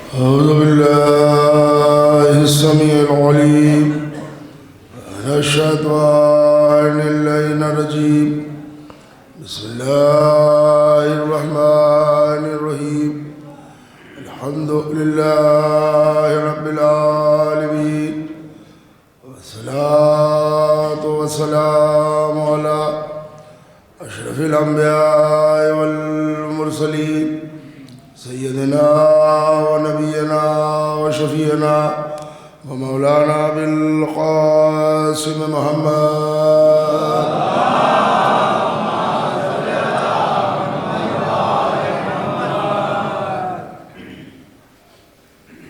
أعوذ بالله السميع العليم من الشيطان اللعين الرجيم. بسم الله الرحمن الرحيم. الحمد لله رب العالمين، والصلاة والسلام على أشرف الأنبياء والمرسلين سيدنا ونبينا وشفينا ومولانا بالقاسم محمد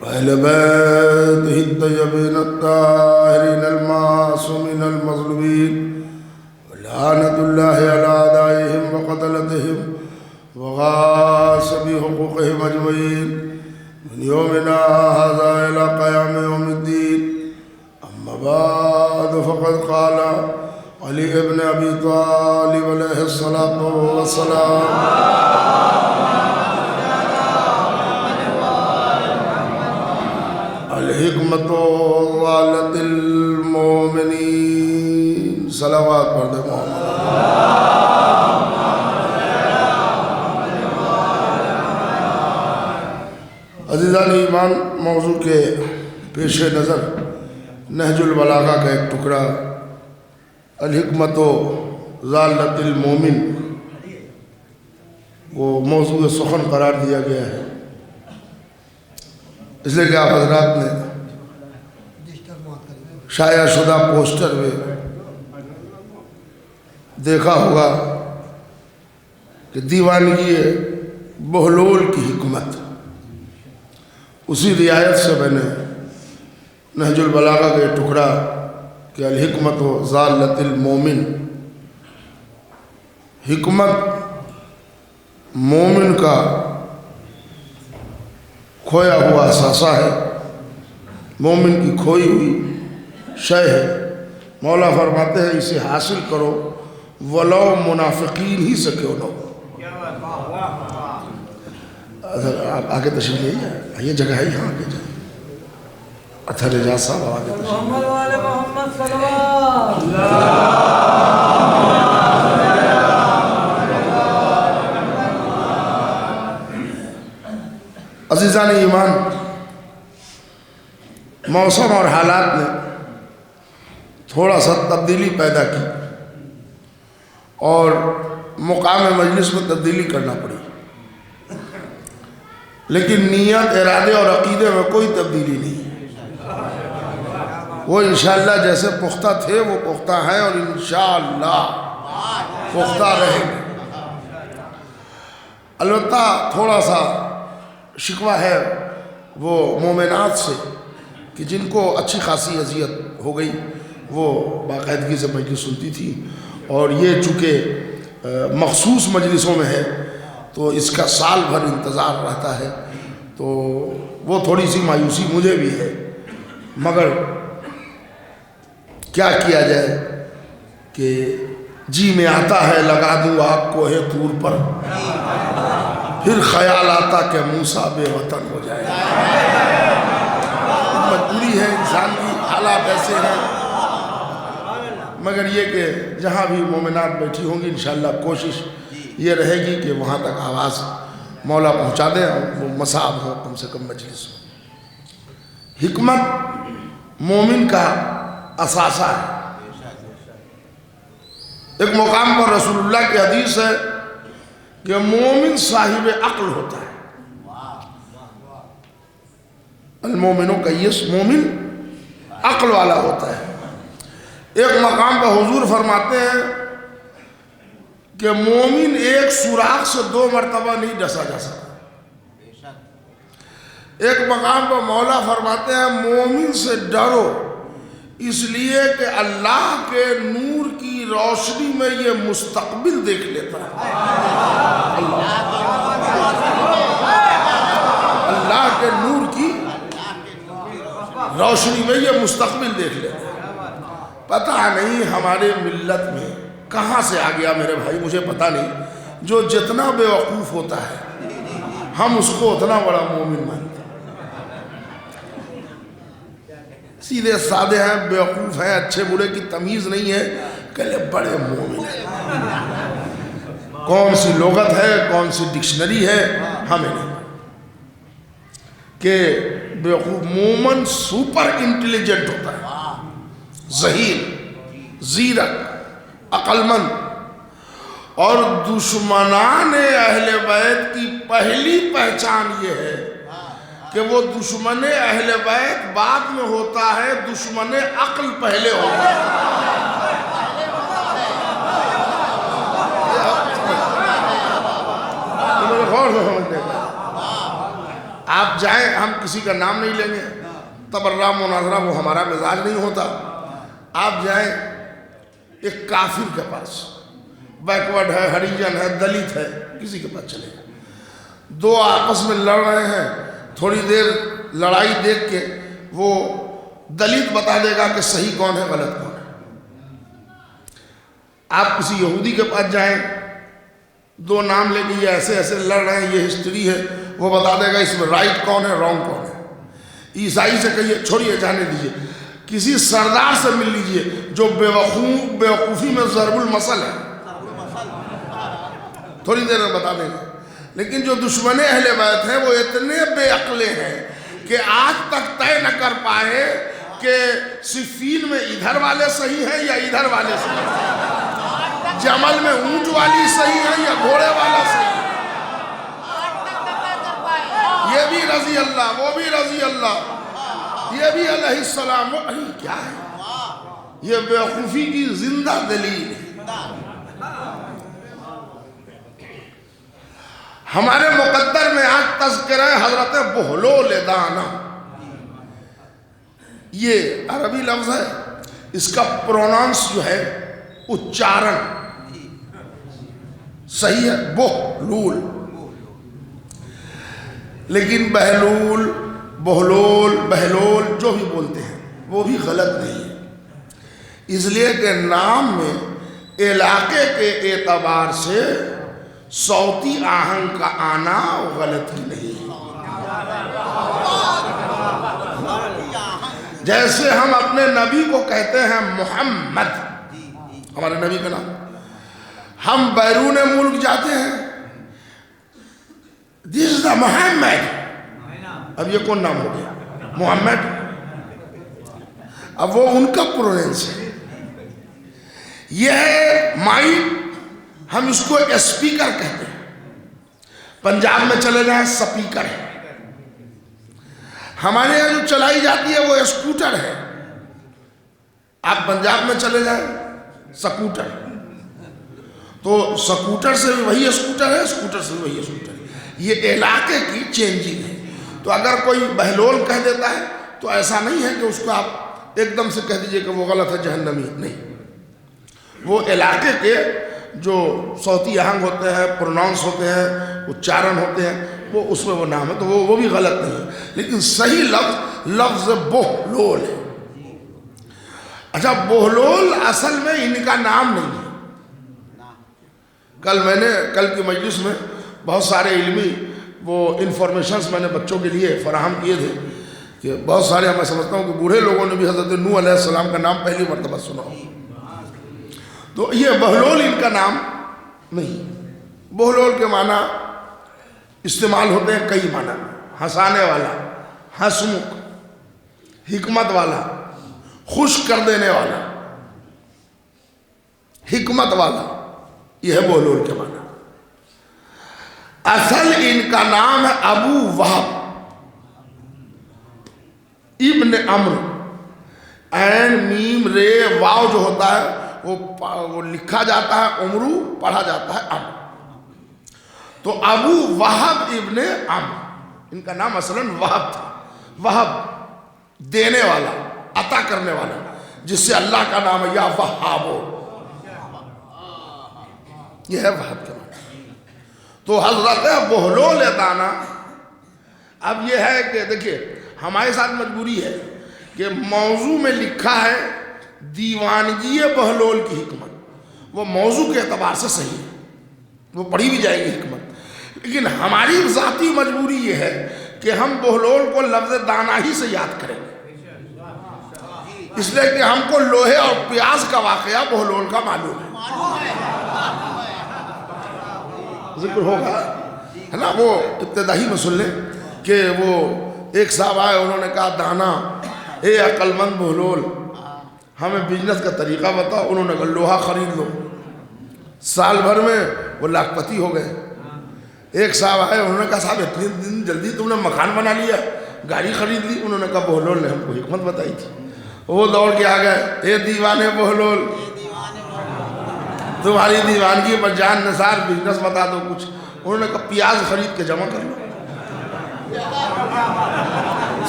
وأهل بيته الطيبين الطاهرين المعصومين المظلومين، ولعنة الله على أعدائهم وقتلتهم وغاصبي حقوقهم أجمعين من يومنا هذا إلى قيام يوم الدين. أما بعد، فقد قال علي بن أبي طالب عليه الصلاة والسلام: الحکمت ضالت المومنین. صلوات پڑھ دے محمد. عزیزان ایمان، موضوع کے پیش نظر نہج البلاغہ کا ایک ٹکڑا الحکمت ضالت المومن وہ موضوع سخن قرار دیا گیا ہے، اس لیے کہ آپ حضرات نے شائع شدہ پوسٹر میں دیکھا ہوگا کہ دیوانگی بہلول کی حکمت، اسی رعایت سے میں نے نہج البلاغہ کا یہ ٹکڑا کہ الحکمت ضالت المومن، حکمت مومن کا کھویا ہوا اثاثہ ہے، مومن کی کھوئی ہوئی شے ہے. مولا فرماتے ہیں اسے حاصل کرو ولو منافقین ہی سے کیوں نہ ہو. آپ آگے تشریف لے آئیے، یہ جگہ ہے یہاں آگے جائیں. اطہر اجاز صاحب آگے تشریف محمد والے محمد صلوات. عزیزان ایمان، موسم اور حالات نے تھوڑا سا تبدیلی پیدا کی اور مقام مجلس میں تبدیلی کرنا پڑی، لیکن نیت، ارادے اور عقیدے میں کوئی تبدیلی نہیں. وہ انشاءاللہ جیسے پختہ تھے وہ پختہ ہیں اور انشاءاللہ پختہ رہیں گے. البتہ تھوڑا سا شکوہ ہے وہ مومنات سے کہ جن کو اچھی خاصی اذیت ہو گئی، وہ باقاعدگی سے مجلس سنتی تھی، اور یہ چونکہ مخصوص مجلسوں میں ہے تو اس کا سال بھر انتظار رہتا ہے، تو وہ تھوڑی سی مایوسی مجھے بھی ہے. مگر کیا کیا جائے کہ جی میں آتا ہے لگا دوں آگ کوہ طور پر، پھر خیال آتا کہ موسیٰ بے وطن ہو جائے. مجبوری ہے انسان کی، حالات ایسے ہیں. مگر یہ کہ جہاں بھی مومنات بیٹھی ہوں گی انشاءاللہ کوشش یہ رہے گی کہ وہاں تک آواز مولا پہنچا دیں، وہ مصاب ہو کم سے کم مجلس ہو. حکمت مومن کا اثاثہ ہے. ایک مقام پر رسول اللہ کی حدیث ہے کہ مومن صاحب عقل ہوتا ہے. المومنوں کا یہ مومن عقل والا ہوتا ہے. ایک مقام پر حضور فرماتے ہیں کہ مومن ایک سوراخ سے 2 مرتبہ نہیں ڈسا جا سکتا. ایک مقام پر مولا فرماتے ہیں مومن سے ڈرو اس لیے کہ اللہ کے نور کی روشنی میں یہ مستقبل دیکھ لیتا ہے. اللہ کے نور کی روشنی میں یہ مستقبل دیکھ لیتا ہے. پتہ نہیں ہمارے ملت میں کہاں سے آ گیا میرے بھائی، مجھے پتہ نہیں، جو جتنا بے وقوف ہوتا ہے ہم اس کو اتنا بڑا مومن مانتے ہیں. سیدھے سادے ہیں، بیوقوف ہیں، اچھے برے کی تمیز نہیں ہے، کہلے بڑے مومن ہیں۔ کون سی لغت ہے، کون سی ڈکشنری ہے، ہمیں نہیں کہ بیوقوف مومن سپر انٹیلیجنٹ ہوتا ہے، ذہین، زیرک، عقل مند۔ اور دشمنان اہل بیت کی پہلی پہچان یہ ہے کہ وہ دشمن اہل بیت بعد میں ہوتا ہے، دشمن عقل پہلے ہوتا ہے۔ غور سے سمجھنے کا، آپ جائیں، ہم کسی کا نام نہیں لیں گے، تبرہ مناظرہ وہ ہمارا مزاج نہیں ہوتا۔ آپ جائیں ایک کافر کے پاس، بیکورڈ ہے، ہریجن ہے، دلت ہے، کسی کے پاس چلے گا، دو آپس میں لڑ رہے ہیں، تھوڑی دیر لڑائی دیکھ کے وہ دلت بتا دے گا کہ صحیح کون ہے، غلط کون ہے۔ آپ کسی یہودی کے پاس جائیں، دو نام لے کے یہ ایسے ایسے لڑ رہے ہیں، یہ ہسٹری ہے، وہ بتا دے گا اس میں رائٹ کون ہے، رانگ کون ہے۔ عیسائی سے کہیے چھوڑیے، جانے دیجیے، کسی سردار سے مل لیجیے جو بیوقوفی میں ضرب المثل ہے، تھوڑی دیر میں بتا دیں گے۔ لیکن جو دشمن اہل بیت ہیں وہ اتنے بے عقلے ہیں کہ آج تک طے نہ کر پائے کہ صفین میں ادھر والے صحیح ہیں یا ادھر والے صحیح ہیں، جمل میں اونٹ والی صحیح ہے یا گھوڑے والا صحیح ہے، یہ بھی رضی اللہ، وہ بھی رضی اللہ، یہ بھی علیہ السلام، وہ کیا ہے؟ یہ بیوقوفی کی زندہ دلیل ہے۔ ہمارے مقدر میں آج تذکرہ حضرت بہلول دانا، یہ عربی لفظ ہے، اس کا پرونانس جو ہے، اچارن صحیح ہے بہلول، لیکن بہلول، بہلول، بہلول جو بھی بولتے ہیں وہ بھی غلط نہیں ہے، اس لیے کہ نام میں علاقے کے اعتبار سے صوتی آہنگ کا آنا غلط ہی نہیں ہے۔ جیسے ہم اپنے نبی کو کہتے ہیں محمد، ہمارے نبی کا نام، ہم بیرون ملک جاتے ہیں، this is the محمد، اب یہ کون نام ہو گیا؟ محمد، اب وہ ان کا پروننس ہے، یہ ہے مائک، ہم اس کو اسپیکر کہتے ہیں، پنجاب میں چلے جائیں سپیکر ہے، ہمارے یہاں جو چلائی جاتی ہے وہ اسکوٹر ہے، آپ پنجاب میں چلے جائیں سکوٹر، تو سکوٹر سے بھی وہی اسکوٹر ہے، اسکوٹر سے بھی وہی اسکوٹر ہے، یہ علاقے کی چینجنگ ہے۔ تو اگر کوئی بہلول کہہ دیتا ہے تو ایسا نہیں ہے کہ اس کو آپ ایک دم سے کہہ دیجئے کہ وہ غلط ہے، جہنمی، نہیں، وہ علاقے کے جو صوتی آہنگ ہوتے ہیں، پروناؤنس ہوتے ہیں، اچارن ہوتے ہیں، وہ اس میں وہ نام ہے، تو وہ بھی غلط نہیں ہے، لیکن صحیح لفظ بہلول ہے۔ اچھا، بہلول اصل میں ان کا نام نہیں ہے۔ کل کی مجلس میں بہت سارے علمی وہ انفارمیشنز میں نے بچوں کے لیے فراہم کیے تھے کہ بہت سارے، میں سمجھتا ہوں کہ بوڑھے لوگوں نے بھی حضرت نوح علیہ السلام کا نام پہلی مرتبہ سنا ہو، تو یہ بہلول ان کا نام نہیں۔ بہلول کے معنی استعمال ہوتے ہیں کئی معنی، ہنسانے والا، ہنسمکھ، حکمت والا، خوش کر دینے والا، حکمت والا، یہ ہے بہلول کے معنی۔ اصل ان کا نام ہے ابو وہب ابن عمرو، عین میم رے واو جو ہوتا ہے وہ لکھا جاتا ہے عمرو، پڑھا جاتا ہے عمرو، تو ابو وہب ابن عمرو، ان کا نام اصلاً وہب تھا، وہب دینے والا، عطا کرنے والا، جس سے اللہ کا نام ہے یا وہابو، یہ ہے وہب کا نام۔ تو حضرت بہلول دانا، اب یہ ہے کہ دیکھیے ہمارے ساتھ مجبوری ہے کہ موضوع میں لکھا ہے دیوانگی بہلول کی حکمت، وہ موضوع کے اعتبار سے صحیح ہے، وہ پڑھی بھی جائے گی حکمت، لیکن ہماری ذاتی مجبوری یہ ہے کہ ہم بہلول کو لفظ دانا ہی سے یاد کریں گے۔ اس لیے کہ ہم کو لوہے اور پیاز کا واقعہ بہلول کا معلوم ہے، ذکر ہوگا ہے نا. وہ ابتدائی میں سن لیں کہ وہ ایک صاحب آئے، انہوں نے کہا دانا اے عقل مند بہلول ہمیں بزنس کا طریقہ بتاؤ. انہوں نے کہا لوہا خرید لو. سال بھر میں وہ لاکھ پتی ہو گئے. ایک صاحب آئے، انہوں نے کہا صاحب اتنی دن جلدی تم نے مکان بنا لیا، گاڑی خرید لی. انہوں نے کہا بہلول نے ہم کو حکمت بتائی تھی. وہ دوڑ کے آ گئے، اے دیوانے بہلول تمہاری دیوانگی پر جان نثار، بزنس بتا دو کچھ. انہوں نے کہا پیاز خرید کے جمع کر لو،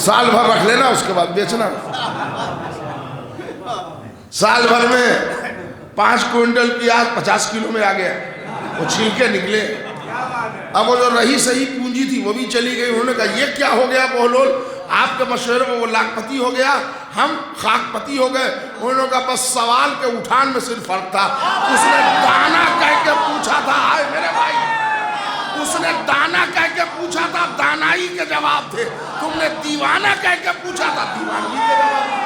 سال بھر رکھ لینا، اس کے بعد بیچنا. سال بھر میں 5 کوئنٹل پیاز 50 کلو میں آ گیا. وہ چھلکے نکلے. اب وہ جو رہی صحیح پونجی تھی وہ بھی چلی گئی. انہوں نے کہا یہ کیا ہو گیا بہلول، آپ کے مشورے میں وہ لاکھ پتی ہو گیا، ہم خاک پتی ہو گئے. انہوں نے کہا بس سوال کے اٹھان میں صرف فرق تھا. اس نے دانا کہہ کے پوچھا تھا، آئے میرے بھائی، اس نے دانا کہہ کے پوچھا تھا، دانائی کے جواب تھے. تم نے دیوانہ کہہ کے پوچھا تھا، دیوانگی کے جواب تھے.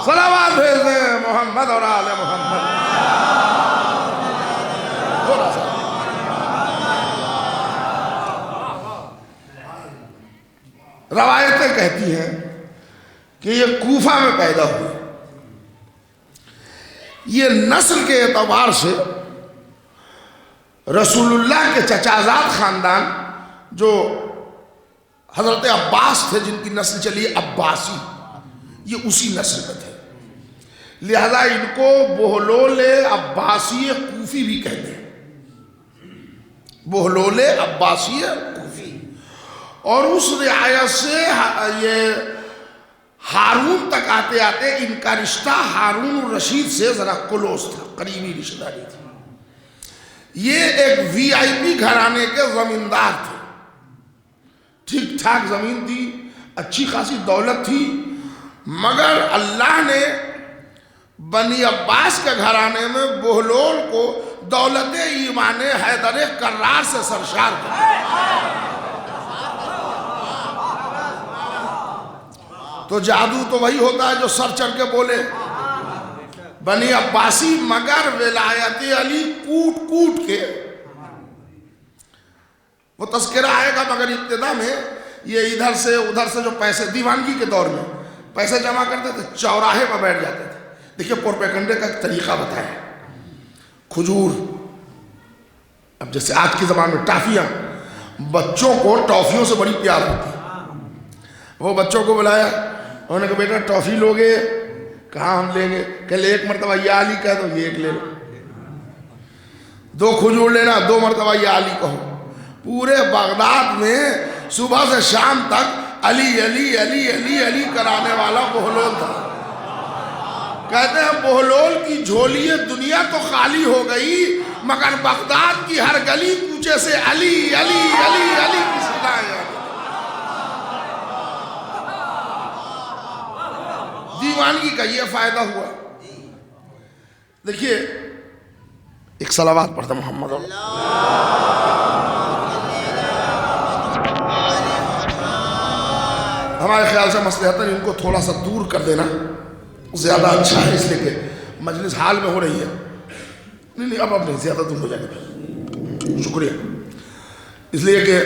صلوات بھیج دیں محمد اور آل محمد. روایتیں کہتی ہیں کہ یہ کوفہ میں پیدا ہوئے. یہ نسل کے اعتبار سے رسول اللہ کے چچازاد خاندان جو حضرت عباس تھے، جن کی نسل چلی عباسی، یہ اسی نسل میں تھے. لہذا ان کو بہلول عباسی کوفی بھی کہتے ہیں. بہلول عباسی کوفی. اور اس رعایت سے یہ ہارون تک آتے آتے ان کا رشتہ ہارون الرشید سے ذرا کلوز تھا، قریبی رشتہ داری تھی. یہ ایک وی آئی پی گھرانے کے زمیندار تھے. ٹھیک ٹھاک زمین تھی، اچھی خاصی دولت تھی، مگر اللہ نے بنی عباس کے گھرانے میں بہلول کو دولت ایمان حیدر کرار سے سرشار کر. تو جادو تو وہی ہوتا ہے جو سر چڑھ کے بولے. بنی عباسی مگر ولایت علی کوٹ کوٹ کے. وہ تذکرہ آئے گا، مگر ابتدا میں یہ ادھر سے ادھر سے جو پیسے دیوانگی کے دور میں پیسے جمع کرتے تھے، چوراہے پر بیٹھ جاتے تھے. دیکھیے پروپیگنڈے کا ایک طریقہ بتایا. کھجور، اب جیسے آج کی زبان میں ٹافیاں، بچوں کو ٹافیوں سے بڑی پیار ہوتی ہے. وہ بچوں کو بلایا، انہوں نے کہا بیٹا ٹافی لوگے؟ کہاں ہم لیں گے. کہ ایک مرتبہ یا علی کہہ دو، یہ ایک لے لو. 2 کھجور لینا، 2 مرتبہ یا علی کہو. پورے بغداد میں صبح سے شام تک علی علی علی علی علی کرانے والا بہلول تھا. کہتے ہیں بہلول کی جھولی دنیا تو خالی ہو گئی، مگر بغداد کی ہر گلی کوچے سے علی علی علی علی کی صدائیں. دیوانگی کا یہ فائدہ ہوا. دیکھیے ایک صلوات پڑھتا محمد. ہمارے خیال سے مصلحتاً ان کو تھوڑا سا دور کر دینا زیادہ اچھا ہے، اس لیے کہ مجلس حال میں ہو رہی ہے. نہیں اب نہیں، زیادہ دور ہو جائے گا. شکریہ. اس لیے کہ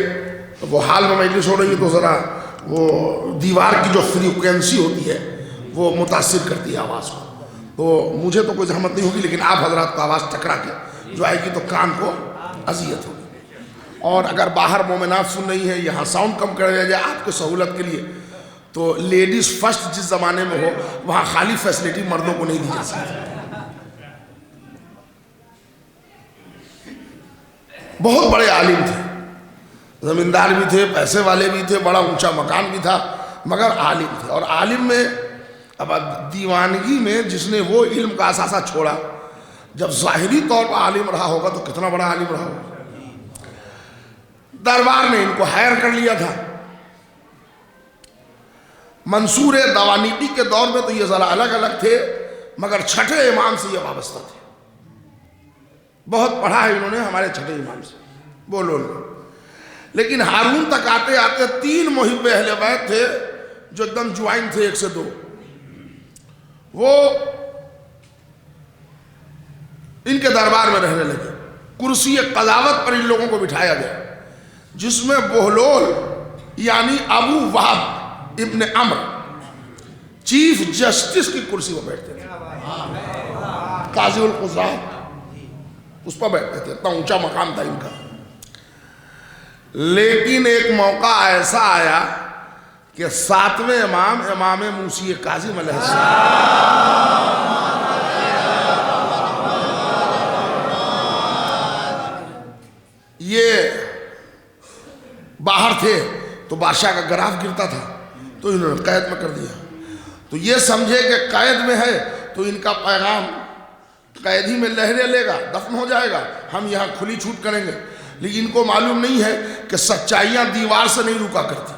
وہ حال میں مجلس ہو رہی ہے تو ذرا وہ دیوار کی جو فریکوینسی ہوتی ہے وہ متاثر کرتی ہے آواز کو. تو مجھے تو کوئی زحمت نہیں ہوگی، لیکن آپ حضرات کو آواز ٹکرا کے جو آئے گی تو کان کو اذیت ہوگی. اور اگر باہر مومنات سن رہی ہیں، یہاں ساؤنڈ کم کر دیا جائے آپ کے سہولت کے لیے، تو لیڈیز فرسٹ جس زمانے میں ہو وہاں خالی فیسلٹی مردوں کو نہیں دی جا سکتی. بہت بڑے عالم تھے، زمیندار بھی تھے، پیسے والے بھی تھے، بڑا اونچا مکان بھی تھا، مگر عالم تھے. اور عالم میں اب دیوانگی میں جس نے وہ علم کا اثاثہ چھوڑا، جب ظاہری طور پر عالم رہا ہوگا تو کتنا بڑا عالم رہا ہوگا. دربار نے ان کو ہائر کر لیا تھا. منصور دوانیقی کے دور میں تو یہ ذرا الگ الگ تھے، مگر چھٹے امام سے یہ وابستہ تھے. بہت پڑھا ہے انہوں نے ہمارے چھٹے امام سے بولو. لیکن ہارون تک آتے آتے 3 محب اہل بیت تھے جو ایک دم جوائن تھے 1 سے 2. وہ ان کے دربار میں رہنے لگے. کرسی قضاوت پر ان لوگوں کو بٹھایا گیا جس میں بہلول یعنی ابو وہب ابن عمر چیف جسٹس کی کرسی پر بیٹھتے تھے. قاضی القضات اس پر بیٹھتے تھے. اتنا اونچا مقام تھا ان کا. لیکن ایک موقع ایسا آیا کہ 7ویں امام امام موسی کاظم علیہ السلام یہ باہر تھے تو بادشاہ کا گراف گرتا تھا تو انہوں نے قید میں کر دیا. تو یہ سمجھے کہ قید میں ہے تو ان کا پیغام قید ہی میں لہرے لے گا, دفن ہو جائے گا, ہم یہاں کھلی چھوٹ کریں گے. لیکن ان کو معلوم نہیں ہے کہ سچائیاں دیوار سے نہیں رکا کرتی.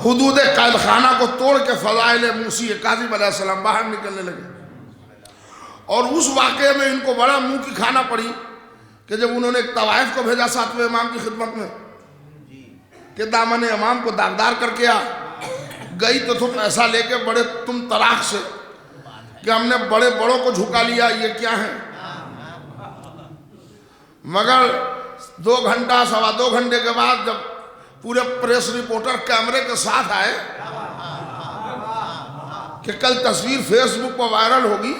حدود قید خانہ کو توڑ کے فضائل موسی کاظم علیہ السلام باہر نکلنے لگے. اور اس واقعے میں ان کو بڑا منہ کی کھانا پڑی کہ جب انہوں نے ایک طوائف کو بھیجا 7ویں امام کی خدمت میں کہ دامن امام کو داغدار کر کے آ. گئی تو تم ایسا لے کے بڑے تم طراق سے کہ ہم نے بڑے بڑوں کو جھکا لیا, یہ کیا ہے. مگر 2 گھنٹہ 2.25 گھنٹے کے بعد جب پورے پریس رپورٹر کیمرے کے ساتھ آئے کہ کل تصویر فیس بک پر وائرل ہوگی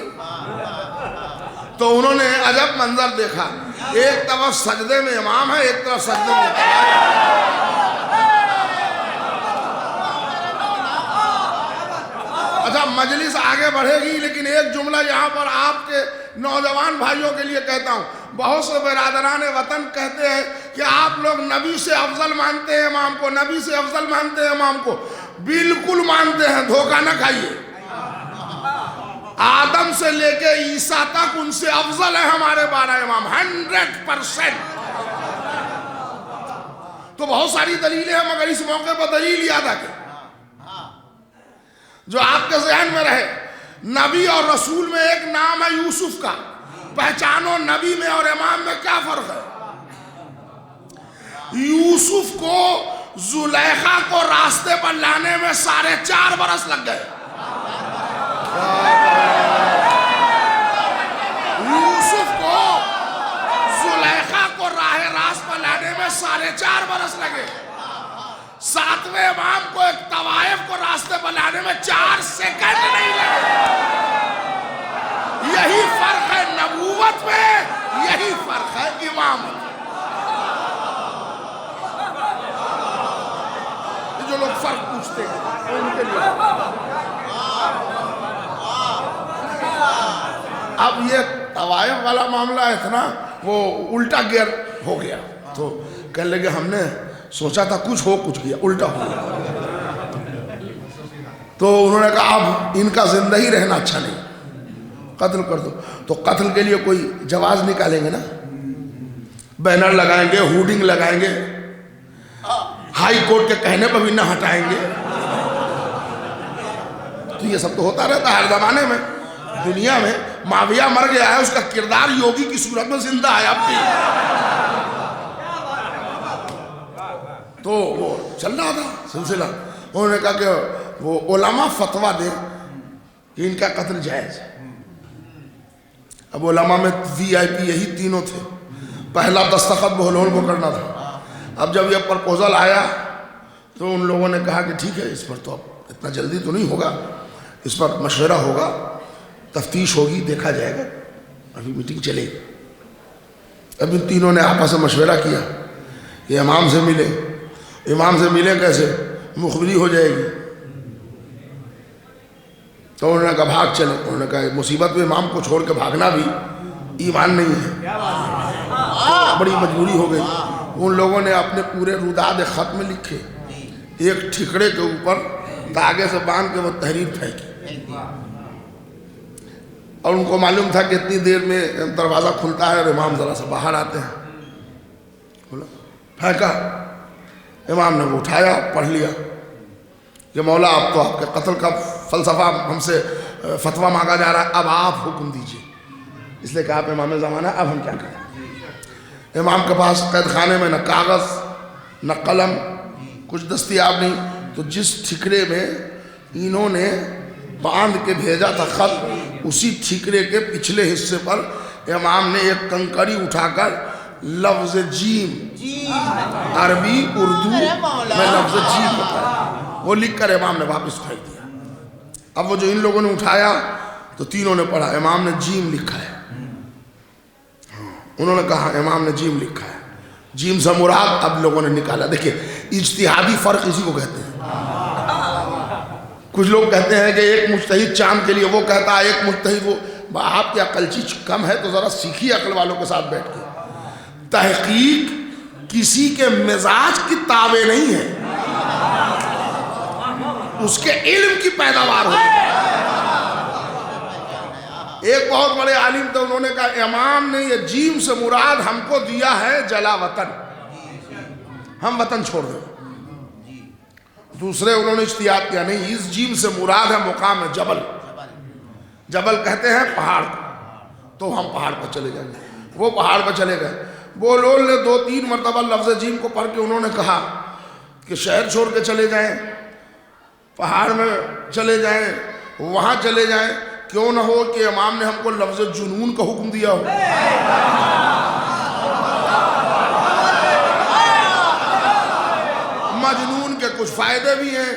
تو انہوں نے عجب منظر دیکھا. ایک طرف سجدے میں امام ہے, ایک طرف سجدے میں اچھا مجلس آگے بڑھے گی لیکن ایک جملہ یہاں پر آپ کے نوجوان بھائیوں کے لیے کہتا ہوں. بہت سے برادران وطن کہتے ہیں کہ آپ لوگ نبی سے افضل مانتے ہیں امام کو, نبی سے افضل مانتے ہیں امام کو. بالکل مانتے ہیں, دھوکہ نہ کھائیے. آدم سے لے کے عیسیٰ تک ان سے افضل ہے ہمارے 12 امام 100%. تو بہت ساری دلیلیں ہیں مگر اس موقع پر دلیل یاد آ کے جو آپ کے ذہن میں رہے. نبی اور رسول میں ایک نام ہے یوسف کا. پہچانو نبی میں اور امام میں کیا فرق ہے. یوسف کو زلیخا کو راستے پر لانے میں 4.5 برس لگ گئے. یوسف کو زلیخا کو راہ راست پر لانے میں 4.5 برس لگے. 7ویں امام کو ایک طوائف کو راستے پر لانے میں 4 سیکنڈ نہیں لگے. یہی فرق ہے نبوت میں, یہی فرق ہے امامت. جو لوگ فرق پوچھتے ہیں ان کے لیے اب یہ طوائف والا معاملہ ہے نا وہ الٹا گیئر ہو گیا. تو کہنے لگے ہم نے سوچا تھا کچھ ہو کچھ کیا الٹا ہو گیا. تو انہوں نے کہا اب ان کا زندہ ہی رہنا اچھا نہیں, قتل کر دو. تو قتل کے لیے کوئی جواز نکالیں گے نا, بینر لگائیں گے, ہوڈنگ لگائیں گے, ہائی کورٹ کے کہنے پر بھی نہ ہٹائیں گے. تو یہ سب تو ہوتا رہتا ہے ہر زمانے میں. دنیا میں معاویہ مر گیا ہے, اس کا کردار یوگی کی صورت میں زندہ ہے اب بھی. تو وہ چل رہا تھا سلسلہ. انہوں نے کہا کہ وہ علماء فتویٰ دیں کہ ان کا قتل جائز ہے. اب علماء میں VIP یہی تینوں تھے. پہلا دستخط بہلول کو کرنا تھا. اب جب یہ پرپوزل آیا تو ان لوگوں نے کہا کہ ٹھیک ہے اس پر تو اب اتنا جلدی تو نہیں ہوگا, اس پر مشورہ ہوگا, تفتیش ہوگی, دیکھا جائے گا, ابھی میٹنگ چلے گی. اب ان تینوں نے آپس میں مشورہ کیا کہ امام سے ملے. امام سے ملے کیسے, مخبری ہو جائے گی. تو انہوں نے کہا بھاگ چلے. انہوں نے کہا مصیبت میں امام کو چھوڑ کے بھاگنا بھی ایمان نہیں ہے. بڑی مجبوری ہو گئی. ان لوگوں نے اپنے پورے روداد خط میں لکھے, ایک ٹھکڑے کے اوپر دھاگے سے باندھ کے وہ تحریر پھینکی. اور ان کو معلوم تھا کہ اتنی دیر میں دروازہ کھلتا ہے اور امام ذرا سا باہر آتے ہیں. پھینکا. امام نے وہ اٹھایا, پڑھ لیا کہ مولا اب تو آپ کے قتل کا فلسفہ ہم سے فتویٰ مانگا جا رہا ہے, اب آپ حکم دیجئے. اس لیے کہ آپ امام زمانہ, اب ہم کیا کریں. امام کے پاس قید خانے میں نہ کاغذ نہ قلم کچھ دستیاب نہیں، تو جس ٹھکرے میں انہوں نے باندھ کے بھیجا تھا خط، اسی ٹھکرے کے پچھلے حصے پر امام نے ایک کنکری اٹھا کر لفظ جیم، عربی اردو میں لفظ جیم بتایا، وہ لکھ کر امام نے واپس پھینک دیا۔ اب وہ جو ان لوگوں نے اٹھایا تو تینوں نے پڑھا، امام نے جیم لکھا ہے، انہوں نے کہا امام نے جیم لکھا ہے، جیم سے مراد اب لوگوں نے نکالا۔ دیکھیں اجتہادی فرق اسی کو کہتے ہیں۔ کچھ لوگ کہتے ہیں کہ ایک مجتہد چاند کے لیے وہ کہتا ہے، ایک مجتہد وہ، آپ کی عقل چیز کم ہے تو ذرا سیکھی عقل والوں کے ساتھ بیٹھ کے۔ تحقیق کسی کے مزاج کی تابع نہیں ہے، اس کے علم کی پیداوار ہوتی ہے۔ ایک بہت بڑے عالم تھے، انہوں نے کہا امام نے یہ جیم سے مراد ہم کو دیا ہے جلا وطن، ہم وطن چھوڑ دیں۔ دوسرے انہوں نے اجتہاد کیا، نہیں اس جیم سے مراد ہے مقام جبل، جبل کہتے ہیں پہاڑ کو، تو ہم پہاڑ پر چلے جائیں گے۔ وہ پہاڑ پر چلے گئے۔ بولول نے 2-3 مرتبہ لفظ جیم کو پڑھ کے انہوں نے کہا کہ شہر چھوڑ کے چلے جائیں، پہاڑ میں چلے جائیں، وہاں چلے جائیں، کیوں نہ ہو کہ امام نے ہم کو لفظ جنون کا حکم دیا ہو۔ مجنون کے کچھ فائدے بھی ہیں،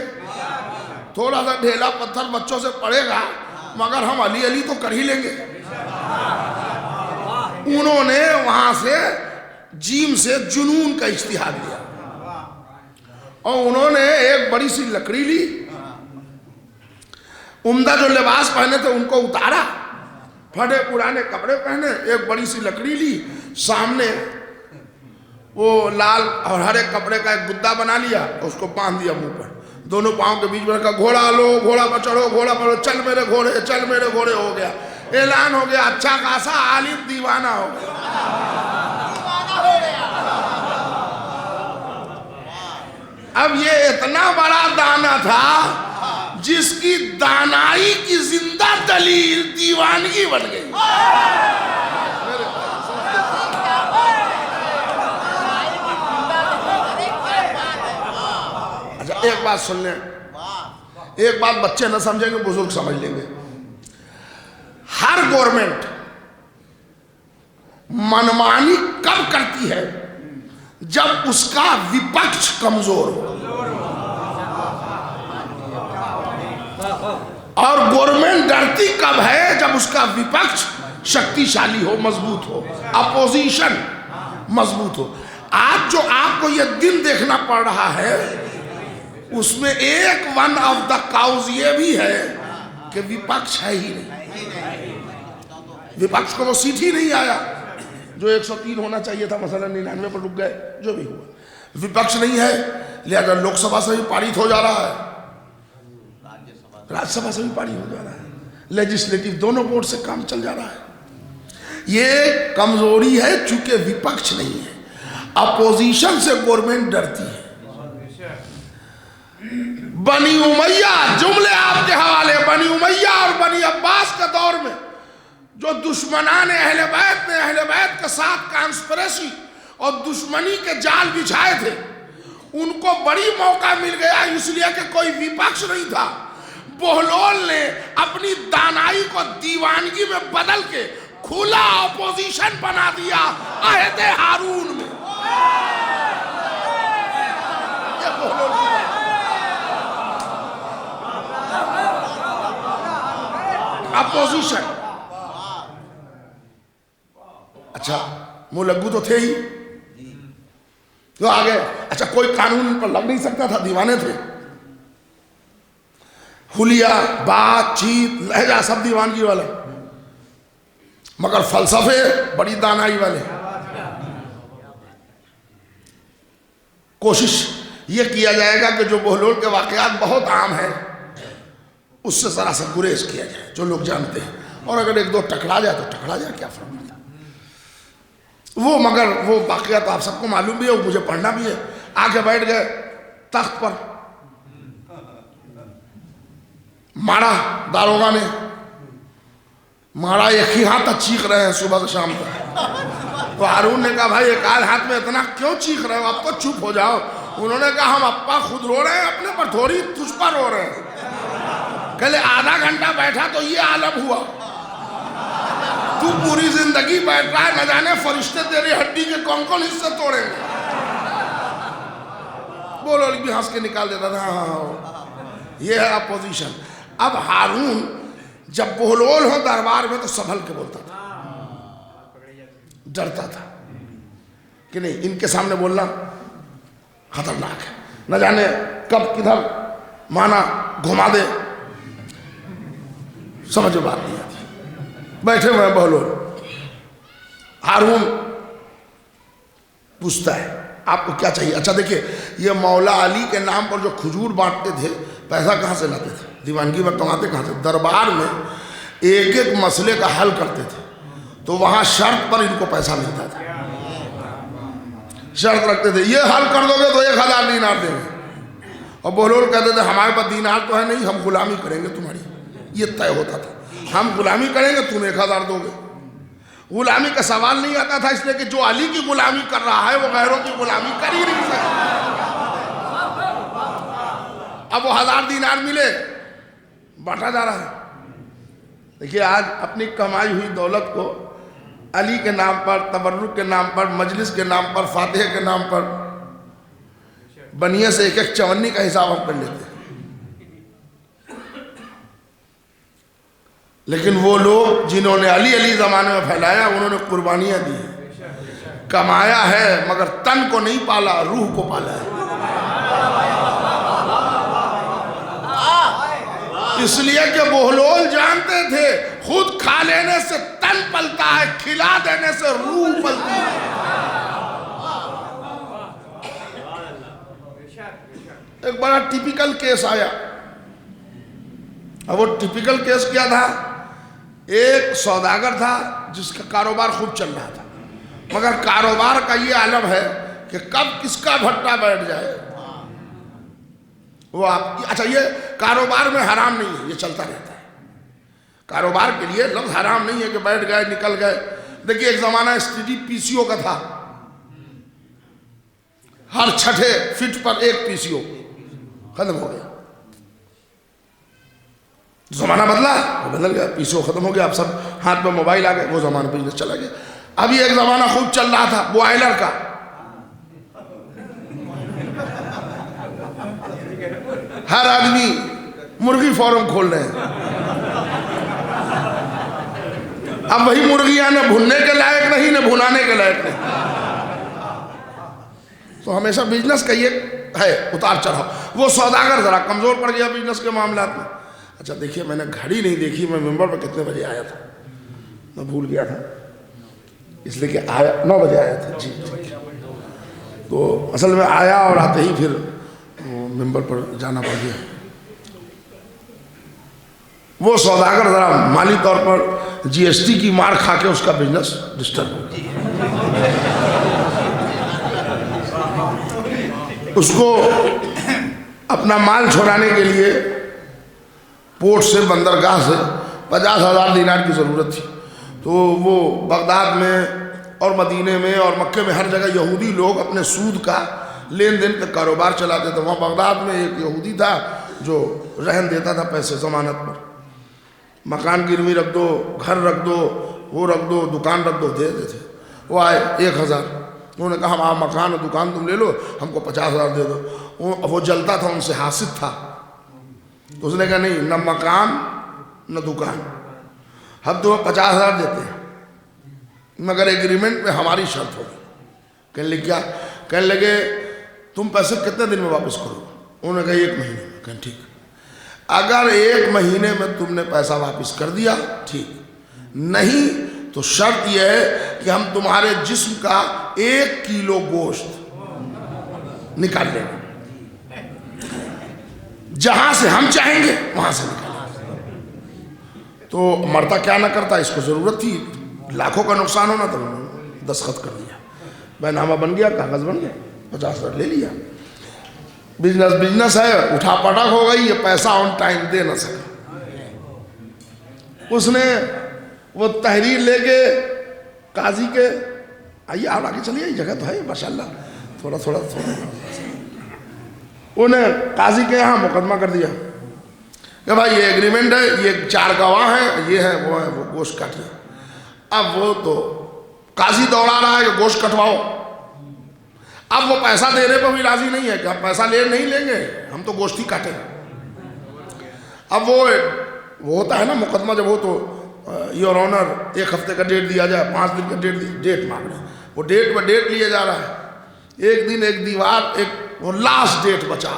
تھوڑا سا ڈھیلا پتھر بچوں سے پڑے گا مگر ہم علی علی تو کر ہی لیں گے۔ انہوں نے وہاں سے جیم سے جنون کا اجتہاد لیا، اور انہوں نے ایک بڑی سی لکڑی لی، عمدہ جو لباس پہنے تھے ان کو اتارا، پھٹے پرانے کپڑے پہنے، ایک بڑی سی لکڑی لی، سامنے وہ لال اور ہرے کپڑے کا ایک گدا بنا لیا، اس کو باندھ دیا منہ پر، دونوں پاؤں کے بیچ میں رکھا، گھوڑا لو، گھوڑا پر چڑھو، گھوڑا پر چل میرے گھوڑے، چل میرے گھوڑے، ہو گیا اعلان، ہو گیا اچھا خاصا عالم دیوانہ ہو گیا۔ اب یہ اتنا بڑا دانا تھا جس کی دانائی کی زندہ دلیل دیوانگی بن گئی۔ اچھا ایک بات سن لیں، ایک بات بچے نہ سمجھیں گے بزرگ سمجھ لیں گے۔ ہر گورنمنٹ منمانی کب کرتی ہے؟ جب اس کا وپکش کمزور ہو، اور گورنمنٹ ڈرتی کب ہے؟ جب اس کا وپکش شکتی شالی ہو، مضبوط ہو، اپوزیشن مضبوط ہو۔ آج جو آپ کو یہ دن دیکھنا پڑ رہا ہے، اس میں ایک ون آف دا کاؤز یہ بھی ہے کہ وپکش ہے ہی نہیں، وپکش کو وہ سیٹ ہی نہیں آیا جو 103 ہونا چاہیے تھا، مثلا 99 پر رک گئے، جو بھی ہوا وپکش نہیں ہے، لہذا لوک سبھا سے بھی پاریت ہو جا رہا ہے، راج سبھا سے بھی پاریت ہو جا رہا ہے، لیجسلیٹو دونوں بورڈ سے کام چل جا رہا ہے۔ یہ کمزوری ہے چونکہ وپکش نہیں ہے، اپوزیشن سے گورنمنٹ ڈرتی ہے۔ بنی امیہ، جملے آپ کے حوالے، بنی امیہ اور بنی عباس کے دور میں جو دشمنان اہل بیت نے اہل بیت کے ساتھ کانسپریسی اور دشمنی کے جال بچھائے تھے، ان کو بڑی موقع مل گیا، اس لیے کہ کوئی وپکش نہیں تھا۔ بہلول نے اپنی دانائی کو دیوانگی میں بدل کے کھلا اپوزیشن بنا دیا عہد ہارون میں۔ یہ بہلول کی اپوزیشن۔ اچھا وہ لگو تو تھے ہی، تو آگے اچھا کوئی قانون ان پر لگ نہیں سکتا تھا، دیوانے تھے، حلیہ، بات چیت، لہجہ سب دیوانگی والا، مگر فلسفے بڑی دانائی والے۔ کوشش یہ کیا جائے گا کہ جو بہلول کے واقعات بہت عام ہیں اس سے ذرا سا گریز کیا جائے، جو لوگ جانتے ہیں، اور اگر ایک دو ٹکرا جائے تو ٹکرا جائے، کیا فرق پڑتا وہ، مگر وہ واقعات آپ سب کو معلوم بھی ہے، وہ مجھے پڑھنا بھی ہے۔ آگے بیٹھ گئے تخت پر، مارا داروغہ نے، مارا ایک ہی ہاتھ چیخ رہے ہیں صبح سے شام تک، تو ہارون نے کہا بھائی ایک آدھ ہاتھ میں اتنا کیوں چیخ رہے ہو، اب تو چپ ہو جاؤ. انہوں نے کہا ہم ابا خود رو رہے ہیں اپنے پر تھوڑی تجھ پر رو رہے ہیں. کہلے آدھا گھنٹہ بیٹھا تو یہ عالم ہوا، تو پوری زندگی بیٹھ رہا ہے، نہ جانے فرشتے تیری ہڈی کے کون کون حصے توڑیں گے. بولو بھی ہنس کے نکال دیتا تھا. ہاں یہ ہے اپوزیشن. اب ہارون جب بہلول ہو دربار میں تو سنبھل کے بولتا تھا، ڈرتا تھا کہ نہیں ان کے سامنے بولنا خطرناک ہے، نہ جانے کب کدھر مانا گھما دے، سمجھ بات نہیں آتی. بیٹھے ہوئے ہیں بہلول. ہارون پوچھتا ہے آپ کو کیا چاہیے؟ اچھا دیکھیے یہ مولا علی کے نام پر جو کھجور بانٹتے تھے پیسہ کہاں سے لاتے تھے؟ دیوانگی میں کماتے کہاں سے؟ دربار میں ایک ایک مسئلے کا حل کرتے تھے تو وہاں شرط پر ان کو پیسہ ملتا تھا. شرط رکھتے تھے یہ حل کر دو گے تو 1000 دینار دیں گے. اور بہلول کہتے تھے ہمارے پاس دینار تو ہے نہیں، ہم غلامی کریں گے تمہاری. یہ طے ہوتا تھا ہم غلامی کریں گے، تم 1000 دو گے. غلامی کا سوال نہیں آتا تھا، اس لیے کہ جو علی کی غلامی کر رہا ہے وہ غیروں کی غلامی کر ہی نہیں سکتا. اب وہ 1000 دینار ملے، بانٹا جا رہا ہے. دیکھیے آج اپنی کمائی ہوئی دولت کو علی کے نام پر، تبرک کے نام پر، مجلس کے نام پر، فاتحہ کے نام پر بنیے سے ایک ایک چونی کا حساب ہم کر لیتے ہیں. لیکن وہ لوگ جنہوں نے علی زمانے میں پھیلایا انہوں نے قربانیاں دی، کمایا ہے مگر تن کو نہیں پالا، روح کو پالا ہے. اس لیے کہ بہلول جانتے تھے خود کھا لینے سے تن پلتا ہے، کھلا دینے سے روح پلتی ہے. ایک بڑا ٹیپیکل کیس آیا. اب وہ ٹیپیکل کیس کیا تھا؟ ایک سوداگر تھا جس کا کاروبار خوب چل رہا تھا، مگر کاروبار کا یہ عالم ہے کہ کب کس کا بھٹا بیٹھ جائے وہ آپ. اچھا یہ کاروبار میں حرام نہیں ہے، یہ چلتا رہتا ہے. کاروبار کے لیے لفظ حرام نہیں ہے کہ بیٹھ گئے نکل گئے. دیکھیے ایک زمانہ اسٹڈی پی سی او کا تھا، ہر چھٹے فٹ پر ایک پی سی او، ختم ہو گیا. زمانہ بدلا، وہ بدل گیا، پی سی او ختم ہو گیا. اب سب ہاتھ میں موبائل آ گئے، وہ زمانہ بزنس چلا گیا. ابھی ایک زمانہ خوب چل رہا تھا بوائلر کا. ہر آدمی مرغی فارم کھول رہے ہیں. اب وہی مرغیاں نہ بھننے کے لائق نہیں، نہ بھنانے کے لائق نہیں. تو ہمیشہ بزنس کا یہ ہے اتار چڑھاؤ. وہ سوداگر ذرا کمزور پڑ گیا بزنس کے معاملات میں. اچھا دیکھیے میں نے گھڑی نہیں دیکھی، میں ممبر پر کتنے بجے آیا تھا میں بھول گیا تھا، اس لیے کہ آیا 9 بجے آیا تھا. جی تو اصل میں آیا اور آتے ہی پھر ممبر پر جانا پڑ گیا. وہ سوداگر ذرا مالی طور پر جی ایس ٹی کی مار کھا کے اس کا بزنس ڈسٹرب ہو گیا. اس کو اپنا مال چھوڑانے کے لیے پورٹ سے، بندرگاہ سے 50,000 دینار کی ضرورت تھی. تو وہ بغداد میں اور مدینے میں اور مکے میں ہر جگہ یہودی لوگ اپنے سود کا لین دین کا کاروبار چلاتے تھے. وہاں بغداد میں ایک یہودی تھا جو رہن دیتا تھا پیسے ضمانت پر. مکان گروی رکھ دو، گھر رکھ دو، وہ رکھ دو، دکان رکھ دو، دے دیتے. وہ آئے 1,000. انہوں نے کہا ہم آپ مکان اور دکان تم لے لو، ہم کو 50,000 دے دو. وہ جلتا تھا، ان سے حاسد تھا. تو اس نے کہا نہیں، نہ مکان نہ دکان، ہم تمہیں 50,000 دیتے ہیں مگر ایگریمنٹ میں ہماری شرط ہوگی. کہنے لگے کیا؟ کہنے لگے تم پیسے کتنے دن میں واپس کرو؟ انہوں نے کہا 1 مہینے میں. کہنے ٹھیک، اگر 1 مہینے میں تم نے پیسہ واپس کر دیا ٹھیک، نہیں تو شرط یہ ہے کہ ہم تمہارے جسم کا 1 کلو گوشت نکال لیں گے، جہاں سے ہم چاہیں گے وہاں سے نکالیں گے. تو مرتا کیا نہ کرتا، اس کو ضرورت تھی، لاکھوں کا نقصان ہونا، تو دستخط کر دیا، بینامہ بن گیا، کاغذ بن گیا، 50,000 لے لیا. بزنس ہے، اٹھا پٹک ہو گئی، یہ پیسہ آن ٹائم دے نہ سکا. اس نے وہ تحریر لے کے قاضی کے آئیے آپ آگے چلیے, یہ جگہ تو ہے ماشاءاللہ. تھوڑا تھوڑا انہیں قاضی کے یہاں مقدمہ کر دیا کہ بھائی یہ ایگریمنٹ ہے, یہ 4 گواہ ہیں, یہ ہے وہ گوشت کاٹیے. اب وہ تو قاضی دوڑا رہا ہے کہ گوشت کٹواؤ. اب وہ پیسہ دینے پہ بھی راضی نہیں ہے کہ ہم پیسہ نہیں لیں گے, ہم تو گوشت ہی کاٹیں. اب وہ ہوتا ہے نا مقدمہ جب ہو تو یور آنر 1 ہفتے کا ڈیٹ دیا جائے, 5 دن کا ڈیٹ مانگ رہے ہیں. وہ ڈیٹ پہ ڈیٹ لیا جا رہا ہے. ایک دن ایک دیوار, ایک وہ لاسٹ ڈیٹ بچا.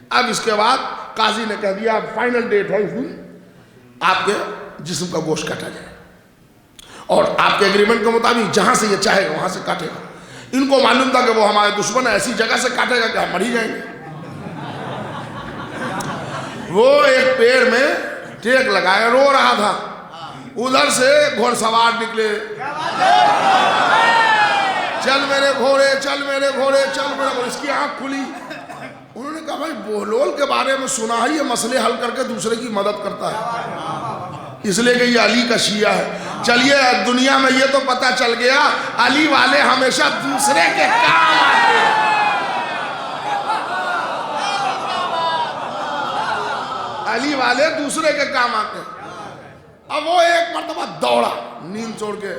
اب اس کے بعد قاضی نے کہہ دیا فائنل ڈیٹ ہے, اس دن آپ کے جسم کا گوشت کاٹا جائے اور آپ کے ایگریمنٹ کے مطابق جہاں سے یہ چاہے گا وہاں سے کاٹے گا. ان کو معلوم تھا کہ وہ ہمارے دشمن ایسی جگہ سے کاٹے گا کہ ہم مر ہی جائیں گے. وہ ایک پیڑ میں ٹیک لگائے رو رہا تھا. ادھر سے گھوڑ سوار نکلے, چل میرے گھوڑے, چل میرے گھوڑے, چل میرے گھوڑے. اس کی آنکھ کھلی. انہوں نے کہا بھائی بہلول کے بارے میں سنا ہے, یہ مسئلے حل کر کے دوسرے کی مدد کرتا ہے, اس لیے کہ یہ علی کا شیعہ ہے. چلیے دنیا میں یہ تو پتہ چل گیا علی والے ہمیشہ دوسرے کے کام آتے ہیں. علی والے دوسرے کے کام آتے ہیں. اب وہ ایک مرتبہ دوڑا نیند چھوڑ کے,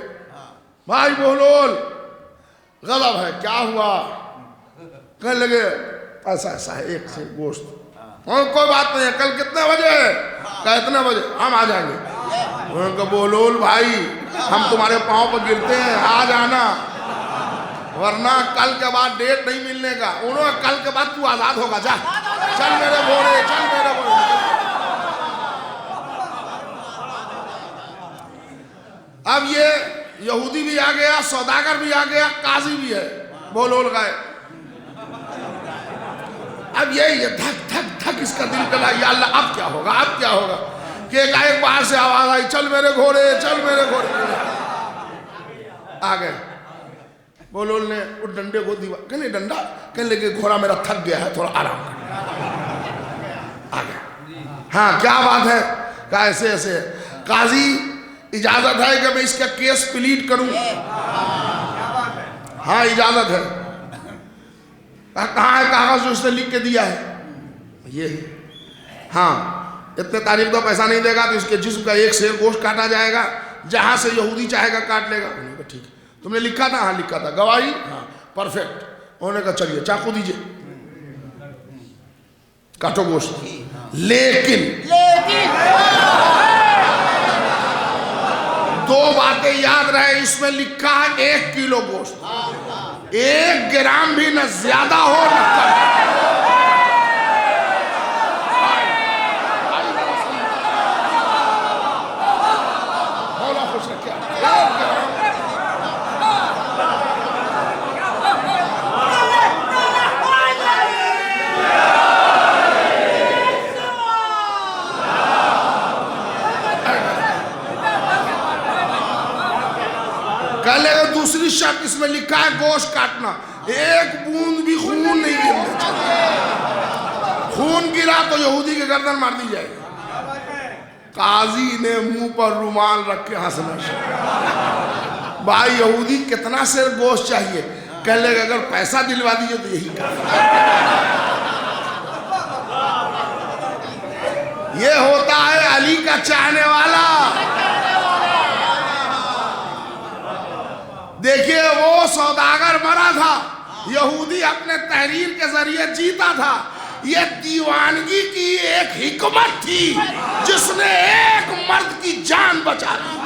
بھائی بہلول غضب ہے, کیا ہوا؟ کہنے لگے ایسا ہے, ایک سے گوشت. کوئی بات نہیں ہے, کل کتنے بجے ہے؟ کہا اتنے بجے, ہم آ جائیں گے. انہوں نے کہا بہلول بھائی ہم تمہارے پاؤں پر گرتے ہیں, آ جانا, ورنہ کل کے بعد ڈیٹ نہیں ملنے کا. انہوں نے کل کے بعد تو آزاد ہوگا, جا چل میرے گھوڑے, چل میرے گھوڑے. اب یہ یہودی بھی آ گیا, سوداگر بھی آ گیا, قاضی بھی ہے, بہلول گئے. اب یہ دھک دھک دھک اس کا دل کلا, یا اللہ اب کیا ہوگا, اب کیا ہوگا. کہ ایک باہر سے آواز آئی, چل میرے گھوڑے, چل میرے گھوڑے. آ گئے. بہلول نے اس ڈنڈے کو دیوا, کہنے ڈنڈا, کہنے لگے گھوڑا میرا تھک گیا ہے, تھوڑا آرام کر. آ گئے. ہاں کیا بات ہے؟ کہا ایسے ایسے. قاضی اجازت ہے کہ میں اس کا کیس پلیٹ کروں؟ ہاں اجازت ہے. کہاں ہے کاغذ جو اس نے لکھ کے دیا ہے؟ یہ ہاں اتنے تاریخ دو, پیسہ نہیں دے گا تو اس کے جسم کا 1 سیر گوشت کاٹا جائے گا, جہاں سے یہودی چاہے گا کاٹ لے گا. انہوں نے کہا ٹھیک ہے. تم نے لکھا تھا؟ ہاں لکھا تھا. گواہی؟ ہاں پرفیکٹ. انہوں نے کہا چلیے چاقو دیجئے, کاٹو گوشت. لیکن 2 باتیں یاد رہے, اس میں لکھا ہے 1 کلو گوشت, 1 گرام بھی نہ زیادہ ہو نہ کم. مولا خوش رکھے. 1 گرام. کہلے گا دوسری شرط اس میں لکھا ہے گوشت کاٹنا, 1 بوند بھی خون نہیں گرنا چاہیے. خون گرا تو یہودی کے گردن مار دی جائے گی. قاضی نے منہ پر رومال رکھ کے ہنسنا شروع. بھائی یہودی کتنا سیر گوشت چاہیے؟ کہلے گا اگر پیسہ دلوا دیجئے تو یہی کافی. یہ ہوتا ہے علی کا چاہنے والا. دیکھیے وہ سوداگر مرا تھا, یہودی اپنے تحریر کے ذریعے جیتا تھا. یہ دیوانگی کی ایک حکمت تھی جس نے ایک مرد کی جان بچا دی.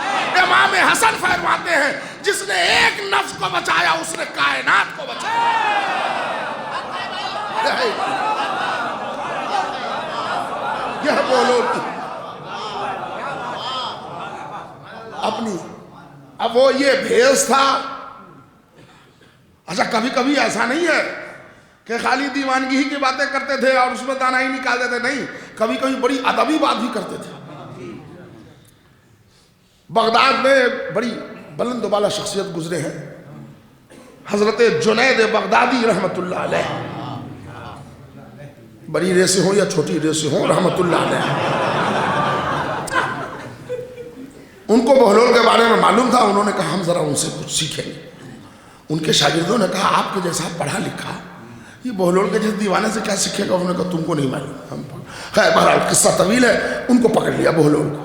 امام حسن فرماتے ہیں جس نے ایک نفس کو بچایا اس نے کائنات کو بچایا. یہ بولو اپنی. اب وہ یہ بھیس تھا. اچھا کبھی کبھی ایسا نہیں ہے کہ خالی دیوانگی ہی کی باتیں کرتے تھے اور اس میں دانا ہی نکالتے تھے, نہیں, کبھی کبھی بڑی ادبی بات بھی کرتے تھے. بغداد میں بڑی بلند و بالا شخصیت گزرے ہیں, حضرت جنید بغدادی رحمت اللہ علیہ. بڑی ریسیں ہوں یا چھوٹی ریسیں ہوں, رحمت اللہ علیہ. ان کو بہلول کے بارے میں معلوم تھا. انہوں نے کہا ہم ذرا ان سے کچھ سیکھیں گے. ان کے شاگردوں نے کہا آپ کے جیسا پڑھا لکھا یہ بہلول کے جیسے دیوانے سے کیا سیکھے گا؟ انہوں نے کہا تم کو نہیں معلوم. خیر بہرحال قصہ طویل ہے. ان کو پکڑ لیا بہلول کو.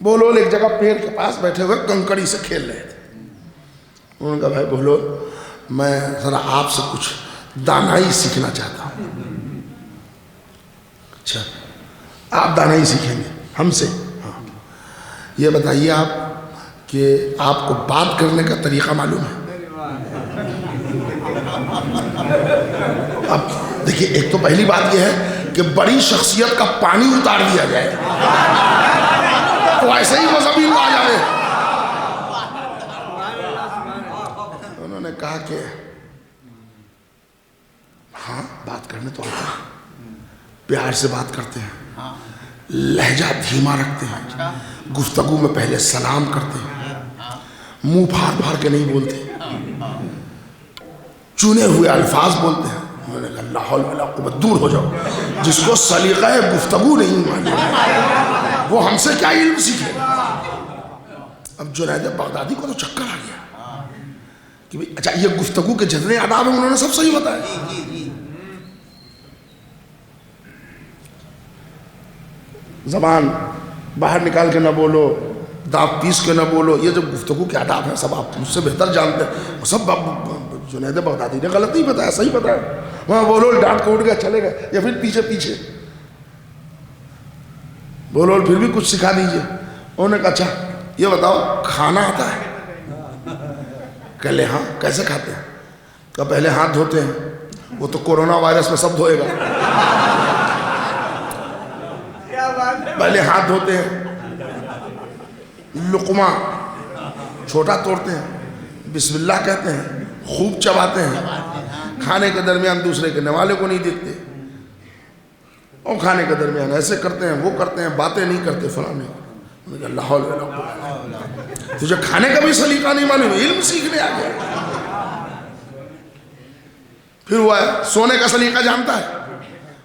بہلول ایک جگہ پیڑ کے پاس بیٹھے ہوئے کنکڑی سے کھیل رہے تھے. انہوں نے کہا بھائی بہلول میں ذرا آپ سے کچھ دانائی سیکھنا چاہتا ہوں. اچھا آپ دانائی سیکھیں گے ہم سے؟ ہاں. یہ بتائیے آپ کہ آپ کو بات کرنے کا طریقہ معلوم ہے؟ اب دیکھیے ایک تو پہلی بات یہ ہے کہ بڑی شخصیت کا پانی اتار دیا جائے تو ایسے ہی وہ زمین میں آ جائے. انہوں نے کہا کہ ہاں بات کرنے تو آتا ہے. پیار سے بات کرتے ہیں, لہجہ دھیما رکھتے ہیں, گفتگو میں پہلے سلام کرتے ہیں, منہ پھاڑ پھاڑ کے نہیں بولتے, چنے ہوئے الفاظ بولتے ہیں. انہوں نے کہا لا حول ولا قوت, دور ہو جاؤ. جس کو سلیقہ گفتگو نہیں معلوم وہ ہم سے کیا علم سیکھے. اب جنید بغدادی کو تو چکر آ گیا کہ اچھا یہ گفتگو کے جتنے آداب ہیں انہوں نے سب صحیح بتایا. زبان باہر نکال کے نہ بولو, دانت پیس کے نہ بولو, یہ جو گفتگو کے آداب ہیں سب آپ مجھ سے بہتر جانتے ہیں. سب جنید بغدادی نے غلط نہیں بتایا, صحیح بتایا. وہاں بولول ڈانٹ کے اٹھ گئے چلے گئے, یا پھر پیچھے پیچھے بولول پھر بھی کچھ سکھا دیجئے. انہوں نے کہا اچھا یہ بتاؤ کھانا آتا ہے؟ کہہ لے ہاں. کیسے کھاتے ہیں؟ کہا پہلے ہاتھ دھوتے ہیں. وہ تو کورونا وائرس میں سب دھوئے گا. پہلے ہاتھ دھوتے ہیں, لقمہ چھوٹا توڑتے ہیں, بسم اللہ کہتے ہیں, خوب چباتے ہیں. کھانے کے درمیان دوسرے کے نوالے کو نہیں دیکھتے, اور کھانے کے درمیان ایسے کرتے ہیں وہ کرتے ہیں, باتیں نہیں کرتے فلاں نہیں. اللہ حول ولا قوت. تجھے کھانے کا بھی سلیقہ نہیں معلوم, علم سیکھنے آ گیا. پھر وہ ہے سونے کا سلیقہ جانتا ہے؟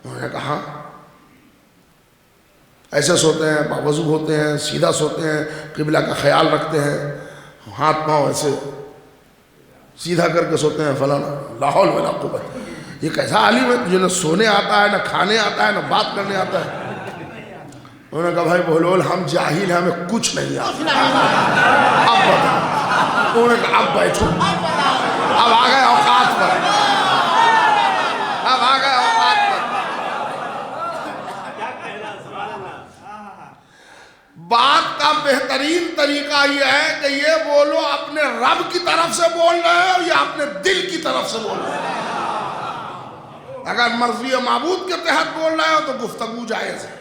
انہوں نے کہا ایسے سوتے ہیں, باوضو ہوتے ہیں, سیدھا سوتے ہیں, قبلہ کا خیال رکھتے ہیں, ہاتھ پاؤں ایسے سیدھا کر کے سوتے ہیں فلانا. لا حول ولا قوت. یہ کیسا عالم ہے تجھے نہ سونے آتا ہے, نہ کھانے آتا ہے, نہ بات کرنے آتا ہے. انہوں نے کہا بھائی بہلول ہم جاہل ہیں, ہمیں کچھ نہیں آتا. اب بتا. انہوں نے کہا اب بیٹھو, اب آ گئے اوقات پر, اب آ گئے اوقات پر. بات کا بہترین طریقہ یہ ہے کہ یہ بولو اپنے رب کی طرف سے بول رہے ہو یا اپنے دل کی طرف سے بول رہے ہو. اگر مرضی معبود کے تحت بول رہے ہو تو گفتگو جائز ہے.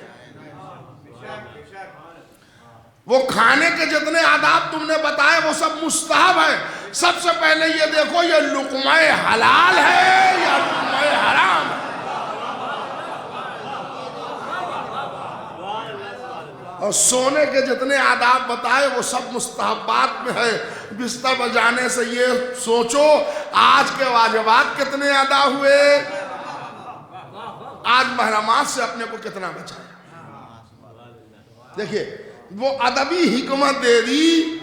وہ کھانے کے جتنے آداب تم نے بتائے وہ سب مستحب ہے. سب سے پہلے یہ دیکھو یہ لقمہ حلال ہے یا لقمہ حرام ہے. اور سونے کے جتنے آداب بتائے وہ سب مستحبات میں ہے. بستر پر جانے سے یہ سوچو آج کے واجبات کتنے ادا ہوئے, آج محرمات سے اپنے کو کتنا بچایا. دیکھیے وہ ادبی حکمت دے دی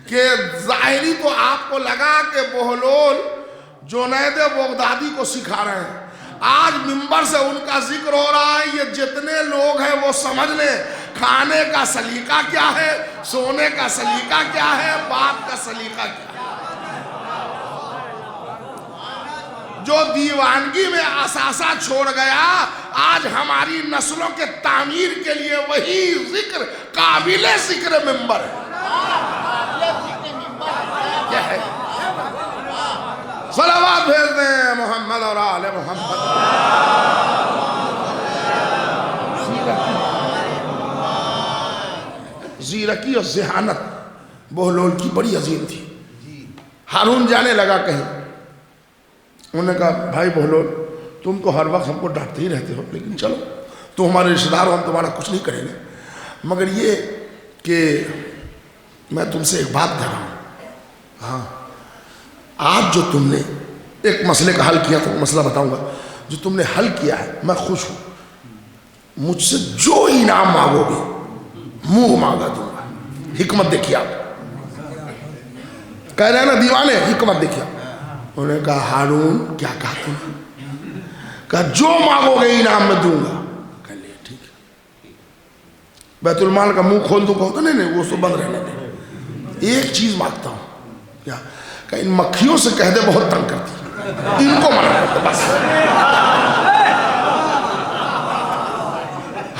کہ ظاہری تو آپ کو لگا کہ بہلول جنید بغدادی کو سکھا رہے ہیں. آج منبر سے ان کا ذکر ہو رہا ہے. یہ جتنے لوگ ہیں وہ سمجھ لیں کھانے کا سلیقہ کیا ہے, سونے کا سلیقہ کیا ہے, بات کا سلیقہ کیا ہے. جو دیوانگی میں اثاثہ چھوڑ گیا آج ہماری نسلوں کے تعمیر کے لیے وہی ذکر قابل ذکر منبر ہے. کیا ہے؟ صلوات بھیج دیں محمد اور آل محمد. زیرکی اور ذہانت بہلول کی بڑی عظیم تھی. ہارون جانے لگا کہیں, انہوں نے کہا بھائی بہلول تم تو ہر وقت ہم کو ڈانٹتے ہی رہتے ہو, لیکن چلو تم ہمارے رشتہ دار ہو, ہم تمہارا کچھ نہیں کریں گے, مگر یہ کہ میں تم سے ایک بات کہہ رہا ہوں. ہاں آج جو تم نے ایک مسئلے کا حل کیا, تو مسئلہ بتاؤں گا, جو تم نے حل کیا ہے میں خوش ہوں. مجھ سے جو انعام مانگو گے منہ مانگا دوں گا. حکمت دیکھیے آپ, کہہ رہے ہیں نا دیوانے، حکمت دیکھیا. انہوں نے کہا ہارون کیا کہا تم نے؟ کہا جو مانگو گے انعام میں دوں گا. کہہ لیا ٹھیک ہے. بیت المال کا منہ کھول دوں گا، نہیں نہیں وہ سو بند رہنے دے. ایک چیز مانگتا ہوں. کیا؟ کہ ان مکھیوں سے کہہ دے بہت تنگ کرتی، ان کو منع کرتے بس.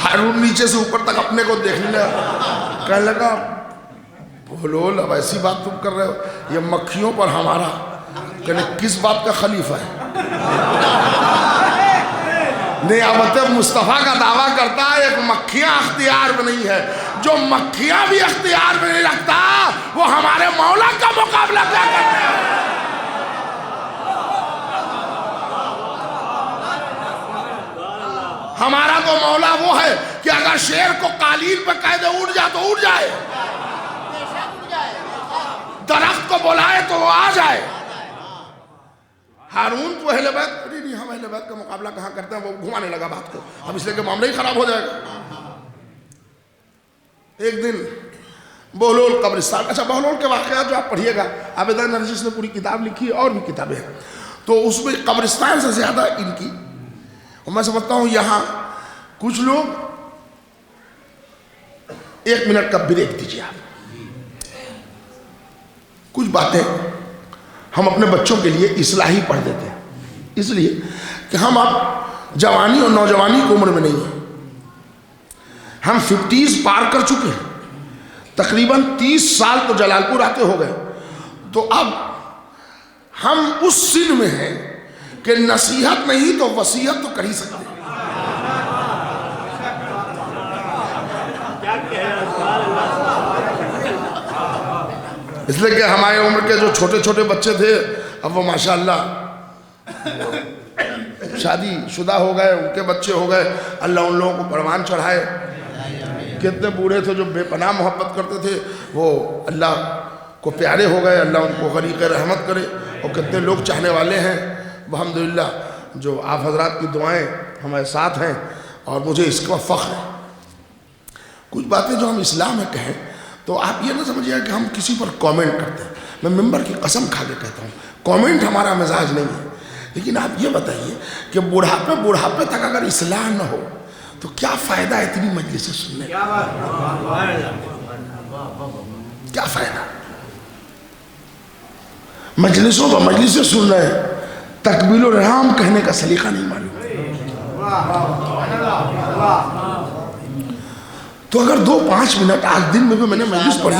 ہارون نیچے سے اوپر تک اپنے کو دیکھنے لگا، کہنے لگا بولول اب ایسی بات تم کر رہے ہو، یہ مکھیوں پر ہمارا کہنے کس بات کا خلیفہ ہے؟ نعمت مصطفیٰ کا دعویٰ کرتا ہے ایک مکھیاں اختیار میں نہیں ہے. جو مکھیاں بھی اختیار میں نہیں رکھتا وہ ہمارے مولا کا مقابلہ کیا کرتے ہیں. ہمارا تو مولا وہ ہے کہ اگر شیر کو قالین پہ کہہ دے اٹھ جا تو اٹھ جائے، درخت کو بلائے تو وہ آ جائے. ہارون تو اہل بیت، نہیں ہم اہل بیت کا مقابلہ کہاں کرتے ہیں. وہ گھمانے لگا بات کو، اب اس لیے کہ معاملہ ہی خراب ہو جائے گا. ایک دن بہلول قبرستان، اچھا بہلول کے واقعات جو آپ پڑھیے گا، عابدہ نرجس نے پوری کتاب لکھی ہے اور بھی کتابیں ہیں، تو اس میں قبرستان سے زیادہ ان کی. اور میں سمجھتا ہوں یہاں کچھ لوگ 1 منٹ کا بریک دیجیے. آپ کچھ باتیں ہم اپنے بچوں کے لیے اصلاحی پڑھ دیتے ہیں، اس لیے کہ ہم اب جوانی اور نوجوانی کی عمر میں نہیں ہیں. ہم 50s پار کر چکے ہیں، تقریباً 30 سال تو جلال پور آتے ہو گئے. تو اب ہم اس سن میں ہیں کہ نصیحت نہیں تو وصیت تو کر ہی سکتے ہیں. اس لیے کہ ہمارے عمر کے جو چھوٹے چھوٹے بچے تھے اب وہ ماشاءاللہ شادی شدہ ہو گئے، ان کے بچے ہو گئے، اللہ ان لوگوں کو پروان چڑھائے. کتنے بوڑھے تھے جو بے پناہ محبت کرتے تھے وہ اللہ کو پیارے ہو گئے، اللہ ان کو غریق رحمت کرے. اور کتنے لوگ چاہنے والے ہیں الحمدللہ، جو آپ حضرات کی دعائیں ہمارے ساتھ ہیں اور مجھے اس کا فخر ہے. کچھ باتیں جو ہم اسلام میں کہیں تو آپ یہ نہ سمجھیے کہ ہم کسی پر کامنٹ کرتے ہیں. میں ممبر کی قسم کھا کے کہتا ہوں کامنٹ ہمارا مزاج نہیں ہے. لیکن آپ یہ بتائیے کہ بڑھاپے تک اگر اصلاح نہ ہو تو کیا فائدہ ہے اتنی مجلسیں سننے کا؟ کیا فائدہ؟ مجلسیں سن رہے ہیں، تکبیر الرحم کہنے کا سلیقہ نہیں معلوم. تو اگر 2-5 منٹ آج دن میں بھی میں نے مجلس پڑھی،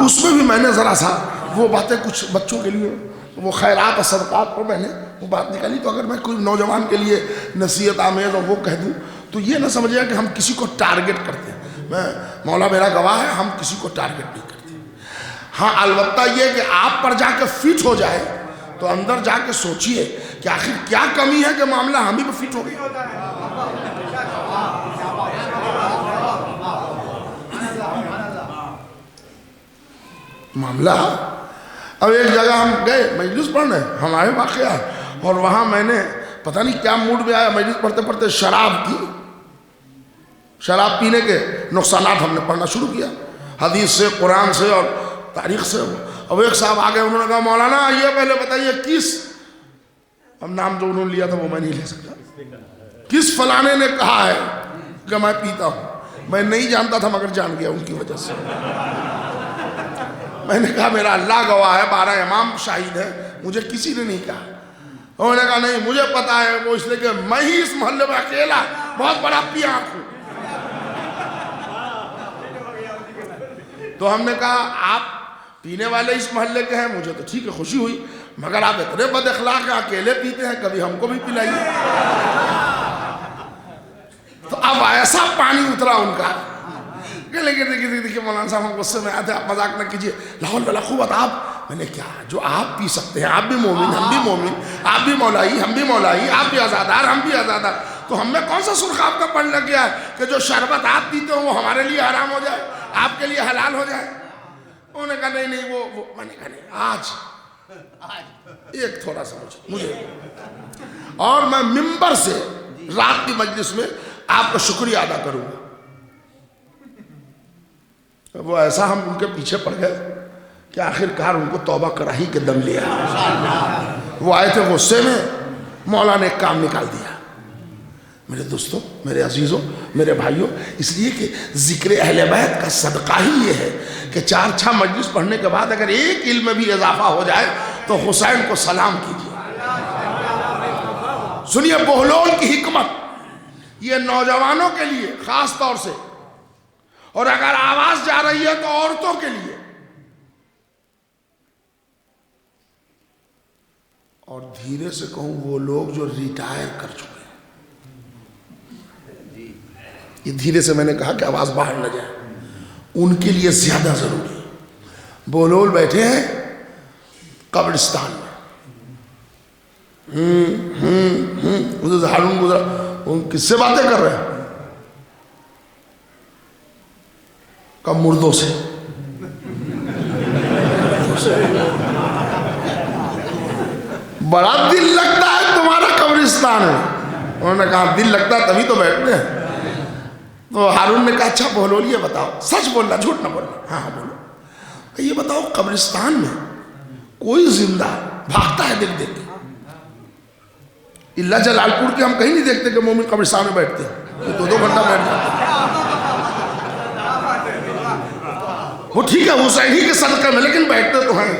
اس میں بھی میں نے ذرا سا وہ باتیں کچھ بچوں کے لیے وہ خیرات اور صدقات پر میں نے وہ بات نکالی. تو اگر میں کوئی نوجوان کے لیے نصیحت آمیز اور وہ کہہ دوں تو یہ نہ سمجھے کہ ہم کسی کو ٹارگٹ کرتے ہیں. میں مولا میرا گواہ ہے، ہم کسی کو ٹارگٹ نہیں کرتے. ہاں البتہ یہ کہ آپ پر جا کے فٹ ہو جائے تو اندر جا کے سوچئے کہ آخر کیا کمی ہے کہ معاملہ ہم ہی پہ فٹ ہو گیا. معاملہ اب ایک جگہ ہم گئے مجلس پڑھنے، ہمارے واقعات، اور وہاں میں نے پتہ نہیں کیا موڈ میں آیا، مجلس پڑھتے پڑھتے شراب پینے کے نقصانات ہم نے پڑھنا شروع کیا، حدیث سے، قرآن سے اور تاریخ سے. اب ایک صاحب آگے انہوں نے کہا مولانا یہ پہلے بتائیے کس، اب نام جو انہوں نے لیا تھا وہ میں نہیں لے سکتا، کس فلانے نے کہا ہے کہ میں پیتا ہوں؟ میں نہیں جانتا تھا مگر جان گیا ان کی وجہ سے. میں نے کہا میرا اللہ گواہ ہے، 12 امام شاہد ہے، مجھے کسی نے نہیں کہا. انہوں نے کہا نہیں مجھے پتا ہے، وہ اس لیے کہ میں ہی اس محلے میں اکیلا بہت بڑا پیا ہوں. تو ہم نے کہا آپ پینے والے اس محلے کے ہیں، مجھے تو ٹھیک ہے خوشی ہوئی، مگر آپ اتنے بد اخلاق ہیں، اکیلے پیتے ہیں، کبھی ہم کو بھی پلائیے. تو اب ایسا پانی اترا ان کا کہ دیکھیے مولانا صاحب ہم غصے میں آئے تھے، آپ مذاق نہ کیجیے، لاہور بلا خوبت آپ. میں نے کیا جو آپ پی سکتے ہیں، آپ بھی مومن ہم بھی مومن، آپ بھی مولائی ہم بھی مولائی، آپ بھی آزادار ہم بھی آزادار، تو ہم میں کون سا سرخ آپ کا پڑ لگ گیا ہے کہ جو شربت آپ پیتے ہو وہ ہمارے لیے حرام ہو جائے، آپ کے لیے حلال ہو جائے. انہوں نے کہا نہیں وہ میں نے کہا نہیں، آج ایک تھوڑا سا مجھے اور میں ممبر سے رات کی مجلس میں آپ کا شکریہ ادا کروں گا. وہ ایسا ہم ان کے پیچھے پڑ گئے کہ آخر کار ان کو توبہ کرا ہی کے دم لیا. وہ آئے تھے غصے میں, مولا نے ایک کام نکال دیا. میرے دوستوں, میرے عزیزوں, میرے بھائیوں, اس لیے کہ ذکر اہل بیت کا صدقہ ہی یہ ہے کہ 4-6 مجلس پڑھنے کے بعد اگر ایک علم میں بھی اضافہ ہو جائے تو حسین کو سلام کیجیے. سنیے بہلول کی حکمت, یہ نوجوانوں کے لیے خاص طور سے, اور اگر آواز جا رہی ہے تو عورتوں کے لیے. اور دھیرے سے کہوں, وہ لوگ جو ریٹائر کر چکے ہیں, یہ دھیرے سے میں نے کہا کہ آواز باہر نہ جائے, ان کے لیے زیادہ ضروری ہے. بہلول بیٹھے ہیں قبرستان میں, ادھر ہارون گزرا, ان کس سے باتیں کر رہے ہیں؟ کب مردوں سے. بڑا دل لگتا ہے تمہارا قبرستان ہے. انہوں نے کہا دل لگتا ہے تبھی تو بیٹھتے ہیں. تو ہارون نے کہا اچھا بہلول یہ بتاؤ, سچ بولنا جھوٹ نہ بولنا. ہاں بولو. یہ بتاؤ قبرستان میں کوئی زندہ بھاگتا ہے دیکھ دیکھ کے؟ اللہ جلال پور کے ہم کہیں نہیں دیکھتے کہ مومن قبرستان میں بیٹھتے ہیں, 2-2 گھنٹہ بیٹھ جاتے ہیں. وہ ٹھیک ہے حسین ہی کے صدقے میں, لیکن بیٹھتے تو ہیں.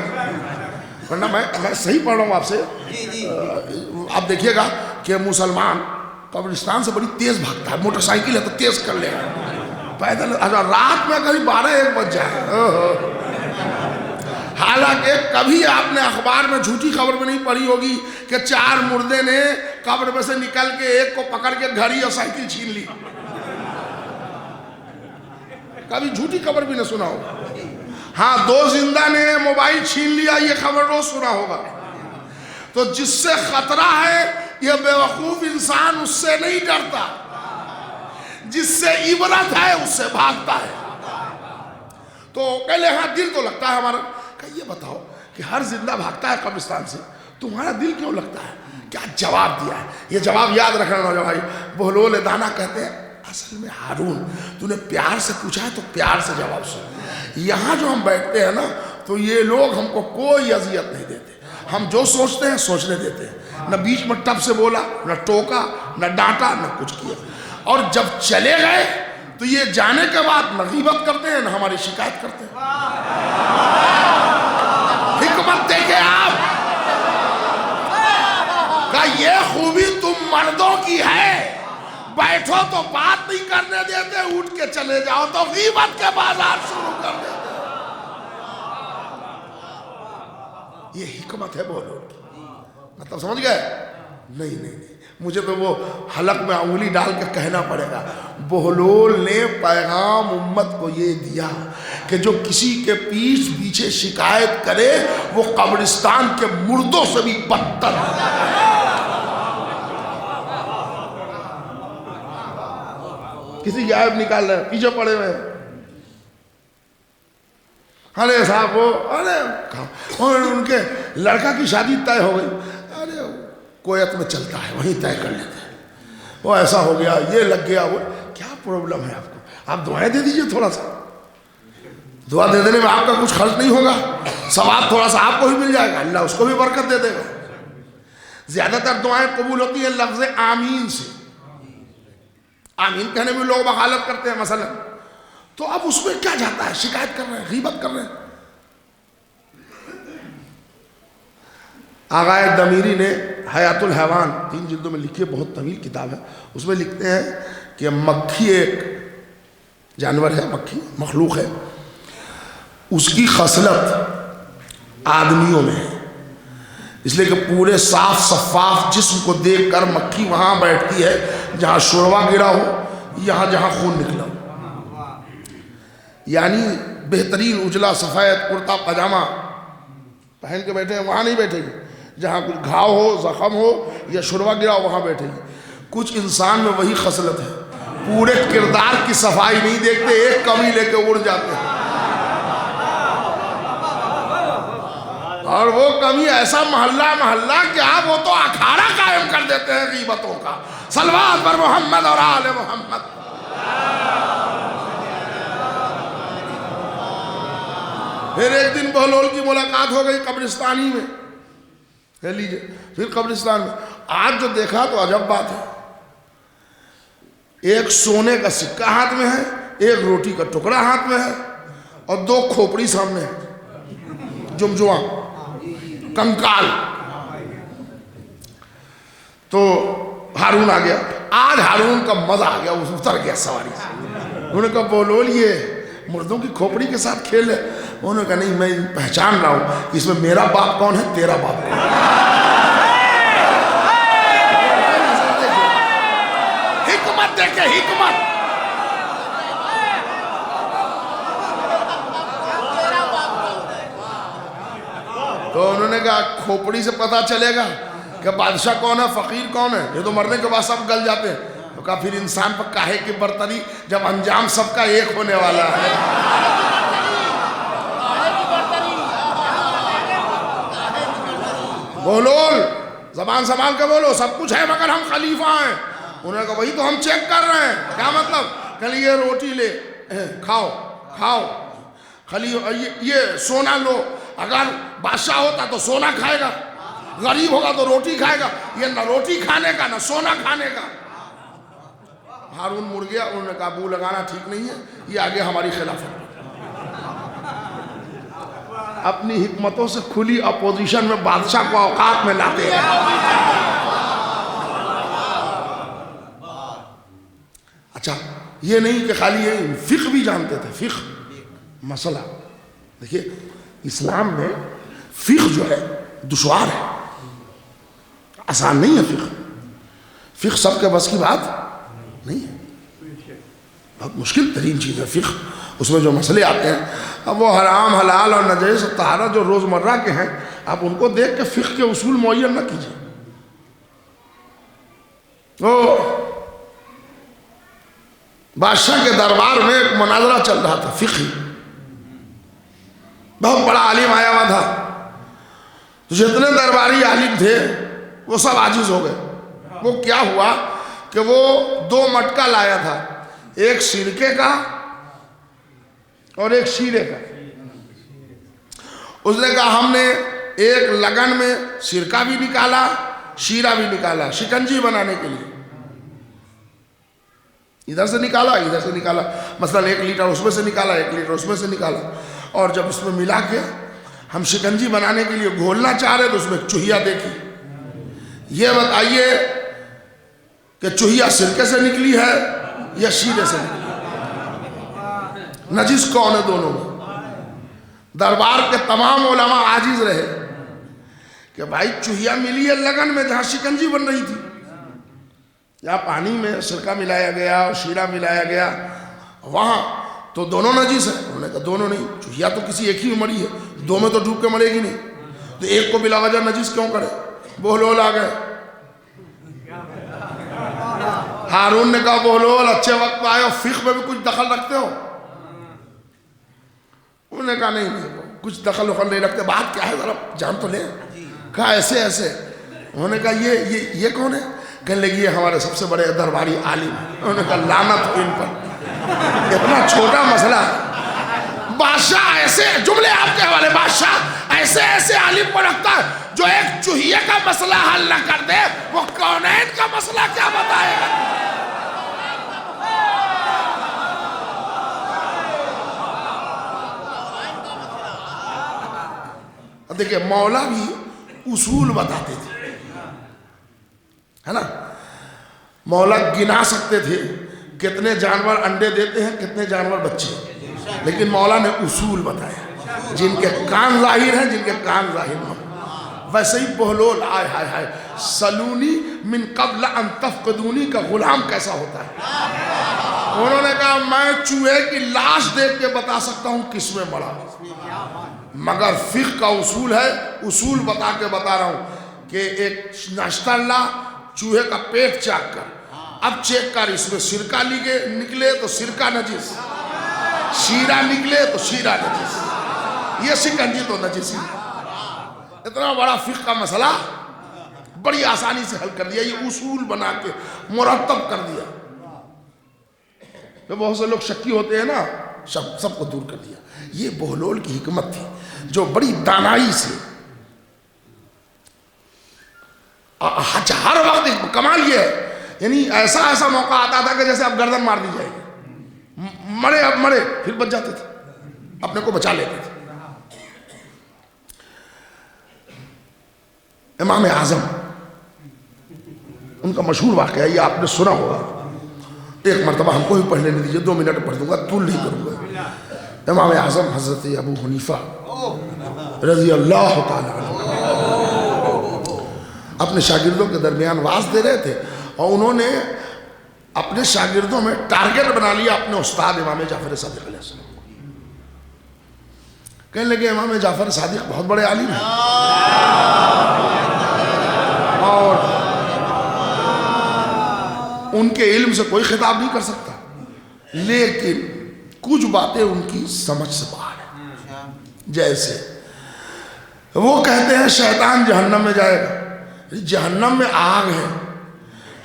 ورنہ میں صحیح پڑھ رہا ہوں آپ سے. آپ دیکھیے گا کہ مسلمان قبرستان سے بڑی تیز بھاگتا ہے. موٹر سائیکل ہے تو تیز کر لے گا, پیدل رات میں کبھی 12-1 بج جائے. حالانکہ کبھی آپ نے اخبار میں جھوٹی خبر میں نہیں پڑھی ہوگی کہ 4 مردے نے قبر میں سے نکل کے ایک کو پکڑ کے گھڑی اور سائیکل چھین لی. کبھی جھوٹی خبر بھی نہ سنا ہوگا. ہاں 2 زندہ نے موبائل چھین لیا, یہ خبر روز سنا ہوگا. تو جس سے خطرہ ہے یہ بے وقوف انسان اس سے نہیں ڈرتا, جس سے عبرت ہے اس سے بھاگتا ہے. تو پہلے ہاں دل تو لگتا ہے ہمارا. کہ یہ بتاؤ کہ ہر زندہ بھاگتا ہے قبرستان سے, تمہارا دل کیوں لگتا ہے؟ کیا جواب دیا ہے؟ یہ جواب یاد رکھنا نوجوان. بہلول دانا کہتے ہیں اصل میں ہارون تو نے پیار سے پوچھا ہے تو پیار سے جواب سن. یہاں جو ہم بیٹھتے ہیں نا تو یہ لوگ ہم کو کوئی اذیت نہیں دیتے. ہم جو سوچتے ہیں سوچنے دیتے ہیں. نہ بیچ میں ٹپ سے بولا, نہ ٹوکا, نہ ڈانٹا, نہ کچھ کیا. اور جب چلے گئے تو یہ جانے کے بعد نہ غیبت کرتے ہیں نہ ہماری شکایت کرتے ہیں. حکمت دیکھیں آپ کہ یہ خوبی تم مردوں کی ہے. بیٹھو تو بات نہیں کرنے دیتے, اٹھ کے چلے جاؤ تو غیبت کے بازار شروع کر دیتے. یہ حکمت ہے بہلول کی. مطلب سمجھ گئے؟ نہیں, مجھے تو وہ حلق میں انگلی ڈال کے کہنا پڑے گا. بہلول نے پیغام امت کو یہ دیا کہ جو کسی کے پیچھے شکایت کرے وہ قبرستان کے مردوں سے بھی بدتر ہے. کسی کی عیب نکال رہے ہیں, پیچھے پڑے ہوئے ہیں. ارے صاحب وہ ان کے لڑکا کی شادی طے ہو گئی, ارے کویت میں چلتا ہے وہیں طے کر لیتے ہیں. وہ ایسا ہو گیا, یہ لگ گیا, وہ کیا پرابلم ہے آپ کو؟ آپ دعائیں دے دیجئے. تھوڑا سا دعا دے دینے میں آپ کا کچھ خرچ نہیں ہوگا, ثواب تھوڑا سا آپ کو بھی مل جائے گا, اللہ اس کو بھی برکت دے دے گا. زیادہ تر دعائیں قبول ہوتی ہیں لفظ آمین سے. آمین کہنے میں لوگ بغالت کرتے ہیں مثلا, تو اب اس میں کیا جاتا ہے؟ شکایت کر رہے ہیں, غیبت کر رہے ہیں. آغائے دمیری نے حیات الحیوان 3 جلدوں میں لکھی ہے, بہت طویل کتاب ہے. اس میں لکھتے ہیں کہ مکھی ایک جانور ہے, مکھی مخلوق ہے, اس کی خصلت آدمیوں میں ہے. اس لیے کہ پورے صاف شفاف جسم کو دیکھ کر مکھی وہاں بیٹھتی ہے جہاں شوروا گرا ہو, جہاں خون نکلا ہو. یعنی بہترین اجلا سفید کرتا پاجامہ پہن کے بیٹھے ہیں وہاں نہیں بیٹھے گی, جہاں کچھ گھاؤ ہو, زخم ہو یا شوروا گرا ہو وہاں بیٹھے گی. کچھ انسان میں وہی خصلت ہے, پورے کردار کی صفائی نہیں دیکھتے, ایک کمی لے کے اڑ جاتے ہیں. اور وہ کمی ایسا محلہ کیا وہ تو اکھاڑا قائم کر دیتے ہیں غیبتوں کا. صلوات پر محمد اور آل محمد. پھر ایک دن بہلول کی ملاقات ہو گئی قبرستانی میں، کہہ لیجئے پھر قبرستان میں، آج جو دیکھا تو عجب بات ہے، ایک سونے کا سکہ ہاتھ میں ہے، ایک روٹی کا ٹکڑا ہاتھ میں ہے، اور 2 کھوپڑی سامنے ہے، جمجواں کنکال۔ تو ہارون آ گیا، آج ہارون کا مزہ آ گیا، اس اتر گیا سواری سے۔ انہوں نے کہا بولول یہ مردوں کی کھوپڑی کے ساتھ کھیل ہے؟ انہوں نے کہا نہیں، میں پہچان رہا ہوں کہ اس میں میرا باپ کون ہے، تیرا باپ کون ہے۔ حکمت دیکھے، حکمت۔ تو انہوں نے کہا کھوپڑی سے پتہ چلے گا کہ بادشاہ کون ہے، فقیر کون ہے، یہ تو مرنے کے بعد سب گل جاتے ہیں۔ تو کہا پھر انسان پر کاہے کی برتری جب انجام سب کا ایک ہونے والا ہے۔ بولول زبان سنبھال کے بولو، سب کچھ ہے مگر ہم خلیفہ ہیں۔ انہوں نے کہا وہی تو ہم چیک کر رہے ہیں، کیا مطلب؟ کہ یہ روٹی لے، کھاؤ کھاؤ، یہ سونا لو، اگر بادشاہ ہوتا تو سونا کھائے گا، غریب ہوگا تو روٹی کھائے گا، یہ نہ روٹی کھانے کا نہ سونا کھانے کا۔ ہارون مڑ گیا، انہوں نے کہا بو لگانا ٹھیک نہیں ہے، یہ آگے ہماری خلافت۔ اپنی حکمتوں سے کھلی اپوزیشن میں بادشاہ کو اوقات میں لاتے ہیں۔ اچھا یہ نہیں کہ خالی یہ فقہ بھی جانتے تھے، فقہ مسئلہ دیکھیے اسلام میں فقہ جو ہے دشوار ہے، آسان نہیں ہے فقہ، فقہ سب کے بس کی بات نہیں ہے، بہت مشکل ترین چیز ہے فقہ۔ اس میں جو مسئلے آتے ہیں، اب وہ حرام حلال اور نجائز طہارت جو روزمرہ کے ہیں، آپ ان کو دیکھ کے فقہ کے اصول معین نہ کیجیے۔ وہ بادشاہ کے دربار میں ایک مناظرہ چل رہا تھا فقہی، بہت بڑا عالم آیا ہوا تھا، تو جتنے درباری عالم تھے وہ سب عاجز ہو گئے۔ وہ کیا ہوا کہ وہ 2 مٹکا لایا تھا، ایک سرکے کا اور ایک شیرے کا۔ اس نے کہا ہم نے ایک لگن میں سرکہ بھی نکالا، شیرہ بھی نکالا شکنجی بنانے کے لیے، ادھر سے نکالا ادھر سے نکالا، مثلا 1 لیٹر اس میں سے نکالا 1 لیٹر اس میں سے نکالا، اور جب اس میں ملا کے ہم شکنجی بنانے کے لیے گھولنا چاہ رہے تو اس میں چوہیا دیکھی۔ یہ بتائیے کہ چوہیا سرکے سے نکلی ہے یا شیرے سے نکلی ہے؟ نجس کون ہے دونوں میں؟ دربار کے تمام علماء عاجز رہے کہ بھائی چوہیا ملی ہے لگن میں جہاں شکنجی بن رہی تھی، یا پانی میں سرکہ ملایا گیا اور شیرہ ملایا گیا، وہاں تو دونوں نجس ہیں۔ انہوں نے کہا دونوں نہیں، چوہیا تو کسی ایک ہی میں مری ہے، 2 میں تو ڈوب کے مرے گی نہیں، تو ایک کو بلا وجہ نجس کیوں کرے؟ بہلول آ گئے۔ ہارون نے کہا بہلول اچھے وقت آئے ہو، فقہ میں بھی کچھ دخل رکھتے ہو؟ انہوں نے کہا نہیں کچھ دخل وخل نہیں رکھتے، بات کیا ہے ذرا جان تو لیں۔ کہا ایسے ایسے۔ انہوں نے کہا یہ کون ہے؟ کہنے لگی یہ ہمارے سب سے بڑے درباری عالم۔ انہوں نے کہا لعنت ہو ان پر، اتنا چھوٹا مسئلہ ہے۔ بادشاہ ایسے جملے آپ کے حوالے، بادشاہ ایسے ایسے عالم کو رکھتا ہے جو ایک چوہیے کا مسئلہ حل نہ کر دے، وہ کونین کا مسئلہ کیا بتائے گا؟ دیکھیں مولا بھی اصول بتاتے تھے، ہے نا؟ مولا گنا سکتے تھے کتنے جانور انڈے دیتے ہیں، کتنے جانور بچے، لیکن مولا نے اصول بتایا، جن کے کان ظاہر ہیں جن کے کان ظاہر نہ ہوں۔ ویسے ہی بہلول آئے ہائے ہائے سلونی من قبل ان تفقدونی کا غلام کیسا ہوتا ہے؟ انہوں نے کہا میں چوہے کی لاش دیکھ کے بتا سکتا ہوں کس میں مڑا، مگر فقہ کا اصول ہے، اصول بتا کے بتا رہا ہوں کہ ایک ناشتہ لا، چوہے کا پیٹ چاک کر، اب چیک کر اس میں سرکہ نکلے تو سرکہ نجس، شیرہ نکلے تو شیرہ نجس، یہ شکنجی تو نجس ہی۔ اتنا بڑا فقہ کا مسئلہ بڑی آسانی سے حل کر دیا، یہ اصول بنا کے مرتب کر دیا۔ تو بہت سے لوگ شکی ہوتے ہیں نا سب کو دور کر دیا. یہ بہلول کی حکمت تھی جو بڑی دانائی سے ہر وقت. کمال یہ ہے یعنی ایسا موقع آتا تھا کہ جیسے اب گردن مار دی جائے گی, مرے اب مرے, پھر بچ جاتے تھے, اپنے کو بچا لیتے تھے. امام اعظم ان کا مشہور واقعہ ہے, یہ آپ نے سنا ہوگا. ایک مرتبہ ہم کو بھی پڑھنے نہیں دیجیے, 2 منٹ پڑھ دوں گا, طول نہیں کروں گا. امام اعظم حضرت ابو حنیفہ رضی اللہ تعالی عنہ اپنے شاگردوں کے درمیان واعظ دے رہے تھے, اور انہوں نے اپنے شاگردوں میں ٹارگٹ بنا لیا اپنے استاد امام جعفر صادق علیہ السلام کو. کہنے لگے امام جعفر صادق بہت بڑے عالم ہیں, اور ان کے علم سے کوئی خطاب نہیں کر سکتا, لیکن کچھ باتیں ان کی سمجھ سے باہر ہیں. جیسے وہ کہتے ہیں شیطان جہنم میں جائے گا, جہنم میں آگ ہے,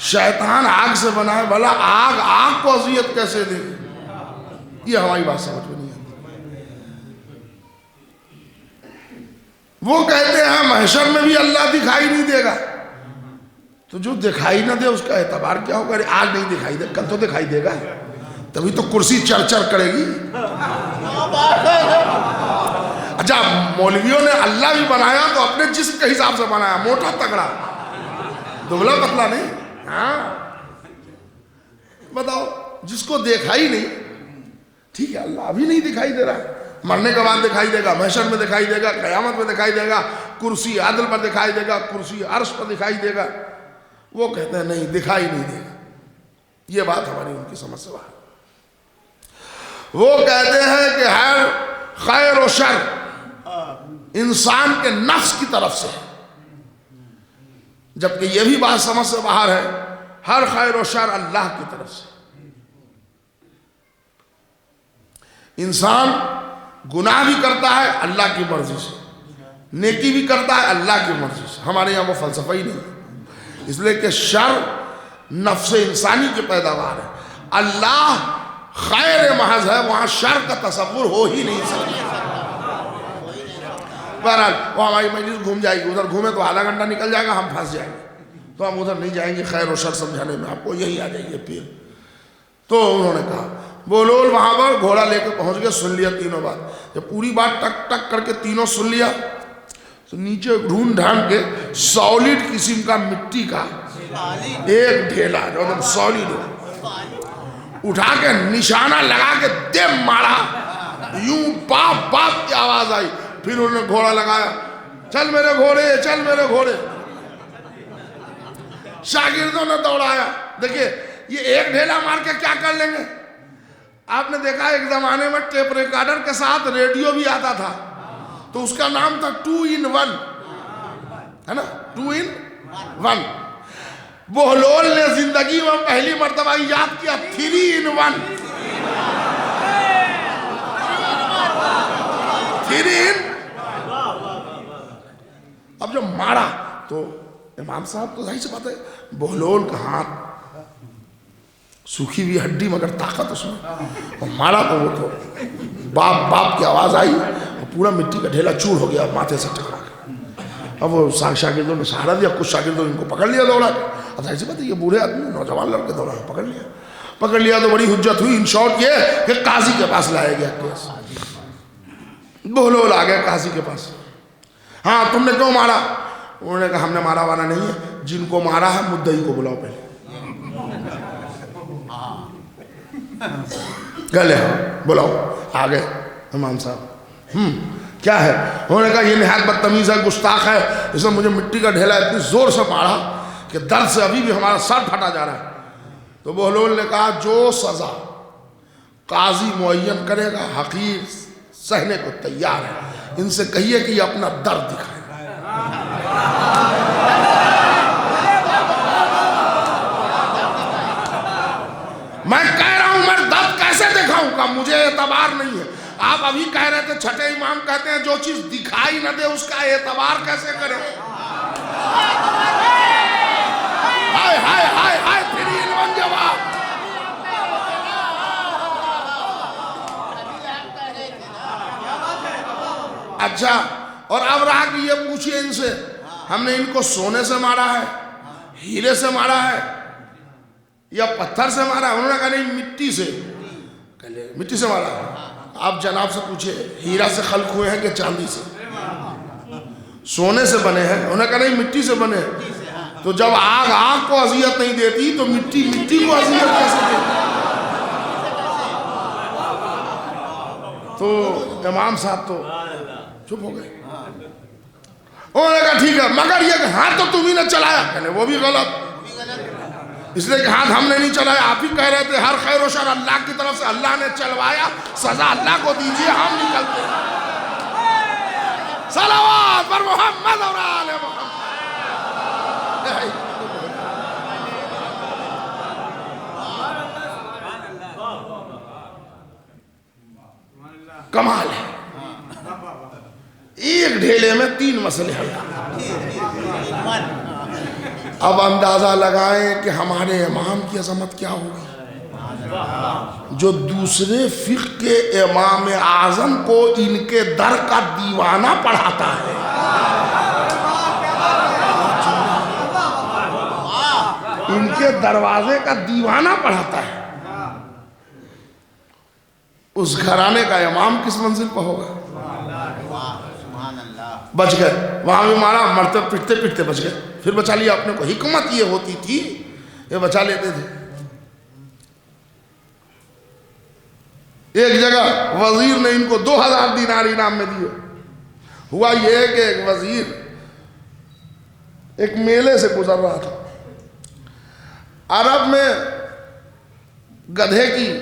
شیطان آگ سے بنا ہے, بھلا آگ کو اذیت کیسے دے گی؟ یہ ہماری بات سمجھ میں نہیں آتی. وہ کہتے ہیں محشر میں بھی اللہ دکھائی نہیں دے گا, تو جو دکھائی نہ دے اس کا اعتبار کیا ہوگا؟ آج نہیں دکھائی دے, کل تو دکھائی دے گا, تبھی تو کرسی چر چر کرے گی. اچھا, مولویوں نے اللہ بھی بنایا تو اپنے جسم کے حساب سے بنایا, موٹا تگڑا, دبلا پتلا نہیں. ہاں بتاؤ, جس کو دیکھا ہی نہیں, ٹھیک ہے اللہ ابھی نہیں دکھائی دے رہا, مرنے کے بعد دکھائی دے گا, محشر میں دکھائی دے گا, قیامت میں دکھائی دے گا, کرسی عدل پر دکھائی دے گا, کرسی عرش پر دکھائی دے گا. وہ کہتے ہیں نہیں, دکھائی نہیں دے گا. یہ بات ہماری ان کی سمجھ سے باہر. وہ کہتے ہیں کہ ہر خیر و شر انسان کے نفس کی طرف سے, جبکہ یہ بھی بات سمجھ سے باہر ہے, ہر خیر و شر اللہ کی طرف سے. انسان گناہ بھی کرتا ہے اللہ کی مرضی سے, نیکی بھی کرتا ہے اللہ کی مرضی سے. ہمارے یہاں وہ فلسفہ ہی نہیں, اس لیے کہ شر نفس انسانی کی پیداوار ہے. اللہ خیر محض ہے, وہاں شر کا تصور ہو ہی نہیں سکتا. بہرحال وہ ہماری مجلس گھوم جائے گی, ادھر گھومے تو آدھا گھنٹہ نکل جائے گا, ہم پھنس جائیں گے, تو ہم ادھر نہیں جائیں گے خیر و شر سمجھانے میں, آپ کو یہی آ جائیں گے پھر. تو انہوں نے کہا, بولول وہاں پر گھوڑا لے کے پہنچ گئے, سن لیا تینوں بات. جب پوری بات ٹک ٹک کر کے تینوں سن لیا تو نیچے ڈھونڈ ڈھانڈ کے سالڈ قسم کا مٹی کا ایک ڈھیلا جو ایک سالڈ اٹھا کے نشانہ لگا کے دے مارا, یوں باپ باپ کی آواز آئی. پھر انہوں نے گھوڑا لگایا, چل میرے گھوڑے, چل میرے گھوڑے. شاگردوں نے دوڑایا. دیکھیے یہ ایک ڈھیلا مار کے کیا کر لیں گے؟ آپ نے دیکھا ایک زمانے میں ٹیپ ریکارڈر کے ساتھ ریڈیو بھی آتا تھا, تو اس کا نام تھا 2 in 1, ہے نا, 2 in 1. بہلول نے زندگی میں پہلی مرتبہ یاد کیا 3 in 1. 3 in. اب جب مارا تو امام صاحب تو ظاہر سی بات ہے, بہلول کا ہاتھ سوکھی ہوئی ہڈی مگر طاقت اس میں, اور مارا تو وہ تو باپ باپ کی آواز آئی, اور پورا مٹی کا ڈھیلا چور ہو گیا ماتھے سے ٹکرا کے. اب وہ شاگردوں نے سہارا دیا, کچھ شاگردوں ان کو پکڑ لیا دوڑا کے. اب ظاہر سی بات ہے یہ بوڑھے آدمی نوجوان لڑکے دوڑا پکڑ لیا تو بڑی حجت ہوئی. ان شارٹ یہ کہ قاضی کے پاس لایا گیا کیس. بہلول آ گئے قاضی کے پاس. ہاں تم نے کیوں مارا؟ انہوں نے کہا ہم نے مارا والا نہیں ہے, جن کو مارا ہے مدعی کو بلاؤ پہلے. گلے بلاؤ. آ گئے امام صاحب. کیا ہے؟ انہوں نے کہا یہ نہایت بدتمیز ہے, گستاخ ہے, اس نے مجھے مٹی کا ڈھیلا اتنی زور سے مارا کہ درد سے ابھی بھی ہمارا سر پھٹا جا رہا ہے. تو بہلول نے کہا جو سزا قاضی معین کرے گا حقیر سہنے کو تیار ہے, ان سے کہیے کہ یہ اپنا درد دکھائے. میں کہہ رہا ہوں میں درد کیسے دکھاؤں گا, مجھے اعتبار نہیں ہے. آپ ابھی کہہ رہے تھے چھٹے امام کہتے ہیں جو چیز دکھائی نہ دے اس کا اعتبار کیسے کرے. ہائے ہائے ہائے ہائے, 3 in 1 جواب. اچھا اور اب رہا کہ یہ پوچھئے ان سے ہم نے ان کو سونے سے مارا ہے ہیرے سے مارا ہے یا پتھر سے مارا ہے؟ انہوں نے کہا نہیں مٹی سے. مٹی سے مارا ہے. آپ جناب سے پوچھے ہیرا سے خلق ہوئے ہیں کہ چاندی سے؟ سونے سے بنے ہیں. انہوں نے کہا نہیں مٹی سے بنے ہیں. تو جب آگ آگ کو اذیت نہیں دیتی تو مٹی مٹی کو اذیت کیسے دیتی؟ تو امام صاحب تو چپ ہو گئے. انہوں نے کہا ٹھیک ہے مگر یہ کہ ہاتھ تو تم ہی نے چلایا. کہنے وہ بھی غلط اس لیے کہ ہاتھ ہم نے نہیں چلایا آپ ہی کہہ رہے تھے ہر خیر و شر اللہ کی طرف سے اللہ نے چلوایا سزا اللہ کو دیجئے ہم نکلتے ہیں. صلوات پر محمد اور آل محمد. کمال ہے ایک ڈھیلے میں 3 مسئلے حل. اب اندازہ لگائیں کہ ہمارے امام کی عظمت کیا ہوگی جو دوسرے فقہ کے امام اعظم کو ان کے در کا دیوانہ پڑھاتا ہے. ان کے دروازے کا دیوانہ پڑھاتا ہے. اس گھرانے کا امام کس منزل پہ ہوگا؟ بچ گئے وہاں بھی مارا مرتے پٹتے پٹتے بچ گئے پھر بچا لیا اپنے کو. حکمت یہ ہوتی تھی یہ بچا لیتے تھے. ایک جگہ وزیر نے ان کو 2000 دینار انعام میں دیے. ہوا یہ کہ ایک وزیر ایک میلے سے گزر رہا تھا. عرب میں گدھے کی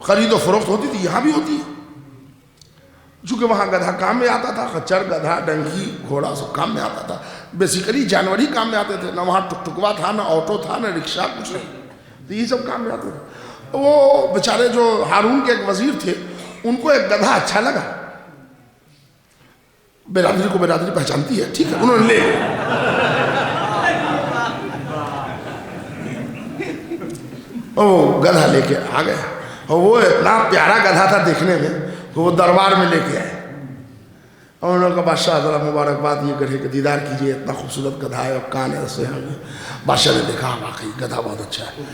خرید و فروخت ہوتی تھی یہاں بھی ہوتی ہے چونکہ وہاں گدھا کام میں آتا تھا. خچر گدھا ڈنگی گھوڑا سب کام میں آتا تھا. بیسیکلی جانور ہی کام میں آتے تھے. نہ وہاں ٹک ٹکوا تھا نہ آٹو تھا نہ رکشہ کچھ نہیں تو یہ سب کام میں آتے تھے. وہ بیچارے جو ہارون کے ایک وزیر تھے ان کو ایک گدھا اچھا لگا. برادری کو برادری پہچانتی ہے ٹھیک ہے انہوں نے لے وہ گدھا لے کے آ گئے. اور وہ اتنا پیارا گدھا تھا دیکھنے میں کہ وہ دربار میں لے کے آئے. اور انہوں نے کہا بادشاہ ذرا مبارکباد یہ گدھے کے دیدار کیجئے اتنا خوبصورت گدھا ہے اور کان ایسے ہیں. بادشاہ نے دیکھا واقعی گدھا بہت اچھا ہے.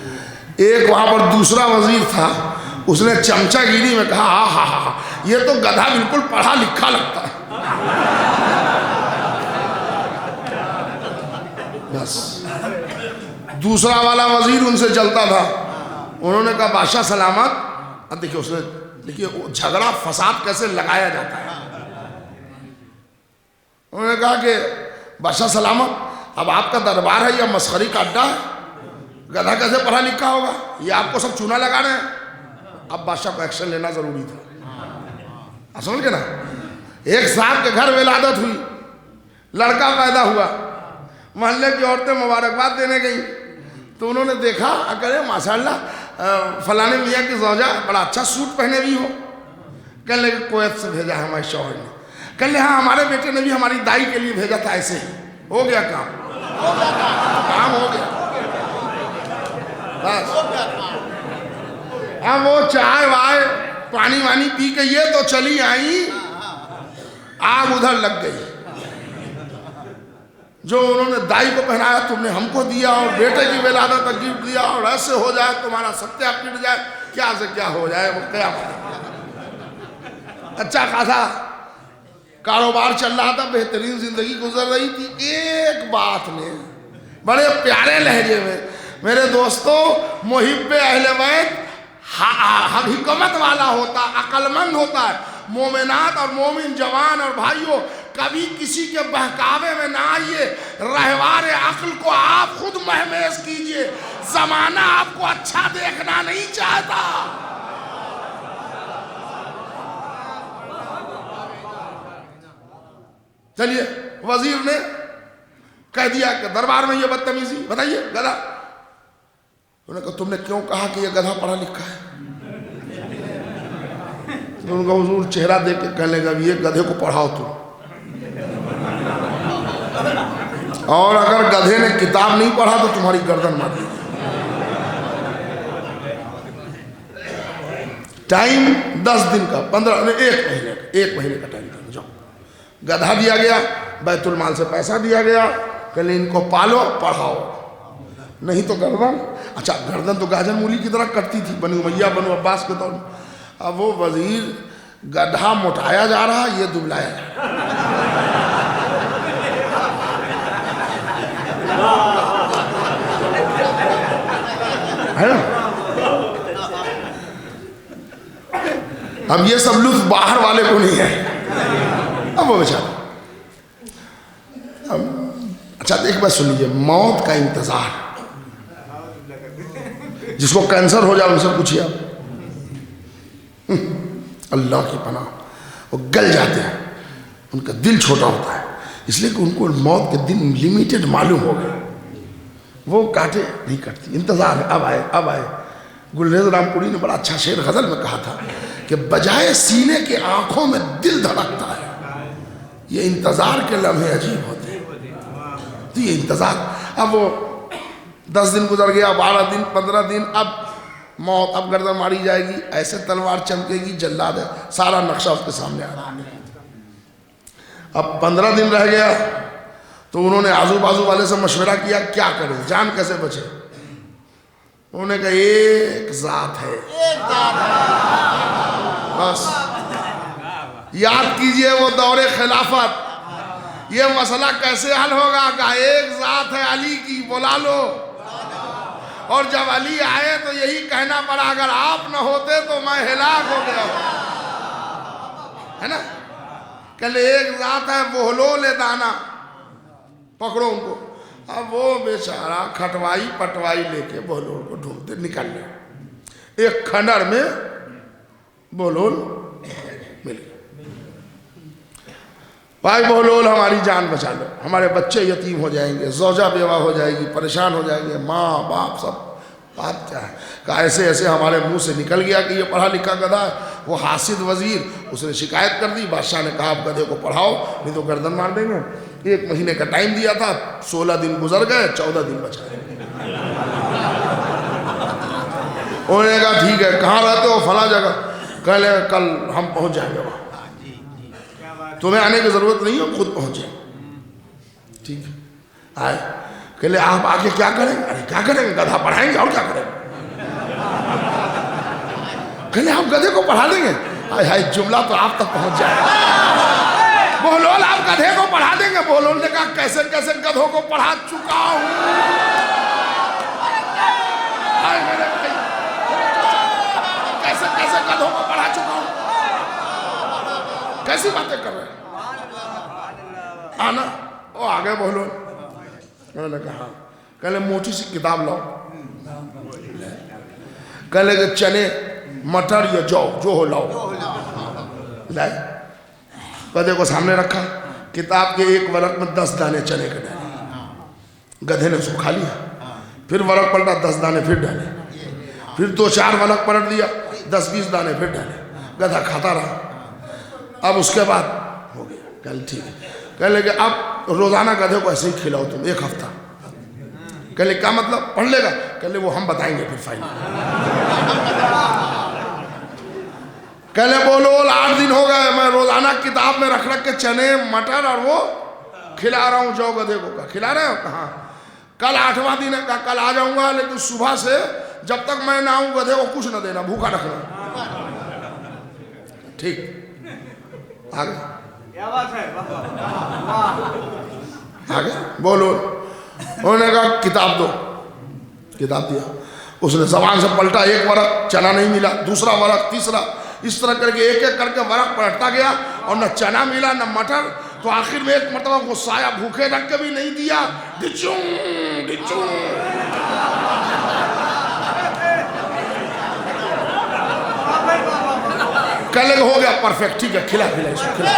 ایک وہاں پر دوسرا وزیر تھا اس نے چمچہ گیری میں کہا ہاں ہاں ہاں یہ تو گدھا بالکل پڑھا لکھا لگتا ہے. بس دوسرا والا وزیر ان سے چلتا تھا. انہوں نے کہا بادشاہ سلامت. اب دیکھیے اس نے دیکھیے جھگڑا فساد کیسے لگایا جاتا ہے. انہوں نے کہا کہ بادشاہ سلامت اب آپ کا دربار ہے یا مسخری کا اڈا ہے؟ گدھا کیسے پڑھا لکھا ہوگا یہ آپ کو سب چونا لگا رہے ہیں. اب بادشاہ کو ایکشن لینا ضروری تھا. سمجھ گئے نا. ایک صاحب کے گھر ولادت ہوئی لڑکا پیدا ہوا. محلے کی عورتیں مبارکباد دینے گئیں تو انہوں نے دیکھا اگر ماشاءاللہ فلانے میاں کی زوجہ بڑا اچھا سوٹ پہنے بھی ہو. کہنے لگے کویت سے بھیجا ہے ہمارے شوہر نے. کہنے لگے ہاں ہمارے بیٹے نے بھی ہماری دائی کے لیے بھیجا تھا ایسے ہی. ہو گیا کام ہو گیا بس. اب وہ چائے وائے پانی وانی پی کے یہ تو چلی آئی آگ ادھر لگ گئی. جو انہوں نے دائی کو پہنایا تم نے ہم کو دیا اور بیٹے کی ولادت کا گفٹ دیا اور ایسے ہو جائے تمہارا ستیہ پٹ جائے کیا سے کیا ہو جائے. وہ قیامت اچھا خاصا کاروبار چل رہا تھا بہترین زندگی گزر رہی تھی. ایک بات نے بڑے پیارے لہجے میں میرے دوستو محب اہل بیت حکمت والا ہوتا عقل مند ہوتا ہے. مومنات اور مومن جوان اور بھائیوں کبھی کسی کے بہکاوے میں نہ آئیے. رہوار عقل کو آپ خود مہمیز کیجئے. زمانہ آپ کو اچھا دیکھنا نہیں چاہتا. چلیے وزیر نے کہہ دیا کہ دربار میں یہ بدتمیزی بتائیے گدھا. انہوں نے کہا تم نے کیوں کہا کہ یہ گدھا پڑھا لکھا ہے؟ تو ان کا حضور چہرہ دیکھ کے کہنے لگا یہ گدھے کو پڑھاؤ تم. اور اگر گدھے نے کتاب نہیں پڑھا تو تمہاری گردن مار دی. ٹائم 10 دن کا 15 ایک مہینے کا ٹائم تھا. جاؤ. گدھا دیا گیا, بیت المال سے پیسہ دیا گیا, کہ ان کو پالو پڑھاؤ, نہیں تو گردن. اچھا گردن تو گاجر مولی کی طرح کٹتی تھی بنو امیہ بنو عباس کے دور میں. اب وہ وزیر گدھا مٹھایا جا رہا, یہ دبلایا جا رہا ہے نا. اب یہ سب لطف باہر والے کو نہیں ہے. اب وہ بیچارہ. اچھا ایک بات سن لیجیے, موت کا انتظار, جس کو کینسر ہو جائے ان سے پوچھیے آپ, اللہ کی پناہ, وہ گل جاتے ہیں, ان کا دل چھوٹا ہوتا ہے, اس لیے کہ ان کو موت کے دن لیمیٹڈ معلوم ہو گئے, وہ کاٹے نہیں کٹتی, انتظار ہے اب آئے اب آئے. گلریز رام پوری نے بڑا اچھا شعر غزل میں کہا تھا کہ بجائے سینے کے آنکھوں میں دل دھڑکتا ہے, یہ انتظار کے لمحے عجیب ہوتے ہیں. تو یہ انتظار, اب وہ 10 دن گزر گیا, 12 دن 15 دن, اب موت, اب گردن ماری جائے گی, ایسے تلوار چمکے گی, جلاد ہے, سارا نقشہ اس کے سامنے آ رہا ہے. اب 15 دن رہ گیا تو انہوں نے آزو بازو والے سے مشورہ کیا کیا کریں, جان کیسے بچے. انہوں نے کہا ایک ذات ہے, بس یاد کیجئے وہ دور خلافت, یہ مسئلہ کیسے حل ہوگا, کہا ایک ذات ہے علی کی, بلا لو. اور جب علی آئے تو یہی کہنا پڑا, اگر آپ نہ ہوتے تو میں ہلاک ہو گیا, ہے نا. کہ ایک ذات ہے بہلول دانا, پکڑو ان کو. اب وہ بیچارہ کھٹوائی پٹوائی لے کے بہلول کو ڈھونڈتے نکل گیا. ایک کھنڈر میں بہلول مل گیا. بھائی بہلول ہماری جان بچا لو, ہمارے بچے یتیم ہو جائیں گے, زوجہ بیوہ ہو جائے گی, پریشان ہو جائیں گے, ماں باپ سب. بات کیا ہے, کہ ایسے ایسے ہمارے منہ سے نکل گیا کہ یہ پڑھا لکھا گدھا ہے. وہ حاسد وزیر, اس نے شکایت کر دی, بادشاہ نے کہا آپ گدھے کو پڑھاؤ نہیں تو گردن مار دیں گے. 1 مہینے کا ٹائم دیا تھا, 16 دن گزر گئے, 14 دن بچ گئے. انہوں نے کہا ٹھیک ہے, کہاں رہتے ہو, فلاں جگہ. کہہ لے کل ہم پہنچ جائیں گے وہاں, تمہیں آنے کی ضرورت نہیں ہے, خود پہنچے. ٹھیک ہے, آئے. کہ لے آپ آگے کیا کریں گے, ارے کیا کریں گے, گدھا پڑھائیں گے اور کیا کریں گے. کہ لے آپ گدھے کو پڑھا دیں گے, ہائے جملہ تو آپ تک پہنچ جائے گا. بہلول آپ گدھے کو پڑھا دیں گے. بہلول نے کہا کیسے کیسے گدھوں کو پڑھا چکا ہوں. کیسے کیسے گدھوں کو پڑھا چکا ہوں. کیسی باتیں کر رہے ہیں. آنا وہ آگے بہلول. انہوں نے کہا کہ لے موٹی سی کتاب لاؤ. کہ لے کہ چنے مٹر یا جو ہو لاؤ. لائے, گدھے کو سامنے رکھا, کتاب کے ایک ورق میں 10 دانے چنے کے ڈالے. گدھے نے اس کو کھا لیا. پھر ورق پلٹا, 10 دانے پھر ڈالے. پھر 2-4 ورق پلٹ دیا, 10-20 دانے پھر ڈالے. گدھا کھاتا رہا. اب اس کے بعد ہو گیا. کل ٹھیک ہے. کہہ لے کہ اب روزانہ گدھے کو ایسے ہی کھلاؤ تم 1 ہفتہ. کہہ لے کیا مطلب, پڑھ لے گا. کہہ لے وہ ہم بتائیں گے پھر فائنل. کہہ لے بہلول 8 دن ہو گئے, میں روزانہ کتاب میں رکھ کے چنے مٹر اور وہ کھلا رہا ہوں جو گدھے کو. کہا کھلا رہے ہو, کہاں. کل 8واں دن ہے, کہا کل آ جاؤں گا, لیکن صبح سے جب تک میں نہ آؤں گدھے کو کچھ نہ دینا, بھوکا رکھنا. ٹھیک, آگے آگے بولو. انہوں نے کہا کتاب دو. کتاب دیا. اس نے زبان سے پلٹا, 1 ورق چنا نہیں ملا, دوسرا ورق, تیسرا, اس طرح کر کے ایک ایک کر کے ورق پلٹتا گیا, اور نہ چنا ملا نہ مٹر. تو آخر میں ایک مرتبہ غصہ آیا, بھوکے رکھ کے بھی نہیں دیا. ڈچوں ڈچوں. کل ہو گیا پرفیکٹ, ٹھیک ہے, کھلا اس کو کھلا.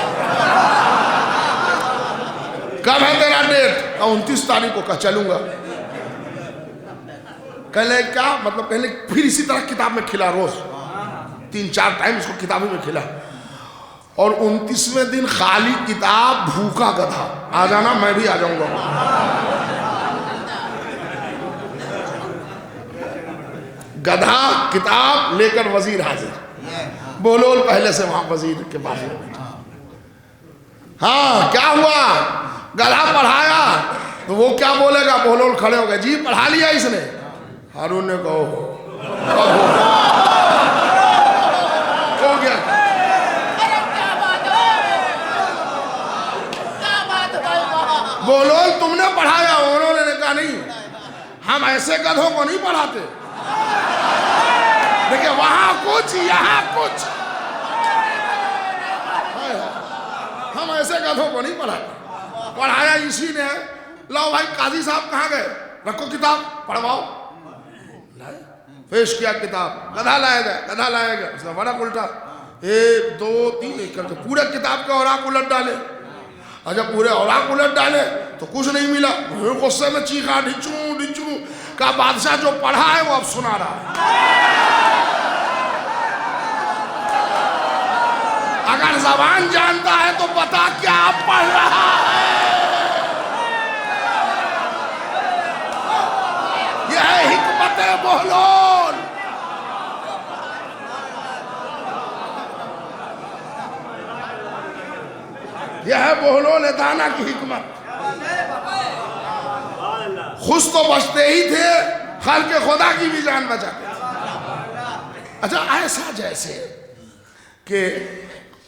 کب ہے تیرا ڈیٹ, 29 تاریخ کو. کہا چلوں گا. کہلے کیا مطلب, کہلے پھر اسی طرح کتاب میں کھلا, روز 3-4 ٹائم اس کو کتابیں میں کھلا. اور 29ویں دن خالی کتاب, بھوکا گدھا. آ جانا, میں بھی آ جاؤں گا. گدھا کتاب لے کر وزیر حاضر. بہلول پہلے سے وہاں وزیر کے پاس بیٹھا. ہاں کیا ہوا؟ گدھا پڑھایا تو وہ کیا بولے گا؟ بہلول کھڑے ہو گئے، جی پڑھا لیا اس نے؟ ہارون نے کہو ہو گیا. بہلول تم نے پڑھایا؟ انہوں نے کہا نہیں، ہم ایسے گدھوں کو نہیں پڑھاتے. دیکھیں وہاں کچھ یہاں کچھ، ہم ایسے گدھوں کو نہیں پڑھاتے. پڑھایا اسی نے. لاؤ بھائی قاضی صاحب کہاں گئے؟ رکھو کتاب پڑھواؤ. پیش کیا کتاب، گدھا لایا گیا، گدھا لایا گیا. اس نے ورق الٹا، 1 2 3 کر کے پورے کتاب کے اوراق الٹ ڈالے. اور جب پورے اوراق الٹ ڈالے تو کچھ نہیں ملا. غصے میں چیخا، ڈھچوں ڈھچوں. کہا بادشاہ جو پڑھا ہے وہ اب سنا رہا ہے. اگر زبان جانتا ہے تو بتا کیا پڑھ رہا ہے. یہ ہے حکمت بہلول. یہ ہے بہلول دانا کی حکمت. خود تو بچتے ہی تھے، خلق خدا کی بھی جان بچاتے تھے. اچھا ایسا جیسے کہ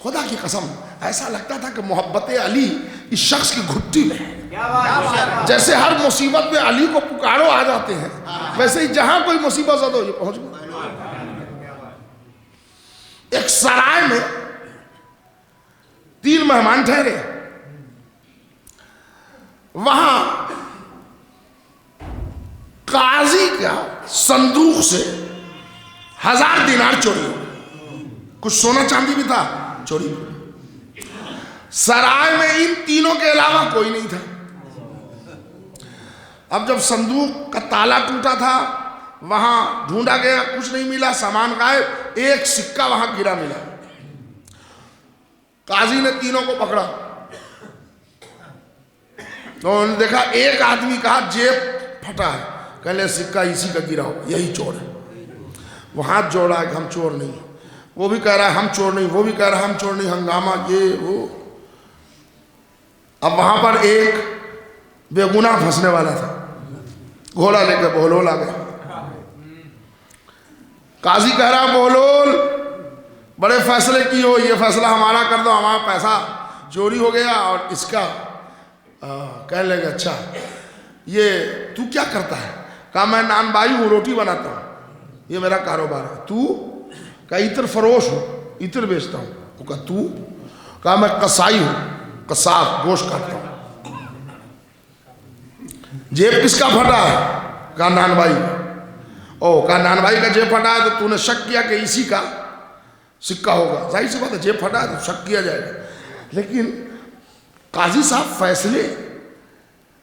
خدا کی قسم ایسا لگتا تھا کہ محبت علی اس شخص کی گھٹی میں ہے. جیسے ہر مصیبت میں علی کو پکارو آ جاتے ہیں، ویسے ہی جہاں کوئی مصیبت زدہ یہ پہنچ گئے. ایک سرائے میں 3 مہمان ٹھہرے. وہاں قاضی کا صندوق سے 1000 دینار چوری ہو. کچھ سونا چاندی بھی تھا، چوری ہو. سرائے میں ان تینوں کے علاوہ کوئی نہیں تھا. اب جب صندوق کا تالا ٹوٹا تھا، وہاں ڈھونڈا گیا، کچھ نہیں ملا، سامان غائب. ایک سکہ وہاں گرا ملا. قاضی نے تینوں کو پکڑا تو انہوں نے دیکھا ایک آدمی کہا جیب پھٹا ہے. کہلے سکہ اسی کا گرا ہو، یہی چور ہے. وہ ہاتھ جوڑا ہے کہ ہم چور نہیں. وہ بھی کہہ رہا ہے ہم چور نہیں، وہ بھی کہہ رہا ہے ہم چور نہیں. ہنگامہ یہ وہ. اب وہاں پر ایک بے گناہ پھنسنے والا تھا. گھوڑا لے کے بہلول آ گیا. قاضی کہہ رہا بہلول بڑے فیصلے کی ہو، یہ فیصلہ ہمارا کر دو، ہمارا پیسہ چوری ہو گیا اور اس کا. کہنے لگے اچھا یہ تو کیا کرتا ہے؟ کہا میں نان بائی ہوں، روٹی بناتا ہوں، یہ میرا کاروبار ہے. تو کہا عطر فروش ہوں، عطر بیچتا ہوں. تو کہا تو؟ کہا میں قصائی ہوں، قصاب، گوشت کاٹتا ہوں. جیب کس کا پھٹا ہے؟ کہا نان بھائی. کہا نان بھائی کا جیب پھٹا ہے تو نے شک کیا کہ اسی کا سکہ ہوگا. ظاہر سی بات ہے جیب پھٹا ہے تو شک کیا جائے گا. لیکن قاضی صاحب فیصلے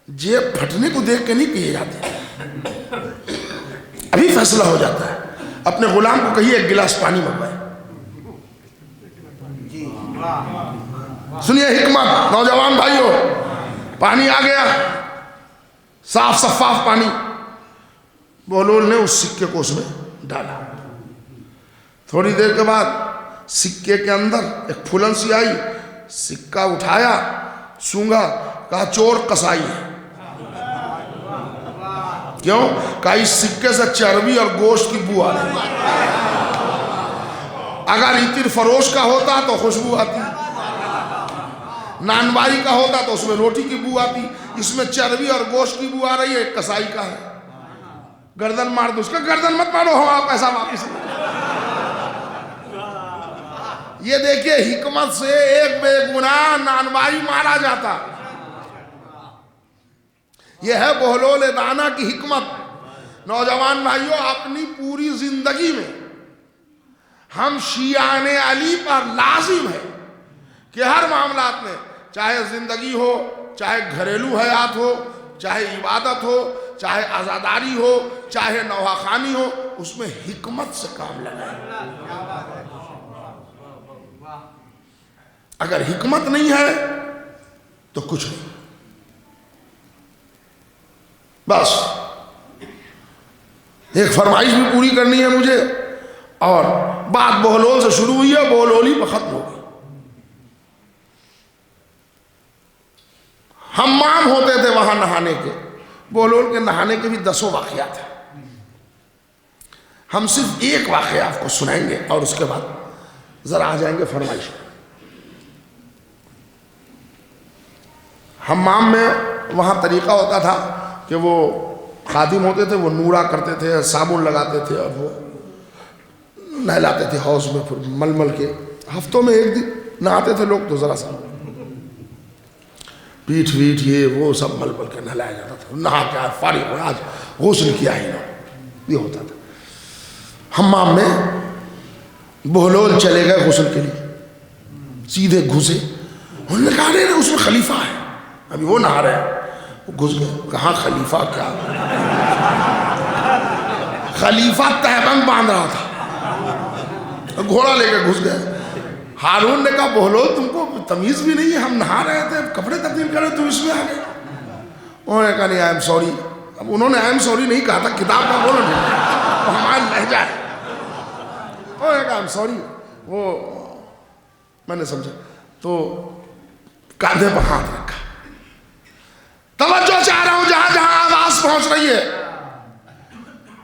جیب پھٹنے کو دیکھ کے نہیں کیے جاتے، ابھی فیصلہ ہو جاتا ہے. اپنے غلام کو کہیے 1 گلاس پانی منگوائے. سنیے حکمت نوجوان بھائیو. پانی آ گیا، صاف شفاف پانی. بہلول نے اس سکے کو اس میں ڈالا. تھوڑی دیر کے بعد سکے کے اندر ایک پھولن سی آئی. سکہ اٹھایا، سونگا، کہا چور قصائی ہے. کیوں؟ کہا اس سکے سے چربی اور گوشت کی بو آ رہی ہے. اگر عطر فروش کا ہوتا تو خوشبو آتی، نانوائی کا ہوتا تو اس میں روٹی کی بو آتی. اس میں چربی اور گوشت کی بو آ رہی ہے، قصائی کا ہے. گردن مار دو. اس کا گردن مت مارو، ہم پیسہ واپس. یہ دیکھیے حکمت سے ایک بے گناہ نانوائی مارا جاتا. یہ ہے بہلول دانا کی حکمت. نوجوان بھائیوں، اپنی پوری زندگی میں ہم شیعان علی پر لازم ہے کہ ہر معاملات میں، چاہے زندگی ہو، چاہے گھریلو حیات ہو، چاہے عبادت ہو، چاہے عزاداری ہو، چاہے نوحہ ہو، اس میں حکمت سے کام لگائیں. اگر حکمت نہیں ہے تو کچھ نہیں. بس ایک فرمائش بھی پوری کرنی ہے مجھے، اور بات بہلول سے شروع ہوئی ہے، بہلولی پہ ختم ہو گئی. حمام ہوتے تھے وہاں نہانے کے، بہلول کے نہانے کے بھی 10 واقعات ہیں. ہم صرف ایک واقعہ آپ کو سنائیں گے اور اس کے بعد ذرا آ جائیں گے فرمائش. حمام میں وہاں طریقہ ہوتا تھا کہ وہ خادم ہوتے تھے، وہ نورا کرتے تھے، صابن لگاتے تھے اور وہ نہلاتے تھے حوض میں، پھر مل مل کے ہفتوں میں ایک دن نہاتے تھے لوگ، تو ذرا سا پیٹھ ویٹھ یہ وہ سب مل مل کے نہلایا جاتا تھا. نہا کے آج فارغ ہو، آج غسل کیا ہی نہ، یہ ہوتا تھا. حمام میں بہلول چلے گئے غسل کے لیے، سیدھے گھسے. انہوں نے کہا نہیں اس میں خلیفہ ہے، ابھی وہ نہا رہے ہیں. وہ گھس گئے. کہاں خلیفہ؟ کیا خلیفہ تہبند باندھ رہا تھا، گھوڑا لے کے گھس گئے. ہارون نے کہا بہلول تم کو تمیز بھی نہیں ہے، ہم نہا رہے تھے، کپڑے تبدیل کر رہے، تم اس میں آ گئے. انہوں نے کہا نہیں آئی ایم سوری. اب انہوں نے آئی ایم سوری نہیں کہا تھا، کتاب کا بولو نہیں، وہ ہمارا لہجہ ہے. انہوں نے کہا آئی ایم سوری، وہ میں نے سمجھا. تو کاندھے پر ہاتھ رکھا. توجہ چاہ رہا ہوں جہاں جہاں آواز پہنچ رہی ہے.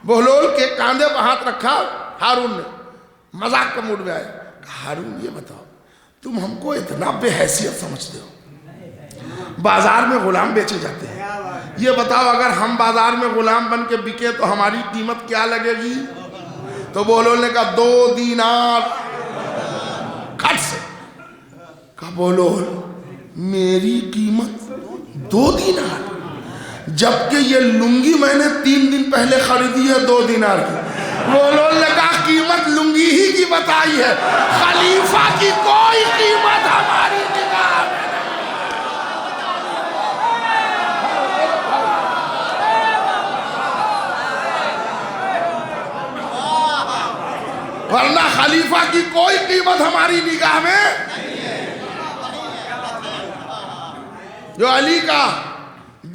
بہلول کے کاندھے پر ہاتھ رکھا. ہارون نے مذاق کا موڈ میں آئے. ہارون یہ بتاؤ تم ہم کو اتنا بے حیثیت سمجھتے ہو؟ بازار میں غلام بیچے جاتے ہیں. یہ بتاؤ اگر ہم بازار میں غلام بن کے بکے تو ہماری قیمت کیا لگے گی؟ تو بہلول نے کہا 2 دینار. کھٹ سے کہا بہلول میری قیمت 2 دینار، جبکہ یہ لنگی میں نے 3 دن پہلے خریدی ہے 2 دینار کی. بہلول نے کہا قیمت لنگی ہی کی بتائی ہے، خلیفہ کی کوئی قیمت ہماری نگاہ میں نہیں، ورنہ خلیفہ کی کوئی قیمت ہماری نگاہ میں. جو علی کا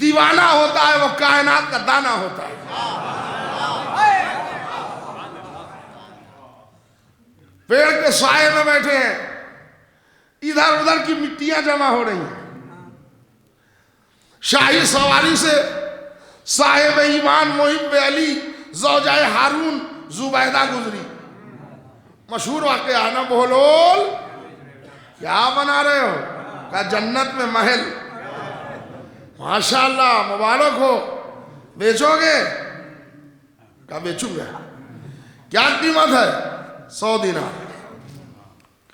دیوانہ ہوتا ہے وہ کائنات کا دانہ ہوتا ہے. پیڑ کے سائے میں بیٹھے ہیں، ادھر ادھر کی مٹیاں جمع ہو رہی ہیں. شاہی سواری سے صاحب ایمان محب علی زوجہ ہارون زبیدہ گزری. مشہور واقعہ ہے نا. بہلول کیا بنا رہے ہو؟ کہا جنت میں محل. ماشاءاللہ مبارک ہو. بیچو گے؟ کہا بیچوں گے. کیا قیمت ہے؟ 100 دینار.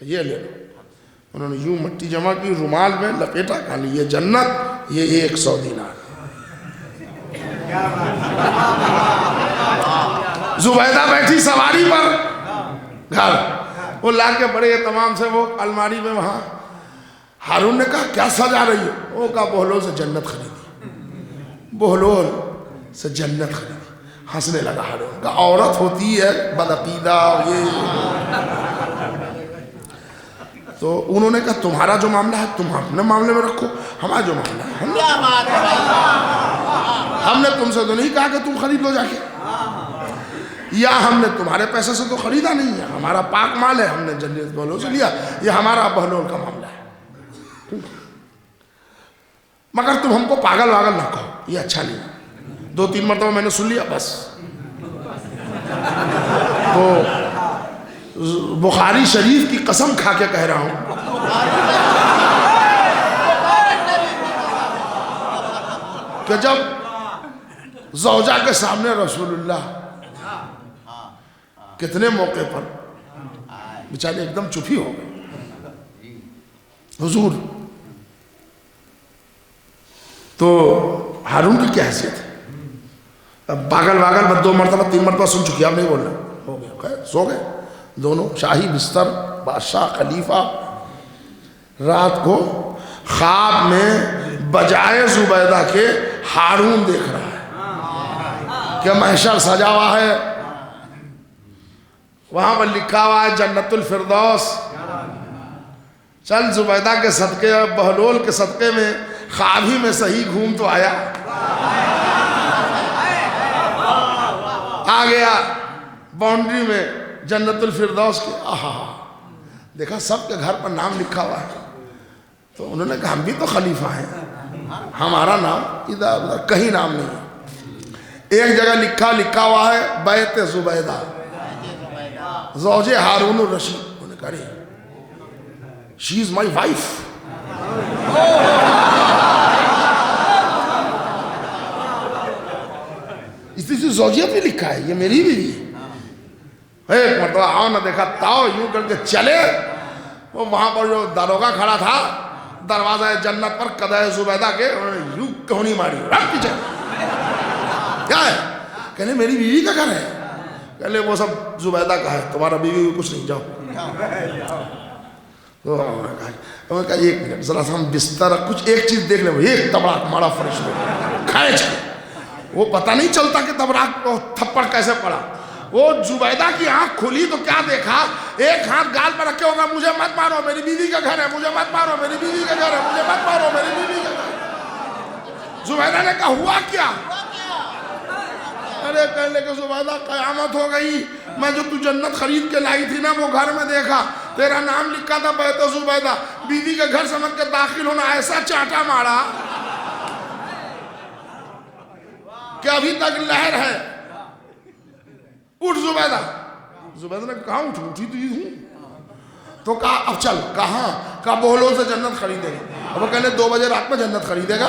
یہ لے لو. انہوں نے یوں مٹی جمع کی، رومال میں لپیٹا. کہا یہ جنت، یہ 100 دینار. زبیدہ بیٹھی سواری پر گھر، وہ لا کے بڑے اہتمام سے وہ الماری میں وہاں. ہارون نے کہا کیا سجا رہی ہو؟ وہ کہا بہلول سے جنت خریدی. بہلول سے جنت خریدی. ہنسنے لگا ہارون. کہا عورت ہوتی ہے بدعقیدہ یہ. تو انہوں نے کہا تمہارا جو معاملہ ہے تم اپنے معاملے میں رکھو، ہمارا جو معاملہ ہے ہم نے تم سے تو نہیں کہا کہ تم خرید لو جا کے، یا ہم نے تمہارے پیسے سے تو خریدا نہیں ہے، ہمارا پاک مال ہے، ہم نے جنت بہلول سے لیا، یہ ہمارا بہلول کا معاملہ ہے. مگر تم ہم کو پاگل واگل نہ کہو، یہ اچھا نہیں. 2-3 مرتبہ میں نے سن لیا بس. تو بخاری شریف کی قسم کھا کے کہہ رہا ہوں، کہ جب زوجہ کے سامنے رسول اللہ کتنے موقع پر بیچارے ایک دم چپ ہی ہو گئے. حضور تو ہارون کی کیا حیثیت ہے؟ اب پاگل واگل 2 مرتبہ 3 مرتبہ سن چکی، اب نہیں بولنا. ہو گیا، خیر سو گئے دونوں. شاہی بستر، بادشاہ خلیفہ. رات کو خواب میں بجائے زبیدہ کے ہارون دیکھ رہا ہے کہ محشر سجا ہوا ہے، وہاں پر لکھا ہوا ہے جنت الفردوس. چل زبیدہ کے صدقے اور بہلول کے صدقے میں خواب ہی میں صحیح گھوم تو آیا. آ گیا باؤنڈری میں جنت الفردوس کے. دیکھا سب کے گھر پر نام لکھا ہوا ہے. تو انہوں نے کہا ہم بھی تو خلیفہ ہیں, ہمارا نام ادھر ادھر کہیں نام نہیں ہے. ایک جگہ لکھا ہوا ہے بیت زبیدہ زوج ہارون الرشید. انہوں نے کہا شی از مائی وائف. اسی سے زوجیت بھی لکھا ہے, یہ میری بیوی ہے. ایک مرتبہ آؤ نہ دیکھا تاؤ یوں کر کے چلے. وہ وہاں پر جو داروغہ کھڑا تھا دروازہ جنت پر قدح زبیدہ کے, انہوں نے یوں کہونی ماری رکھ پیچھے. کیا ہے؟ کہنے میری بیوی کا گھر ہے. کہنے وہ سب زبیدہ کا ہے, تمہارا بیوی کو کچھ نہیں, جاؤ. تو انہوں نے کہا ایک منٹ ذرا سا ہم بستر کچھ ایک چیز دیکھ لیں. ایک تبراک مارا فرش میں کھینچ کے, وہ پتہ نہیں چلتا کہ تبراک کو تھپڑ کیسے پڑا. وہ زبیدہ کی آنکھ کھلی تو کیا دیکھا, ایک ہاتھ گال پر رکھے ہوگا مجھے مت مارو میری بیوی کا گھر ہے, مجھے مت مارو میری بیوی کا گھر ہے, مجھے مت مارو میری بیوی کا گھر ہے. زبیدہ نے کہا ہوا کیا؟ ارے کہنے کہ زبیدہ قیامت ہو گئی, میں جو تو جنت خرید کے لائی تھی نا وہ گھر میں دیکھا تیرا نام لکھا تھا بیت زبیدہ, بیوی کے گھر سمجھ کے داخل ہونا ایسا چاٹا مارا کہ ابھی تک لہر ہے. اٹھ زبیدہ. زبیدہ نے کہا اٹھی تو یہ ہوں. تو کہا اب چل. کہاں؟ کہا بہلول سے جنت خریدے گا. اب وہ کہنے 2 بجے رات میں جنت خریدے گا,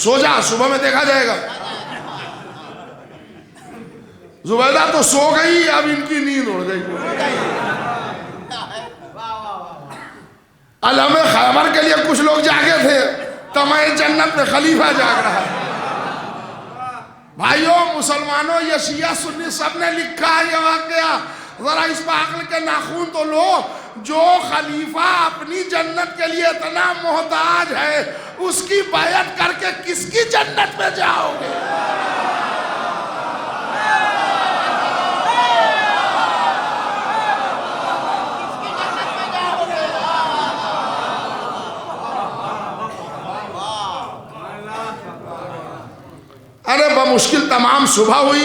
سو جا صبح میں دیکھا جائے گا. زبیدہ تو سو گئی, اب ان کی نیند اڑ گئی. علم خیبر کے لیے کچھ لوگ جاگے تھے, طمع جنت میں خلیفہ جاگ رہا ہے. بھائیوں مسلمانوں, یہ شیعہ سنی سب نے لکھا ہے یہ واقعہ. ذرا اس پہ عقل کے ناخون تو لو. جو خلیفہ اپنی جنت کے لیے اتنا محتاج ہے, اس کی بیعت کر کے کس کی جنت میں جاؤ گے؟ ارے بمشکل تمام صبح ہوئی.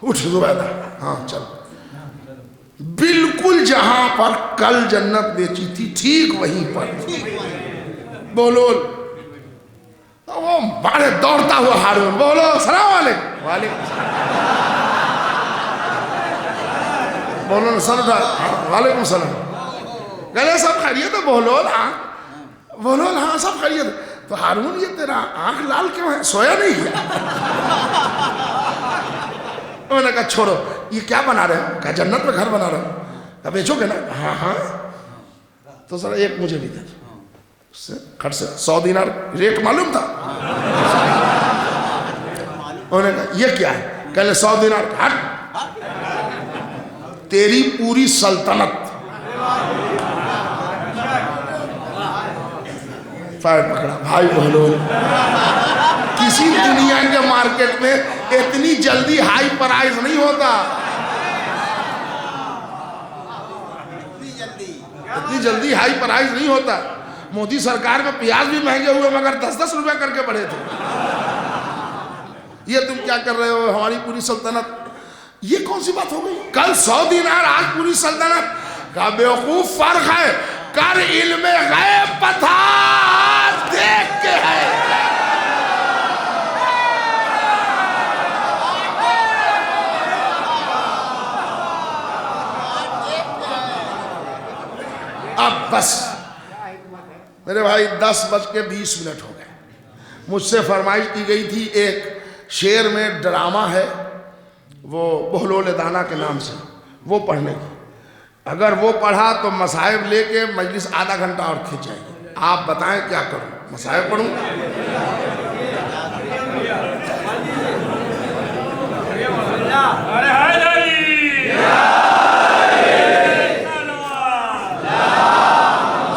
اٹھ زبیدہ, ہاں چل. بالکل جہاں پر کل جنت بیچی تھی ٹھیک وہیں پر بہلول. وہ بڑے دوڑتا ہوا ہارون, بولو السلام علیکم. وعلیکم السلام. بولو سر وعلیکم السلام. کہنے سب خیریت ہے بہلول؟ ہاں. بہلول ہاں سب خیریت ہے. تو ہارون یہ تیرا آنکھ لال کیوں ہے, سویا نہیں کیا؟ انہوں نے کہا چھوڑو, یہ کیا بنا رہے ہو؟ کہا جنت میں گھر بنا رہا ہوں. کہا بیچو گے نا؟ ہاں ہاں. تو ذرا ایک مجھے بھی دے دو. اس سے کھٹ سے 100 دینار ریٹ معلوم تھا. انہوں نے کہا یہ کیا ہے؟ کہنے 100 دینار. ہٹ, تیری پوری سلطنت. فائر پکڑا. بھائی بہلول, کسی دنیا کے مارکیٹ میں اتنی جلدی ہائی پرائز نہیں ہوتا. اتنی جلدی ہائی پرائز نہیں ہوتا. مودی سرکار میں پیاز بھی مہنگے ہوئے مگر 10-10 روپے کر کے بڑھے تھے. یہ تم کیا کر رہے ہو؟ ہماری پوری سلطنت. یہ کون سی بات ہو گئی؟ کل 100 دینار, آج پوری سلطنت. کہا بیوقوف فرق ہے, کر علم غیب پتھا دیکھ کے ہے. اب بس میرے بھائی 10:20 ہو گئے. مجھ سے فرمائش کی گئی تھی ایک شعر میں ڈرامہ ہے وہ بہلول دانا کے نام سے, وہ پڑھنے کی. اگر وہ پڑھا تو مصاحب لے کے مجلس آدھا گھنٹہ اور کھینچ جائے گی. آپ بتائیں کیا کروں, مصاحب پڑھوں؟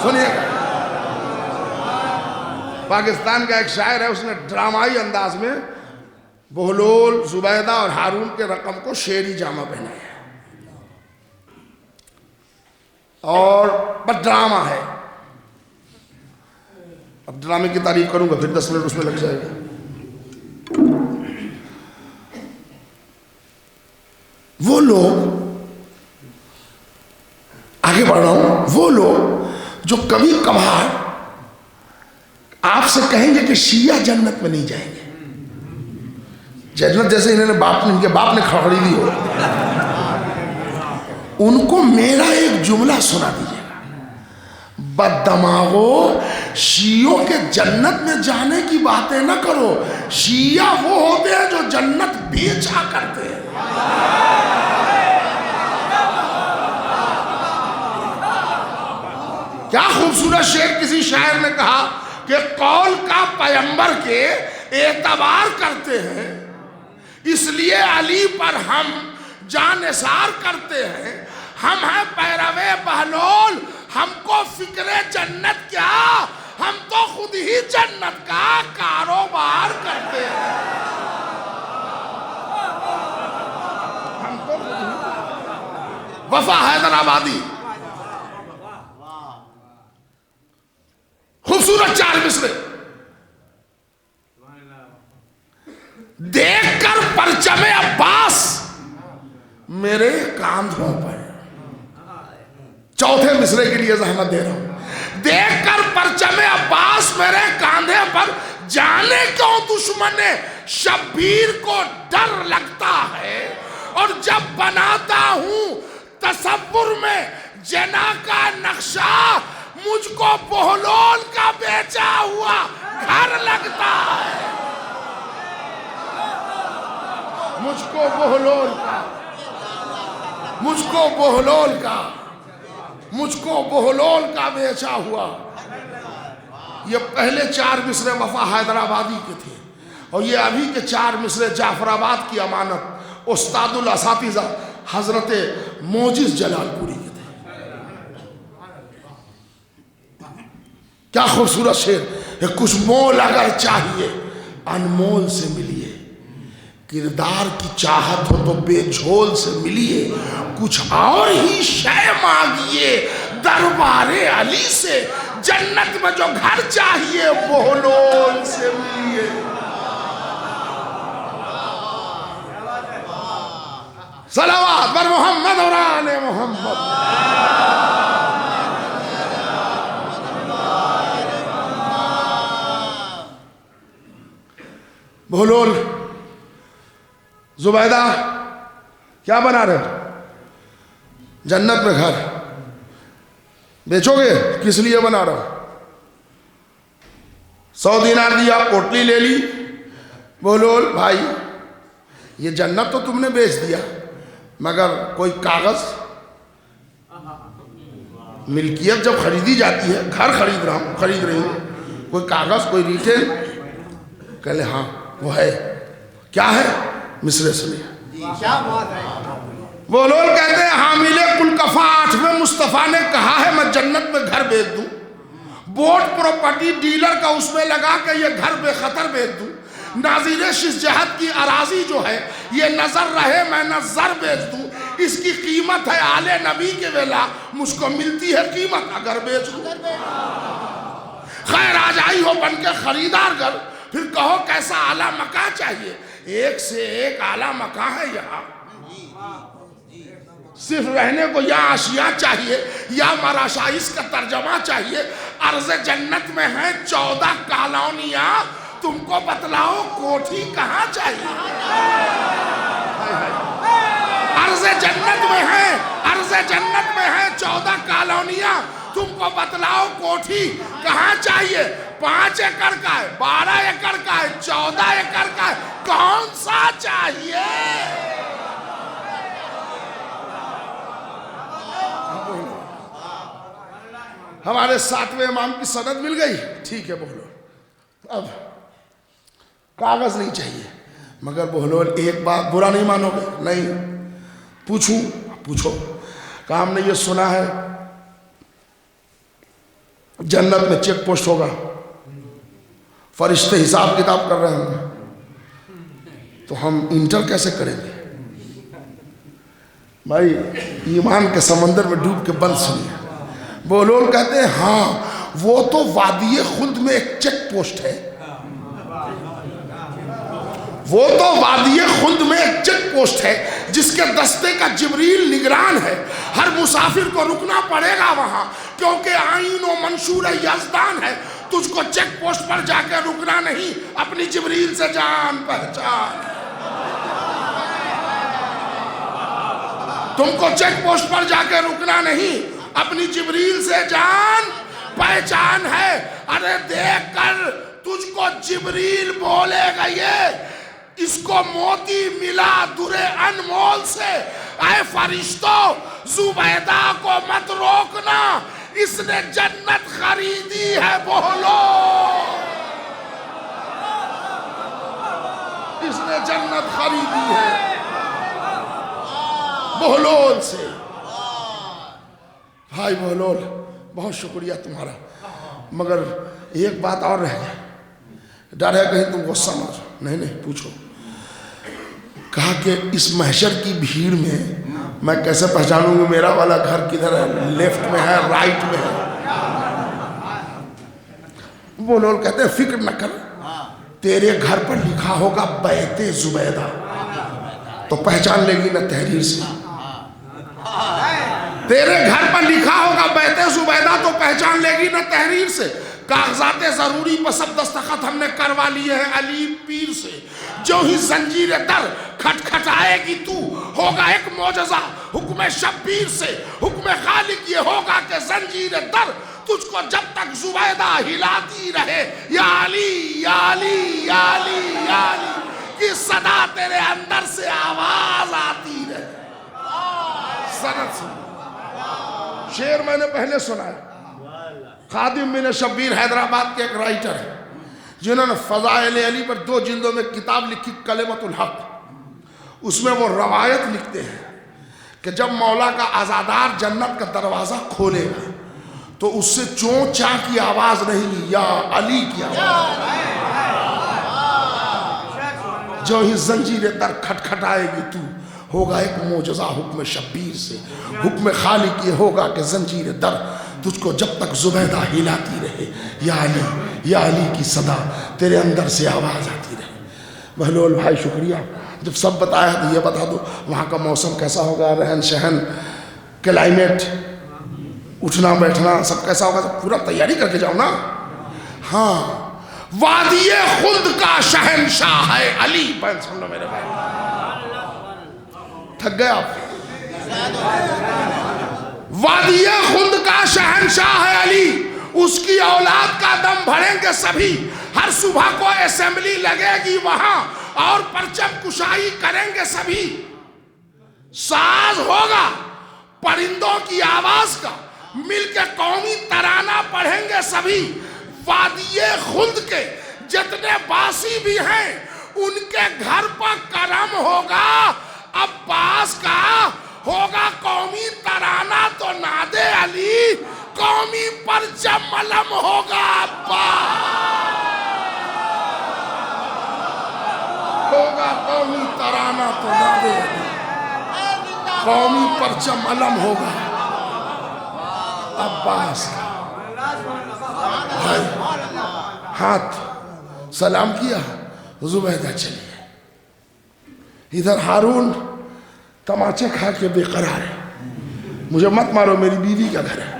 سنیے, پاکستان کا ایک شاعر ہے, اس نے ڈرامائی انداز میں بہلول, زبیدہ اور ہارون کے رقم کو شعری جامہ پہنایا ہے, اور بس ڈرامہ ہے. اب ڈرامے کی تعریف کروں گا پھر 10 منٹ اس میں لگ جائے گا. لوگ آگے بڑھ رہا ہوں، وہ لوگ جو کبھی کبھار آپ سے کہیں گے کہ شیعہ جنت میں نہیں جائیں گے، جنت جیسے انہوں نے ان کے باپ نے کھڑی دی ہو، ان کو میرا ایک جملہ سنا دیجیے گا، بد دماغو، شیعوں کے جنت میں جانے کی باتیں نہ کرو، شیعہ وہ ہوتے ہیں جو جنت بیچا کرتے ہیں۔ کیا خوبصورت شعر کسی شاعر نے کہا کہ قول کا پیغمبر کے اعتبار کرتے ہیں، اس لیے علی پر ہم جان نثار کرتے ہیں، ہم ہیں پیروے بہلول، ہم کو فکر جنت کیا، ہم تو خود ہی جنت کا کاروبار کرتے ہیں۔ ہم تو خود ہی وفا حیدرآبادی، خوبصورت 4 مصرے، دیکھ کر پرچم عباس میرے کاندھوں پر، چوتھے مصرے کے لیے زحمت دے رہا ہوں، دیکھ کر پرچم عباس میرے کاندھے پر، جانے کیوں دشمن شبیر کو ڈر لگتا ہے، اور جب بناتا ہوں تصور میں جنا کا نقشہ، مجھ کو بہلول کا بیچا ہوا گھر لگتا ہے، مجھ کو بہلول کا، مجھ کو بہلول کا، مجھ کو بہلول کا بیچا ہوا۔ یہ پہلے 4 مصرے وفا حیدرآبادی کے تھے، اور یہ ابھی کے 4 مصرے جعفر آباد کی امانت استاد الاساتذہ حضرت موجز جلال پوری کے تھے۔ کیا خوبصورت شعر، کچھ مول اگر چاہیے انمول سے ملیے، کردار کی چاہت ہو تو بے جھول سے ملیے، کچھ اور ہی شے مانگیے دربار علی سے، جنت میں جو گھر چاہیے بہلول سے ملیے۔ صلوات بر محمد اور آل محمد۔ بہلول، زبیدہ کیا بنا رہے؟ جنت میں گھر بیچو گے؟ کس لیے بنا رہا؟ 100 دینار دیا، پوٹلی لے لی۔ بہلول بھائی، یہ جنت تو تم نے بیچ دیا، مگر کوئی کاغذ، ملکیت جب خریدی جاتی ہے، گھر خرید رہا ہوں، خرید رہی ہوں، کوئی کاغذ، کوئی ریٹیل؟ کہلے ہاں وہ ہے۔ کیا ہے؟ مصرے سنیے۔ بہلول کہتے ہیں حامل کلکفہ 8ویں مصطفیٰ نے کہا ہے میں جنت میں گھر بیچ دوں، بوٹ پروپرٹی ڈیلر کا اس میں لگا کہ یہ گھر بے خطر بیچ دوں، ناظر شش جہت کی اراضی جو ہے یہ نظر رہے میں نظر بیچ دوں، اس کی قیمت ہے آل نبی کے ویلا، مجھ کو ملتی ہے قیمت اگر بیچ دوں۔ خیر آج آئی ہو بن کے خریدار گر، پھر کہو کیسا اعلیٰ مکان چاہیے؟ ایک سے ایک اعلیٰ مکان ہے یہاں، صرف رہنے کو یا اشیاء چاہیے یا مراشائز کا ترجمہ چاہیے۔ عرض جنت میں ہیں 14 کالونیاں، تم کو بتلاؤ کوٹھی کہاں چاہیے؟ عرض جنت میں ہیں، عرض جنت میں ہیں 14 کالونیاں، تم کو بتلاؤ کوٹھی کہاں چاہیے؟ 5 ایکڑ کا ہے، 12 ایکڑ کا ہے، 14 ایکڑ کا ہے، کون سا چاہیے؟ ہمارے 7ویں امام کی سند مل گئی، ٹھیک ہے بہلول، اب کاغذ نہیں چاہیے، مگر بہلول ایک بات برا نہیں مانو گے؟ نہیں، پوچھوں؟ پوچھو۔ کہ ہم نے یہ سنا ہے جنت میں چیک پوسٹ ہوگا، فرشتے حساب کتاب کر رہے ہیں، تو ہم انٹر کیسے کریں گے؟ بھائی ایمان کے سمندر میں ڈوب کے بند سنیے۔ بہلول کہتے ہیں ہاں وہ تو وادی خلد میں ایک چیک پوسٹ ہے، وہ تو وادی خلد میں ایک چیک پوسٹ ہے جس کے دستے کا جبریل نگران ہے، ہر مسافر کو رکنا پڑے گا وہاں، کیونکہ آئین و منشور یزدان ہے۔ تجھ کو چیک پوسٹ پر جا کے رکنا نہیں، اپنی جبریل سے جان پہچان۔ تم کو چیک پوسٹ پر جا کے رکنا نہیں، اپنی جبریل سے جان پہچان ہے۔ ارے دیکھ کر تجھ کو جبریل بولے گا یہ، اس کو موتی ملا درے انمول سے، اے فرشتوں زبیدہ کو مت روکنا، اس نے جنت خریدی ہے بولو، اس نے جنت خریدی ہے بہلول سے۔ بھائی بہلول بہت شکریہ تمہارا، مگر ایک بات اور رہ گئی، ڈر ہے کہیں تم غصہ نہ ہو۔ نہیں پوچھو۔ کہا کہ اس محشر کی بھیڑ میں کیسے پہچانوں گا میرا والا گھر کدھر ہے، لیفٹ میں ہے رائٹ میں ہے؟ وہ لوگ کہتے ہیں فکر نہ کر، تیرے گھر پر لکھا ہوگا بیت زبیدہ، تو پہچان لے گی نہ تحریر سے۔ تیرے گھر پر لکھا ہوگا بیت زبیدہ تو پہچان لے گی نہ تحریر سے۔ کاغذات ضروری پر سب دستخط ہم نے کروا لیے ہیں علی پیر سے، جو ہی زنجیر در کھٹکھٹائے گی تو ہوگا ایک معجزہ حکم شبیر سے۔ حکم خالق یہ ہوگا کہ زنجیر در تجھ کو جب تک زبیدہ ہلاتی رہے، یا علی یا علی یا علی یا علی کی صدا تیرے اندر سے آواز آتی رہے۔ سنت سے شعر میں نے پہلے سنا ہے، خادم بن شبیر حیدرآباد کے ایک رائٹر ہیں جنہوں نے فضائل علی پر 2 جلدوں میں کتاب لکھی کلمۃ الحق۔ اس میں وہ روایت لکھتے ہیں کہ جب مولا کا عزادار جنت کا دروازہ کھولے گا تو اس سے چون چاں کی آواز نہیں، یا علی کی آواز۔ جو ہی زنجیر در کھٹکھٹائے گی تو ہوگا ایک معجزہ حکم شبیر سے۔ حکم خالق یہ ہوگا کہ زنجیر در تجھ کو جب تک زبیدہ ہلاتی رہے، یا علی کی صدا تیرے اندر سے آواز آتی رہے۔ بہلول بھائی شکریہ، جب سب بتایا تو یہ بتا دو وہاں کا موسم کیسا ہوگا، رہن سہن، کلائمیٹ، اٹھنا بیٹھنا سب کیسا ہوگا، سب پورا تیاری کر کے جاؤ نا۔ ہاں، وادی خلد کا شہنشاہ ہے علی۔ بہن سن لو میرے بھائی، تھک گئے آپ؟ وادی خلد کا شہنشاہ ہے علی، اس کی اولاد کا دم بھریں گے سبھی، ہر صبح کو اسمبلی لگے گی وہاں اور پرچم کشائی کریں گے سبھی۔ ساز ہوگا پرندوں کی آواز کا، مل کے قومی ترانہ پڑھیں گے سبھی۔ وادی خلد کے جتنے باسی بھی ہیں ان کے گھر پر کرم ہوگا، عباس کا ہوگا قومی ترانہ تو ناد علی، قومی پرچم علم ہوگا عباس، ہوگا قومی ترانہ تو ناد علی، قومی پرچم علم ہوگا عباس کا۔ بھائی ہاتھ سلام کیا، زبیدہ چلی ہے۔ ادھر ہارون تماچے کھا کے بے قرار ہے، مجھے مت مارو میری بیوی کا گھر ہے۔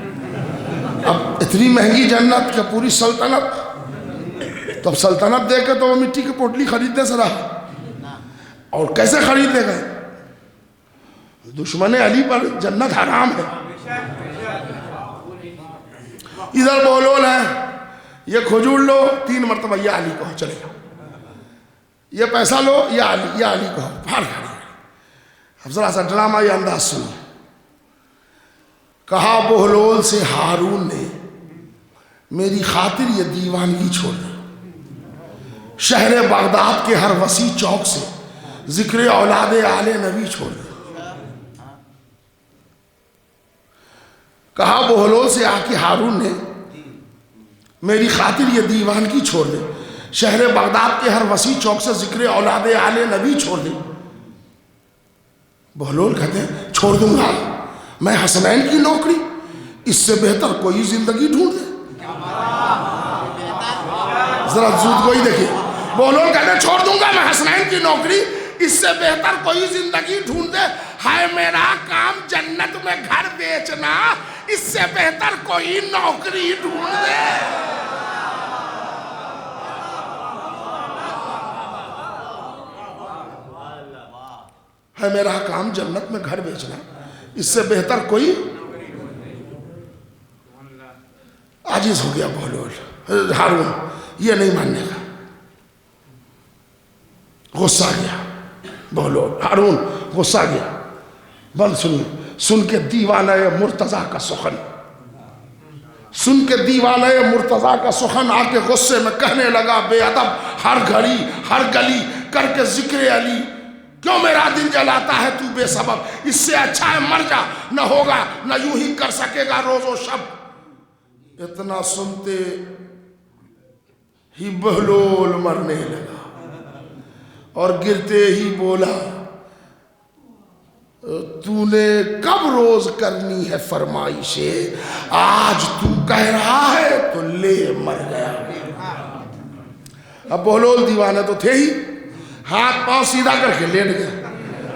اب اتنی مہنگی جنت کہ پوری سلطنت، تو اب سلطنت دے کے تو وہ مٹی کی پوٹلی خریدنے سے رہا، اور کیسے خریدے گئے؟ دشمن علی پر جنت حرام ہے۔ ادھر بولول ہے، یہ کھجور لو 3 مرتبہ یا علی کہو، چلے جاؤ، یہ پیسہ لو یا علی کہو، پھاڑ کھڑی۔ اب ذرا سا ڈرامہ یہ انداز سنو۔ کہا بہلول سے ہارون نے میری خاطر یہ دیوانگی چھوڑ دی، شہر بغداد کے ہر وسیع چوک سے ذکر اولاد آل نبی چھوڑ دی۔ کہا بہلول سے آ کے ہارون نے میری خاطر یہ دیوانگی چھوڑ دے، شہر بغداد کے ہر وسیع چوک سے ذکر اولاد آل نبی چھوڑ دے۔ بہلول کہتے ہیں چھوڑ دوں گا میں حسنین کی نوکری، اس سے بہتر کوئی زندگی ڈھونڈ دے۔ ذرا زود کوئی دیکھیے، بہلول کہتے ہیں چھوڑ دوں گا میں حسنین کی نوکری، اس سے بہتر کوئی زندگی ڈھونڈے. ہے میرا کام جنت میں گھر بیچنا, اس سے بہتر کوئی نوکری ڈھونڈ دے. ہے میرا کام جنت میں گھر بیچنا, اس سے بہتر کوئی. عاجز ہو گیا بہلول. ہارون یہ نہیں ماننے کا, غصہ گیا بہلول. ہارون غصہ گیا. بند سنیے, سن کے دیوانہ مرتضیٰ کا سخن, سن کے دیوانہ مرتضیٰ کا سخن آ کے غصے میں کہنے لگا, بے ادب, ہر گھڑی ہر گلی کر کے ذکر علی, کیوں میرا دل جلاتا ہے تو بے سبب؟ اس سے اچھا ہے مر جا, نہ ہوگا نہ یوں ہی کر سکے گا روز و شب. اتنا سنتے ہی بہلول مرنے لگا اور گرتے ہی بولا, تو نے کب روز کرنی ہے فرمائشیں, آج تو کہہ رہا ہے تو لے مر گیا. اب بہلول دیوانہ تو تھے ہی, ہاتھ پاؤں سیدھا کر کے لیٹ گیا.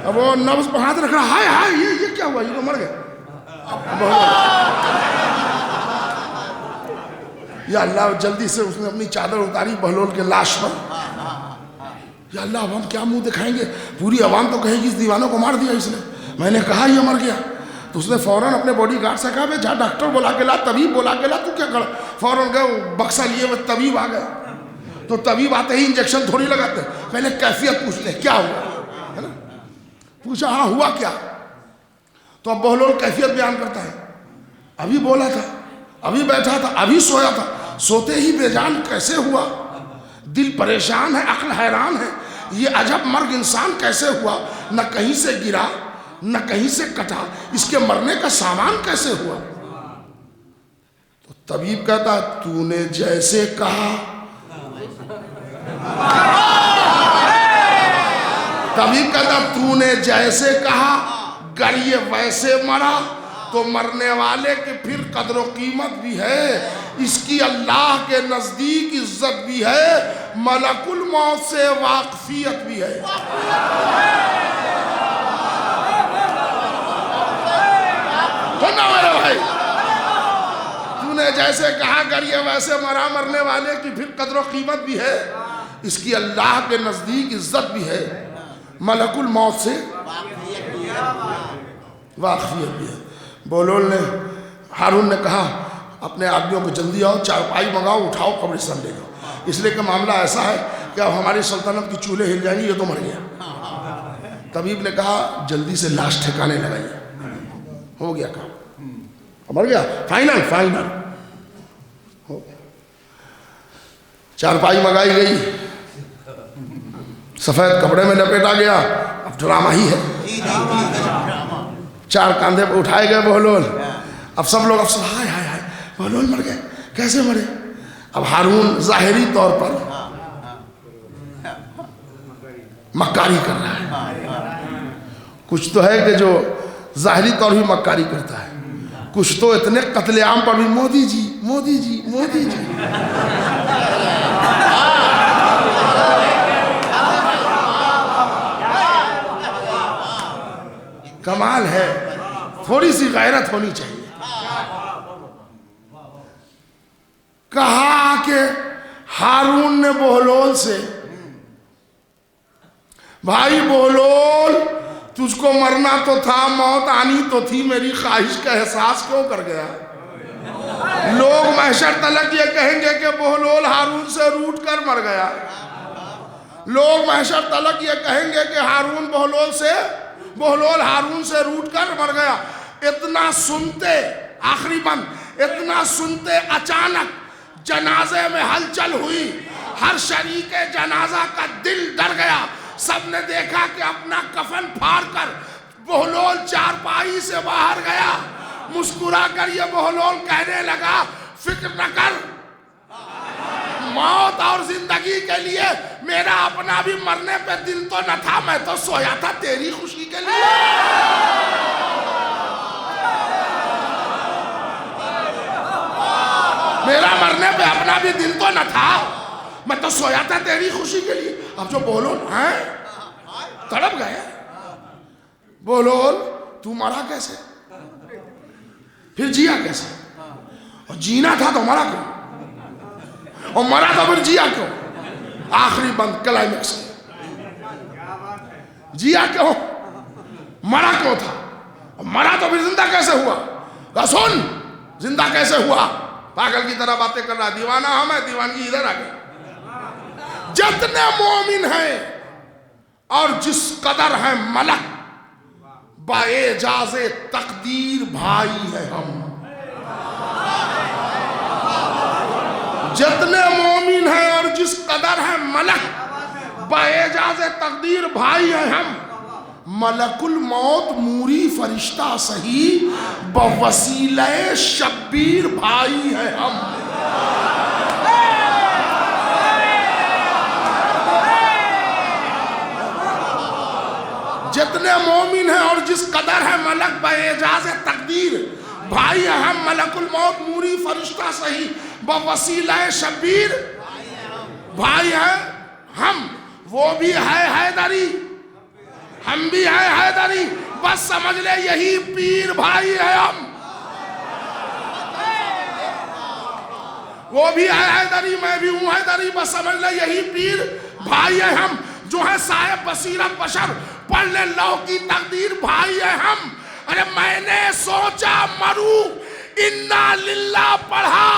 اب وہ نبض پر ہاتھ رکھ رہا, ہائے ہائے یہ کیا ہوا, یہ تو مر گیا. یا اللہ, جلدی سے اس نے اپنی چادر اتاری بہلول کے لاش پر. یا اللہ, اب ہم کیا منہ دکھائیں گے, پوری عوام تو کہے گی اس دیوانوں کو مار دیا اس نے, میں نے کہا یہ مر گیا. تو اس نے فوراً اپنے باڈی گارڈ سے کہا, بھائی جا ڈاکٹر بلا کے لا, طبیب بلا کے لا, تو کیا کر. فوراً گئے, بکسا لیے وہ طبیب آ گئے. تو طبیب آتے ہی انجیکشن تھوڑی لگاتے, پہلے کیفیت پوچھتے کیا ہوا, ہے نا. پوچھا ہاں ہوا کیا, تو اب بہلول کیفیت بیان کرتا ہے. ابھی بولا تھا, ابھی بیٹھا تھا, ابھی سویا تھا, سوتے ہی بے جان کیسے ہوا, دل پریشان ہے, عقل حیران ہے, یہ عجب مرگ انسان کیسے ہوا, نہ کہیں سے گرا نہ کہیں سے کٹا, اس کے مرنے کا سامان کیسے ہوا. تو طبیب کہتا, تو نے جیسے کہا. طبیب کہتا, تو نے جیسے کہا, گر یہ ویسے مرا تو مرنے والے کی پھر قدر و قیمت بھی ہے, اس کی اللہ کے نزدیک عزت بھی ہے, ملک الموت سے واقفیت بھی ہے. سننا میرے بھائی, تو نے جیسے کہا گر یہ ویسے مرا, مرنے والے کی پھر قدر و قیمت بھی ہے, اس کی اللہ کے نزدیک عزت بھی ہے, ملک الموت سے واقفیت بھی ہے. بہلول نے, ہارون نے کہا, اپنے آدمیوں کو جلدی آؤ, چارپائی منگاؤ, اٹھاؤ, قبرستان لے جاؤ, اس لیے کہ معاملہ ایسا ہے کہ اب ہماری سلطنت کی چولہے ہل جائیں گی, یہ تو مر گیا. طبیب نے کہا, جلدی سے لاش ٹھکانے لگائیے. ہو گیا کام, مر گیا, فائنل فائنل ہو گیا. چارپائی منگائی گئی, سفید کپڑے میں لپیٹا گیا, اب ڈرامہ ہی ہے. چار کاندھے پہ اٹھائے گئے بہلول. اب سب لوگ افسوس, ہائے ہائے ہائے بہلول مر گئے, کیسے مرے. اب ہارون ظاہری طور پر مکاری کر رہا ہے. کچھ تو ہے کہ جو ظاہری طور بھی مکاری کرتا ہے, کچھ تو اتنے قتل عام پر بھی, مودی جی مودی جی مودی جی. کمال ہے, تھوڑی سی غیرت ہونی چاہیے. کہا کہ ہارون نے بہلول سے, بھائی بہلول تجھ کو مرنا تو تھا, موت آنی تو تھی, میری خواہش کا احساس کیوں کر گیا. لوگ محشر تلک یہ کہیں گے کہ بہلول ہارون سے روٹ کر مر گیا. لوگ محشر تلک یہ کہیں گے کہ بہلول ہارون سے روٹ کر مر گیا. اتنا سنتے, آخری بند, اتنا سنتے اچانک جنازے میں ہلچل ہوئی, ہر شریک جنازہ کا دل ڈر گیا. سب نے دیکھا کہ اپنا کفن پھاڑ کر بہلول چارپائی سے باہر گیا. مسکرا کر یہ بہلول کہنے لگا, فکر نہ کر, موت اور زندگی کے لیے میرا اپنا بھی مرنے پہ دل تو نہ تھا, میں تو سویا تھا تیری خوشی کے لیے. میرا مرنے پہ اپنا بھی دل تو نہ تھا, میں تو سویا تھا تیری خوشی کے لیے. اب جو بولو ہیں تڑپ گئے. بولو تو مرا کیسے, پھر جیا کیسے؟ اور جینا تھا تو مرا کیوں, اور مرا تو پھر جیا کیوں؟ آخری بند کلائمیکس. جیا کیوں, مرا کیوں تھا, اور مرا تو پھر زندہ کیسے ہوا؟ سن, زندہ کیسے ہوا؟ پاگل کی طرح باتیں کر رہا, دیوانہ ہم ہے, دیوانگی ادھر آ گئی. جتنے مومن ہیں اور جس قدر ہیں ملک, باعجاز تقدیر بھائی ہے ہم. جتنے مومن ہیں اور جس قدر ہیں ملک, باعجاز تقدیر بھائی ہیں ہم. ملک الموت موری فرشتہ سہی, بوسیلہ شبیر بھائی ہیں ہم. جتنے مومن ہیں اور جس قدر ہے ملک, باعجاز تقدیر بھائی ہیں ہم. ملک الموت موری فرشتہ سہی, بوسیلہ شبیر بھائی ہیں ہم. وہ بھی ہے حیدری, ہم بھی ہیں حیدری, بس سمجھ لے یہی پیر بھائی ہے ہم. وہ بھی ہے حیدری, میں بھی ہوں حیدری, بس سمجھ لے یہی پیر بھائی ہے ہم. جو ہے صاحب بصیرت بشر, پڑھ لے لو کی تقدیر بھائی ہے ہم. ارے میں نے سوچا مروں, انا للہ پڑھا,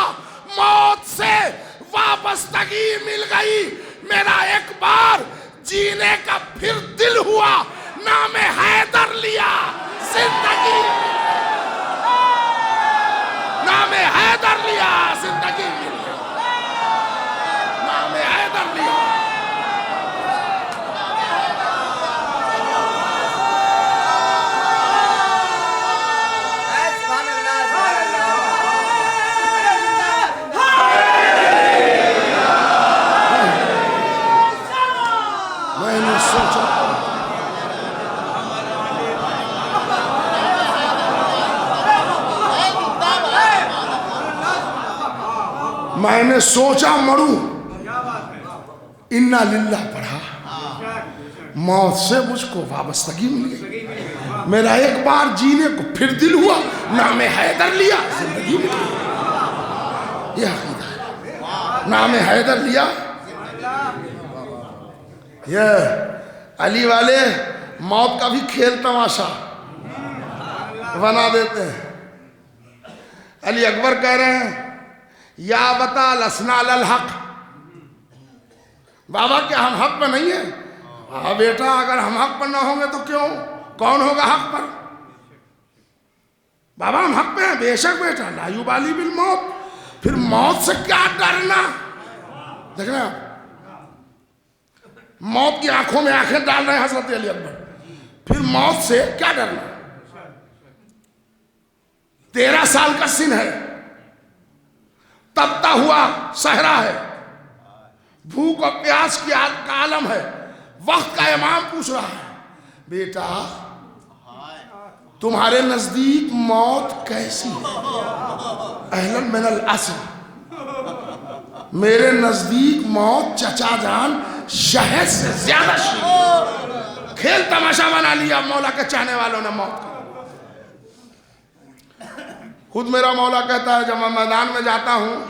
موت سے وابستگی مل گئی. میرا ایک بار جینے کا پھر دل ہوا, نام حیدر لیا, زندگی نام حیدر لیا, زندگی مل گئی. نام حیدر لیا. میں نے سوچا مروں, انا للہ پڑھا, موت سے مجھ کو وابستگی مل گئی. میرا ایک بار جینے کو پھر دل ہوا, نام حیدر لیا, زندگی مل گئی. یہ عقیدہ ہے, نام حیدر لیا. یہ علی والے موت کا بھی کھیل تماشا بنا دیتے ہیں. علی اکبر کہہ رہے ہیں, یا بتا لسنا للحق, بابا کیا ہم حق پر نہیں ہیں؟ ہاں بیٹا, اگر ہم حق پر نہ ہوں گے تو کیوں, کون ہوگا حق پر؟ بابا ہم حق پہ ہیں. بے شک بیٹا, لا یبالی بالموت. پھر موت سے کیا ڈرنا؟ دیکھنا, موت کی آنکھوں میں آنکھیں ڈال رہے ہیں حضرت علی اکبر. پھر موت سے کیا ڈرنا؟ 13 سال کا سن ہے, تبتا ہوا صحرا ہے, بھوک اور پیاس کی کا عالم ہے. وقت کا امام پوچھ رہا ہے, بیٹا تمہارے نزدیک موت کیسی ہے؟ اہلاً من العصر, میرے نزدیک موت چچا جان شہد سے زیادہ شیریں. کھیل تماشا بنا لیا مولا کے چاہنے والوں نے موت کا. خود میرا مولا کہتا ہے, جب میں میدان میں جاتا ہوں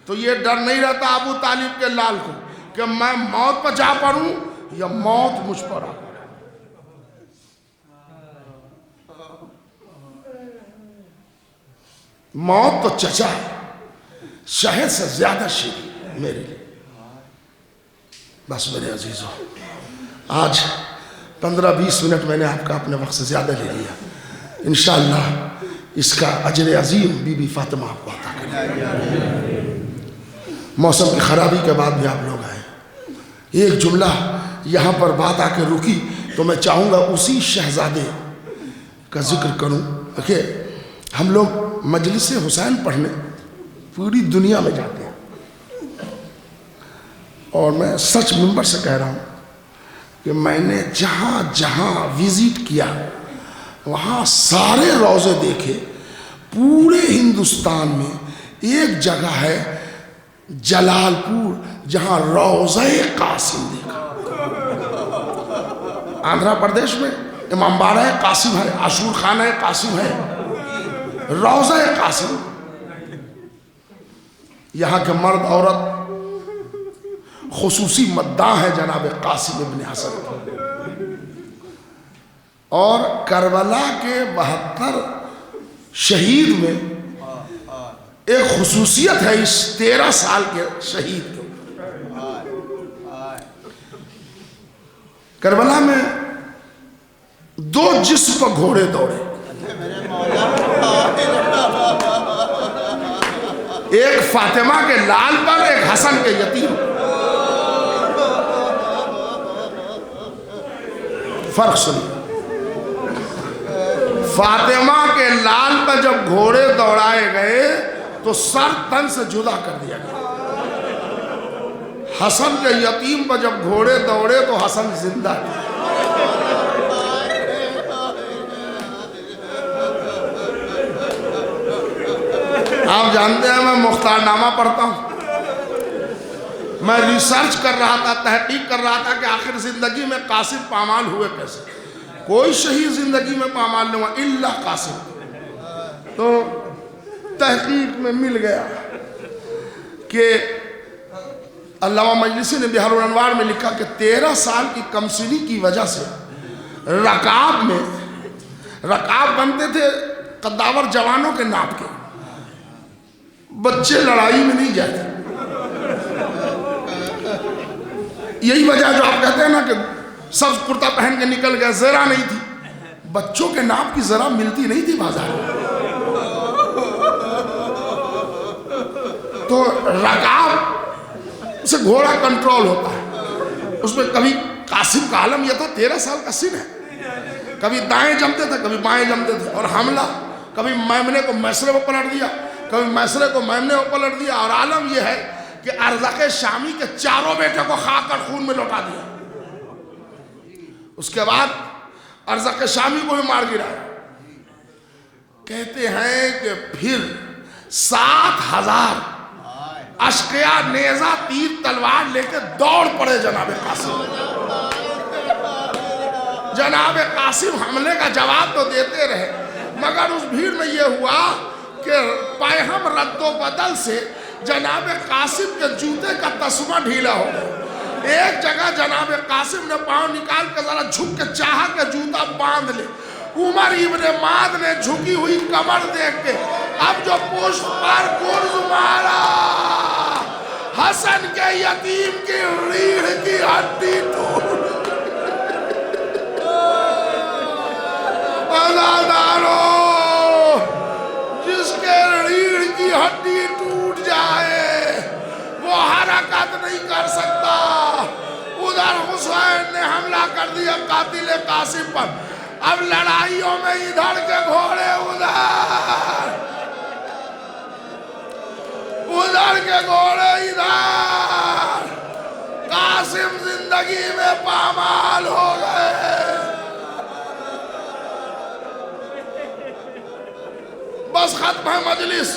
تو یہ ڈر نہیں رہتا ابو طالب کے لال کو کہ میں موت پر جا پڑوں یا موت مجھ پر آ پڑے. موت تو چچا ہے, شہد سے زیادہ شیریں میرے لیے. بس میرے عزیزوں, آج 15-20 منٹ میں نے آپ کا اپنے وقت سے زیادہ لے لیا. انشاءاللہ اس کا اجر عظیم بی بی فاطمہ آپ کو عطا کرے. موسم کی خرابی کے بعد بھی آپ لوگ آئے. ایک جملہ یہاں پر بات آ کے رکی تو میں چاہوں گا اسی شہزادے کا ذکر کروں. دیکھیے, ہم لوگ مجلس حسین پڑھنے پوری دنیا میں جاتے ہیں, اور میں سچ منبر سے کہہ رہا ہوں کہ میں نے جہاں جہاں وزٹ کیا وہاں سارے روضے دیکھے. پورے ہندوستان میں ایک جگہ ہے جلال پور جہاں روضہ قاسم دیکھا. آندھرا پردیش میں امام بارہ قاسم ہے، عاشور خانہ قاسم ہے، روضہ قاسم. یہاں کے مرد عورت خصوصی مداح ہے جناب قاسم ابن حسن. اور کربلا کے 72 شہید میں ایک خصوصیت ہے اس 13 سال کے شہید کے. کربلا میں 2 جسم پر گھوڑے دوڑے، ایک فاطمہ کے لال پر، ایک حسن کے یتیم. فرق سنیے، فاطمہ کے لال پر جب گھوڑے دوڑائے گئے تو سر تن سے جدا کر دیا گیا. حسن کے یتیم پر جب گھوڑے دوڑے تو حسن زندہ تھا. آپ جانتے ہیں میں مختار نامہ پڑھتا ہوں، میں ریسرچ کر رہا تھا، تحقیق کر رہا تھا کہ آخر زندگی میں قاسم پامال ہوئے کیسے. کوئی شہید زندگی میں پامال نہیں ہوا الا قاسم. تو تحقیق میں مل گیا کہ علامہ مجلسی نے بہار الانوار میں لکھا کہ 13 سال کی کمسنی کی وجہ سے رکاب بنتے تھے قداور جوانوں کے ناپ کے. بچے لڑائی میں نہیں جاتے. یہی وجہ جو آپ کہتے ہیں نا کہ سبز کرتا پہن کے نکل گیا، زرہ نہیں تھی. بچوں کے ناپ کی زرہ ملتی نہیں تھی بازار میں. تو رکاب سے گھوڑا کنٹرول ہوتا ہے. اس میں کبھی قاسم کا عالم یہ تو 13 سال کا سن ہے، کبھی دائیں جمتے تھے کبھی بائیں جمتے تھے. اور حملہ کبھی میمنے کو میسرے کو پلٹ دیا، کبھی میسرے کو میمنے کو پلٹ دیا. اور عالم یہ ہے کہ ارزق شامی کے 4 بیٹے کو خاک کر خون میں لوٹا دیا. اس کے بعد ارزق شامی کو بھی مار گرا. کہتے ہیں کہ پھر 7000 اشقیاء نیزہ تیر تلوار لے کے دوڑ پڑے جناب قاسم. جناب قاسم حملے کا جواب تو دیتے رہے، مگر اس بھیڑ میں یہ ہوا کہ پیہم رد و بدل سے جناب قاسم کے جوتے کا تسمہ ڈھیلا ہو گیا. ایک جگہ جناب قاسم نے پاؤں نکال کے ذرا جھک کے چاہا کہ جوتا باندھ لے. عمر ابن ماد نے جھکی ہوئی کمر دیکھ کے اب جو پشت پر گرز مارا، حسن کے یتیم کی ریڑھ کی ہڈی ٹوٹ. ازادارو، جس کے ریڑھ کی ہڈی ٹوٹ جائے وہ حرکت نہیں کر سکتا. ادھر حسین نے حملہ کر دیا قاتل قاسم پر. اب لڑائیوں میں ادھر کے گھوڑے ادھر کے گھوڑے ادھر. قاسم زندگی میں پامال ہو گئے. بس ختم ہے مجلس.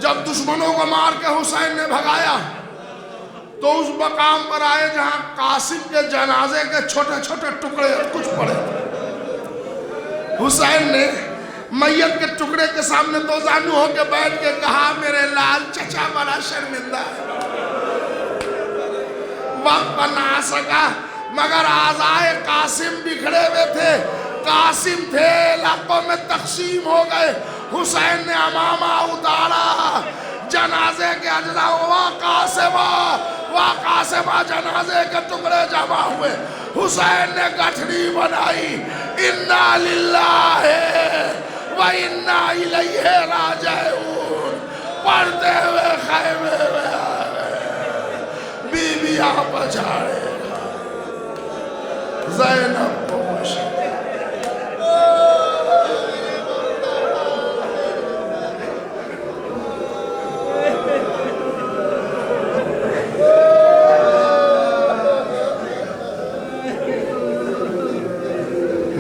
جب دشمنوں کو مار کے حسین نے بھگایا تو اس مقام پر آئے جہاں قاسم کے جنازے کے چھوٹے چھوٹے ٹکڑے کچھ پڑے تھے. حسین نے میت کے ٹکڑے کے سامنے دو زانو ہو کے بیٹھ کے کہا میرے لال چچا بڑا شرمندہ ہے. وقت بنا سکا مگر اعضائے قاسم بکھڑے ہوئے تھے. قاسم تھے علاقوں میں تقسیم ہو گئے. حسین نے امامہ اتارا، جنازے کے اجزاء قاسمہ جنازے کے ٹکڑے جمع ہوئے. حسین نے گٹھڑی بنائی، انا للہ و انا الیہ راجعون پڑھتے ہوئے خیمے میں آ گئے. بیویاں پچھاڑے زینب کو مشکل.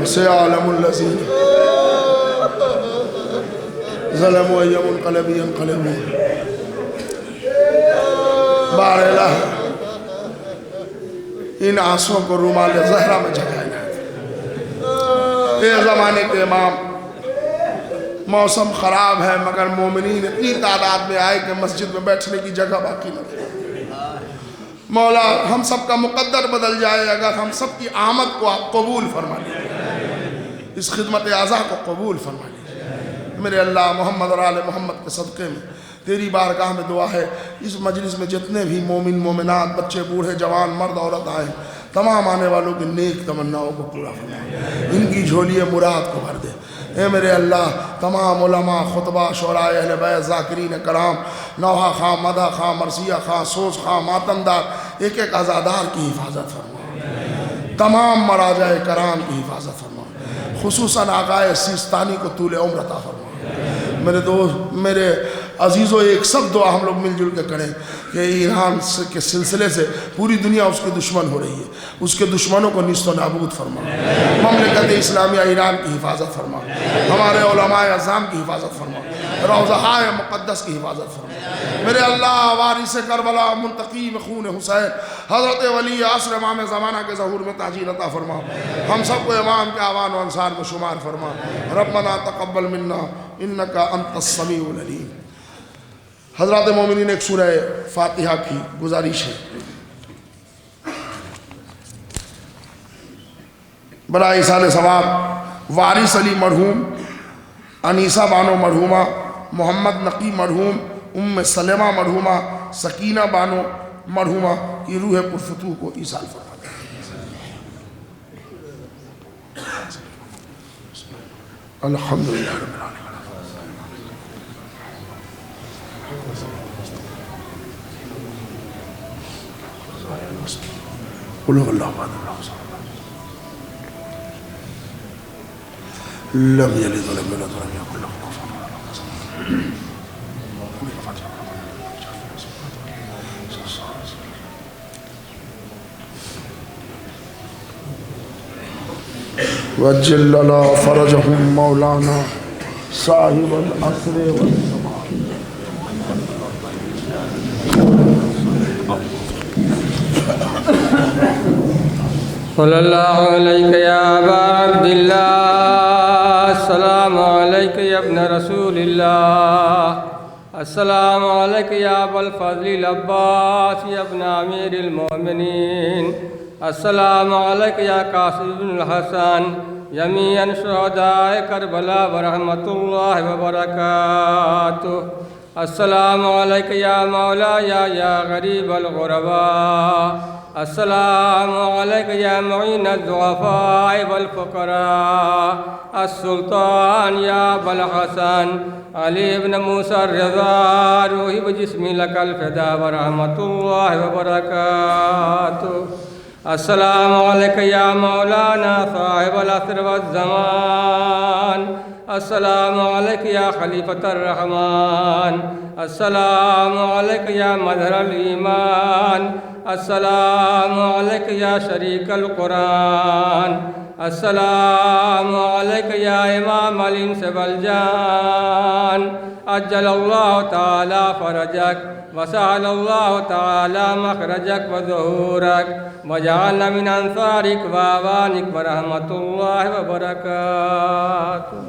سيعلم الذين ظلموا أي منقلب ينقلبون. بار الہ ان آنسوں کو رومال زہرا میں جھکایا جائے۔ اے زمانے کے امام، موسم خراب ہے مگر مومنین اتنی تعداد میں آئے کہ مسجد میں بیٹھنے کی جگہ باقی نہ رہی۔ مولا ہم سب کا مقدر بدل جائے اگر ہم سب کی آمد کو آپ قبول فرما لیجیے، اس خدمت عزا کو قبول فرما لیجیے۔ میرے اللہ محمد اور آل محمد کے صدقے میں تیری بارگاہ میں دعا ہے، اس مجلس میں جتنے بھی مومن مومنات، بچے بوڑھے جوان مرد عورت آئے، تمام آنے والوں کی نیک تمناؤں کو پورا فرما، ان کی جھولی مراد کو بھر دے۔ اے میرے اللہ تمام علماء، خطبہ، شعراء اہل بیت، ذاکرین کرام، نوحہ خاں، مدح خاں، مرثیہ خاں، سوز خاں، ماتمدار، ایک ایک عزادار کی حفاظت فرما، تمام مراجع کرام کی حفاظت فرما، خصوصاً آقائے سیستانی کو طول عمر عطا فرما۔ میرے دوست، میرے عزیزوں، ایک سب دعا ہم لوگ مل جل کے کریں کہ ایران کے سلسلے سے پوری دنیا اس کے دشمن ہو رہی ہے، اس کے دشمنوں کو نیست و نابود فرما، مملکت اسلامیہ ایران کی حفاظت فرما، ہمارے علماء اعظام کی حفاظت فرما، روضہائے مقدس کی حفاظت فرما۔ میرے اللہ وارث کربلا، منتقیم خون حسین، حضرت ولی عصر امام زمانہ کے ظہور میں تاجیل عطا فرما، ہم سب کو امام کے اعوان و انصار میں شمار فرما۔ ربنا تقبل منا انکا انت السمیع العلیم۔ حضرات مومنین، ایک سورہ فاتحہ کی گزارش ہے، برائے ایصال ثواب وارث علی مرحوم، انیسہ بانو مرحومہ، محمد نقی مرحوم، ام سلمہ مرحومہ، سکینہ بانو مرحومہ کی روح پرفتوح کو ایصال فرما۔ الحمدللہ رب العالمین۔ قل هو الله احد الله الصمد لم يلد ولم يولد ولم يكن له كفوا احد۔ وجل لنا فرجهم مولانا صاحب العصر والزمان۔ صلی اللہ علیہ یا ابا عبداللہ، السلام علیکم یا ابن رسول اللہ، السلام علیکم یا ابا الفضل العباس یا ابن امیر المؤمنین، السلام علیکم یا قاسم بن الحسن جمیعاً شہداء کربلا ورحمۃ اللہ وبرکاتہ، السلام علیکم یا مولا یا غریب الغرباء، السلام علیکم یا معین الضعفاء والفقراء، السلطان یا ابا الحسن علی بن موسیٰ الرضا، روحی بجسمی لک الفدا ورحمۃ اللہ وبرکاتہ، السلام علیکم یا مولانا صاحب العصر والزمان، السلام علیکم یا خلیفۃ الرحمن، السلام علیکم یا مظہر الایمان، السلام علیکم یا شریک القرآن، السلام علیکم یا امام الانس والجان، عجل اللہ تعالی فرجک وسهل اللہ تعالی مخرجک وظہورک وجعلنا من انصارک واعوانک ورحمۃ اللہ وبرکاتہ۔